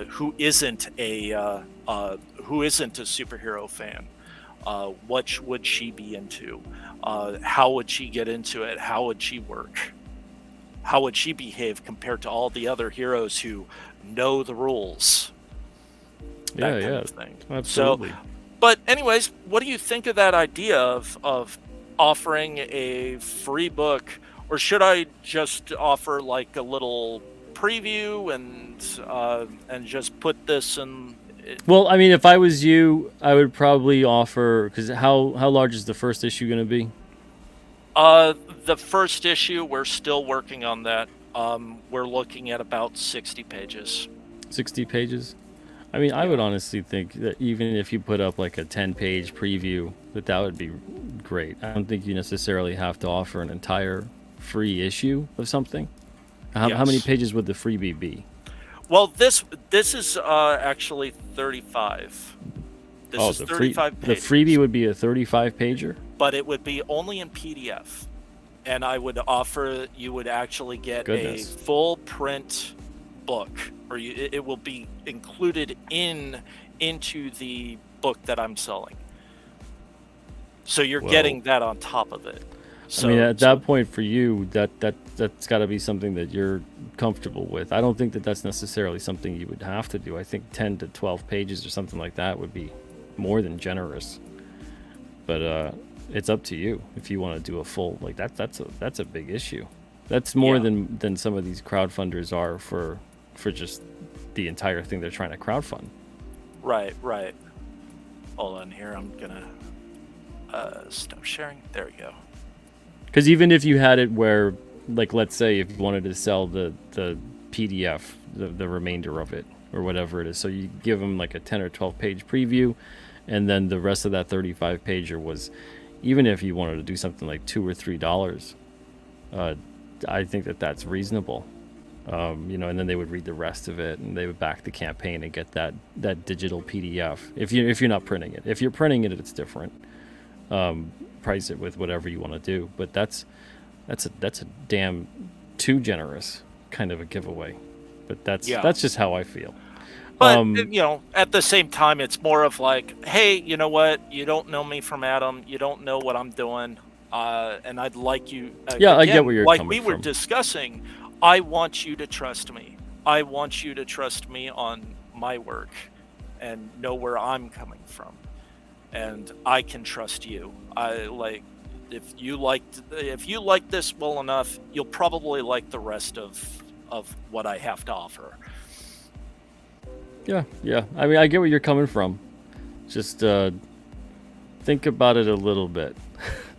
who isn't a superhero fan. What would she be into? How would she get into it? How would she work? How would she behave compared to all the other heroes who know the rules? That kind of thing. Absolutely. So, but anyways, what do you think of that idea of offering a free book, or should I just offer like a little preview and just put this in? Well, I mean, if I was you, I would probably offer, because how large is the first issue going to be? The first issue, we're still working on that. We're looking at about 60 pages. 60 pages? I mean, I would honestly think that even if you put up like a 10-page preview, that would be great. I don't think you necessarily have to offer an entire free issue of something. How many pages would the freebie be? Well, this is actually 35. This is 35 pages. The freebie would be a 35-pager? But it would be only in PDF. And I would offer you would actually get a full print book, or it will be included into the book that I'm selling. So you're getting that on top of it. So, I mean, at that point for you, that's got to be something that you're comfortable with. I don't think that that's necessarily something you would have to do. I think 10 to 12 pages or something like that would be more than generous. But it's up to you if you want to do a full, like that's a big issue. That's more than some of these crowdfunders are for just the entire thing they're trying to crowdfund. Right. Hold on here. I'm gonna stop sharing. There we go. Because even if you had it where, like, let's say if you wanted to sell the PDF, the remainder of it, or whatever it is, so you give them like a 10 or 12 page preview, and then the rest of that 35 pager was, even if you wanted to do something like $2 or $3, I think that's reasonable. And then they would read the rest of it, and they would back the campaign and get that digital PDF. If you're not printing it, if you're printing it, it's different. price it with whatever you want to do. But that's a damn too generous kind of a giveaway. But that's just how I feel. But at the same time, it's more of like, hey, you know what? You don't know me from Adam. You don't know what I'm doing, and I'd like you. Yeah, I get where you're like coming we were from. discussing. I want you to trust me. I want you to trust me on my work, and know where I'm coming from, and I can trust you. If you like this well enough, you'll probably like the rest of what I have to offer. Yeah. I mean, I get where you're coming from. Just think about it a little bit,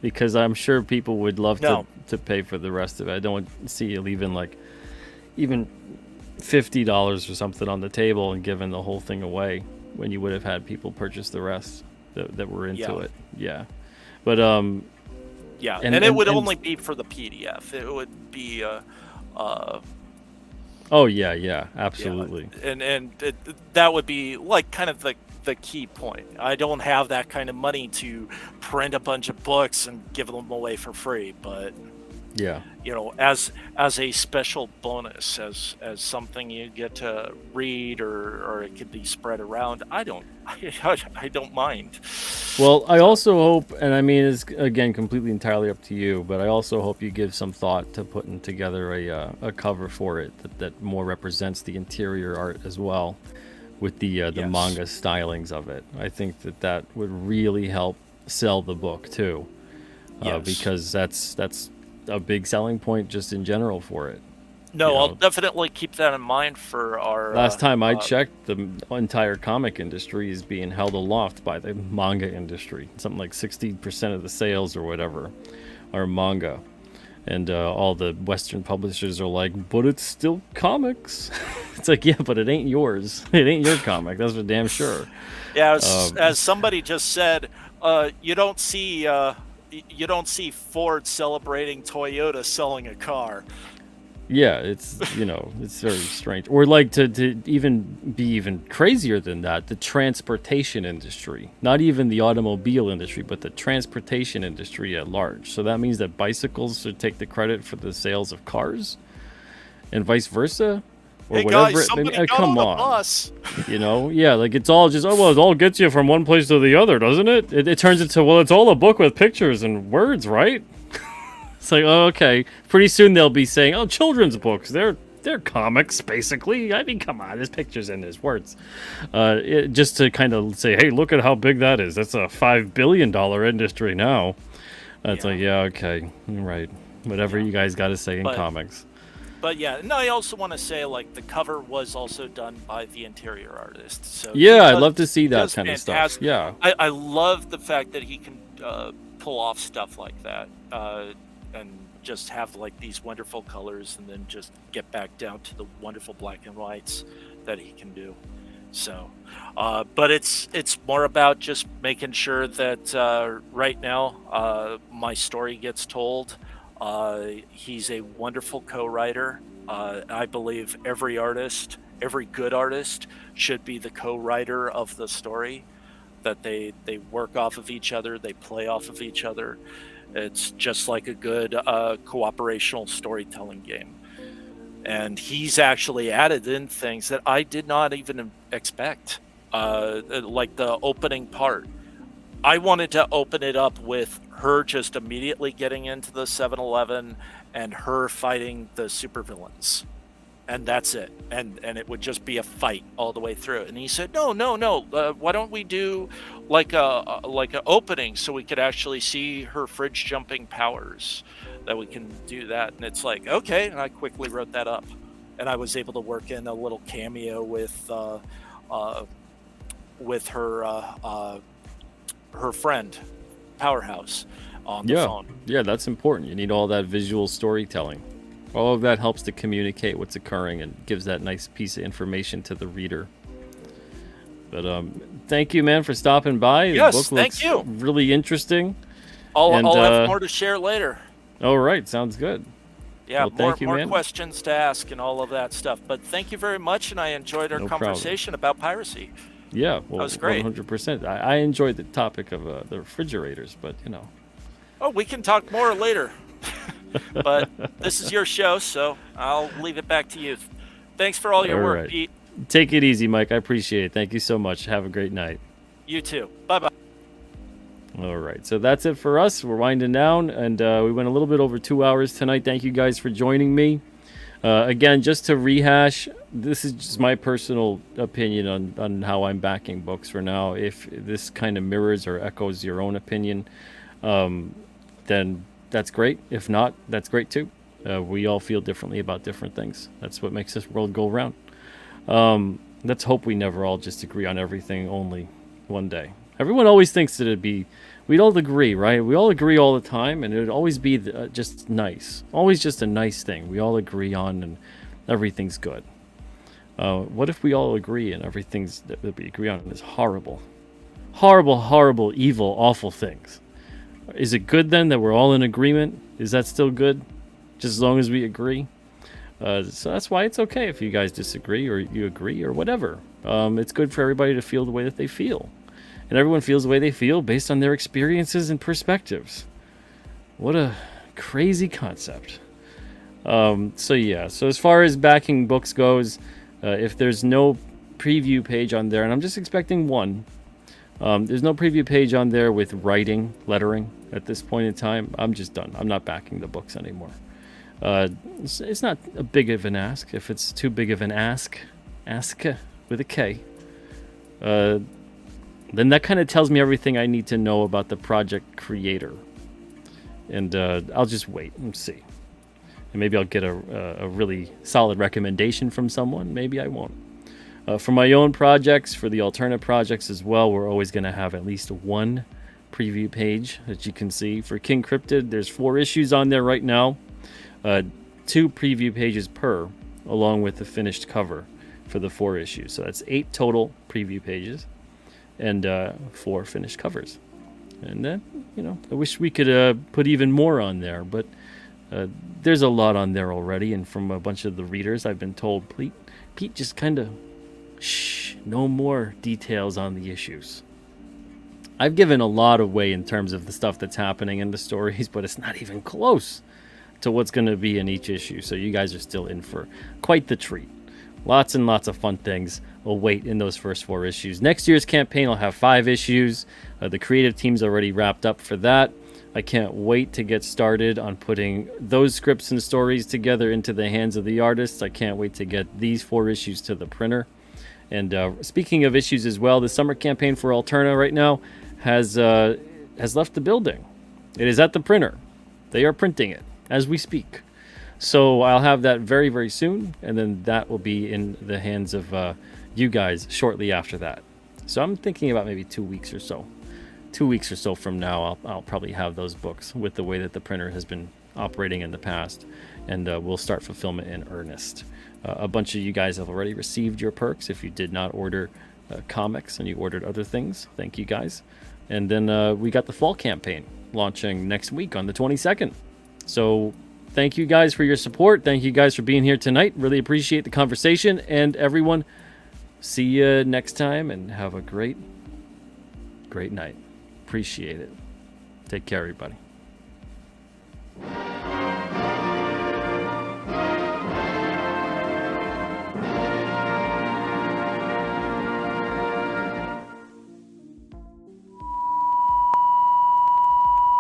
because I'm sure people would love to pay for the rest of it. I don't see you leaving like even $50 or something on the table and giving the whole thing away when you would have had people purchase the rest that were into it. Yeah, but and it would only be for the PDF. It would be oh yeah, absolutely. And that would be like kind of the key point. I don't have that kind of money to print a bunch of books and give them away for free, but yeah, as a special bonus, as something you get to read, or it could be spread around. I don't mind. Well, I also hope, and I mean, it's again completely entirely up to you, but I also hope you give some thought to putting together a cover for it that more represents the interior art as well, with the manga stylings of it. I think that would really help sell the book too, because that's a big selling point just in general for it. No, I'll definitely keep that in mind for our... Last time I checked, the entire comic industry is being held aloft by the manga industry. Something like 60% of the sales or whatever are manga. And all the Western publishers are like, but it's still comics. It's like, yeah, but it ain't yours. It ain't your comic. That's for damn sure. Yeah, as somebody just said, you don't see Ford celebrating Toyota selling a car. Yeah, it's it's very strange. Or like to even be even crazier than that, the transportation industry. Not even the automobile industry, but the transportation industry at large. So that means that bicycles should take the credit for the sales of cars, and vice versa, or hey whatever. guys, somebody got come on on, the bus. Yeah, like it's all just it all gets you from one place to the other, doesn't it? It turns into it's all a book with pictures and words, right? It's like, oh, okay. Pretty soon they'll be saying, oh, children's books. They're comics, basically. I mean, come on. There's pictures and there's words. Just to kind of say, hey, look at how big that is. That's a $5 billion industry now. It's like, yeah, okay. Right. Whatever you guys got to say in comics. But yeah, no, I also want to say, like, the cover was also done by the interior artist. So yeah, I'd love to see that kind of stuff. Yeah. I love the fact that he can pull off stuff like that. And just have like these wonderful colors, and then just get back down to the wonderful black and whites that he can do. So, but it's more about just making sure that right now my story gets told. He's a wonderful co-writer. I believe every good artist should be the co-writer of the story, that they work off of each other, they play off of each other. It's just like a good cooperational storytelling game. And he's actually added in things that I did not even expect, like the opening part. I wanted to open it up with her just immediately getting into the 7-Eleven and her fighting the supervillains. And that's it. And it would just be a fight all the way through. And he said, no. Why don't we do like a opening so we could actually see her fridge jumping powers, that we can do that. And it's like, okay. And I quickly wrote that up. And I was able to work in a little cameo with her friend, Powerhouse, on the phone. Yeah, that's important. You need all that visual storytelling. All of that helps to communicate what's occurring and gives that nice piece of information to the reader. But thank you, man, for stopping by. Yes, the book looks thank you. Really interesting. I'll have more to share later. All right, sounds good. Yeah, well, more questions to ask and all of that stuff. But thank you very much, and I enjoyed our conversation about piracy. Yeah, well, That was great. 100%. I enjoyed the topic of the refrigerators, but Oh, we can talk more later. But this is your show, so I'll leave it back to you. Thanks for all your All work, right. Pete. Take it easy, Mike. I appreciate it. Thank you so much. Have a great night. You too. Bye-bye. All right, so that's it for us. We're winding down, and we went a little bit over 2 hours tonight. Thank you guys for joining me. Again, just to rehash, this is just my personal opinion on how I'm backing books for now. If this kind of mirrors or echoes your own opinion, then that's great. If not, that's great too. We all feel differently about different things. That's what makes this world go round. Let's hope we never all just agree on everything only one day. Everyone always thinks that we'd all agree, right? We all agree all the time, and it would always be just nice. Always just a nice thing we all agree on, and everything's good. What if we all agree and everything that we agree on is horrible? Horrible, horrible, evil, awful things. Is it good then that we're all in agreement? Is that still good? Just as long as we agree? So that's why it's okay if you guys disagree or you agree or whatever. It's good for everybody to feel the way that they feel. And everyone feels the way they feel based on their experiences and perspectives. What a crazy concept. So as far as backing books goes, if there's no preview page on there, and I'm just expecting one, there's no preview page on there with lettering at this point in time, I'm just done. I'm not backing the books anymore. It's not a big of an ask. If it's too big of an ask with a K, then that kind of tells me everything I need to know about the project creator. And I'll just wait and see. And maybe I'll get a really solid recommendation from someone. Maybe I won't. For my own projects, for the alternate projects as well, we're always going to have at least one preview page that you can see. For King Cryptid, there's 4 issues on there right now. 2 preview pages per, along with the finished cover for the 4 issues. So that's 8 total preview pages and 4 finished covers. And then, I wish we could put even more on there, but there's a lot on there already. And from a bunch of the readers, I've been told, Pete, just kind of no more details on the issues. I've given a lot away in terms of the stuff that's happening in the stories, but it's not even close to what's going to be in each issue. So you guys are still in for quite the treat. Lots and lots of fun things will wait in those first 4 issues. Next year's campaign will have 5 issues. The creative team's already wrapped up for that. I can't wait to get started on putting those scripts and stories together into the hands of the artists. I can't wait to get these 4 issues to the printer. And speaking of issues as well, the summer campaign for Alterna right now has left the building. It is at the printer. They are printing it as we speak. So I'll have that very, very soon, and then that will be in the hands of you guys shortly after that. So I'm thinking about maybe 2 weeks or so. 2 weeks or so from now, I'll probably have those books with the way that the printer has been operating in the past, and we'll start fulfillment in earnest. A bunch of you guys have already received your perks. If you did not order comics and you ordered other things, thank you guys. And then we got the fall campaign launching next week on the 22nd. So thank you guys for your support. Thank you guys for being here tonight. Really appreciate the conversation. And everyone, see you next time and have a great night. Appreciate it. Take care, everybody.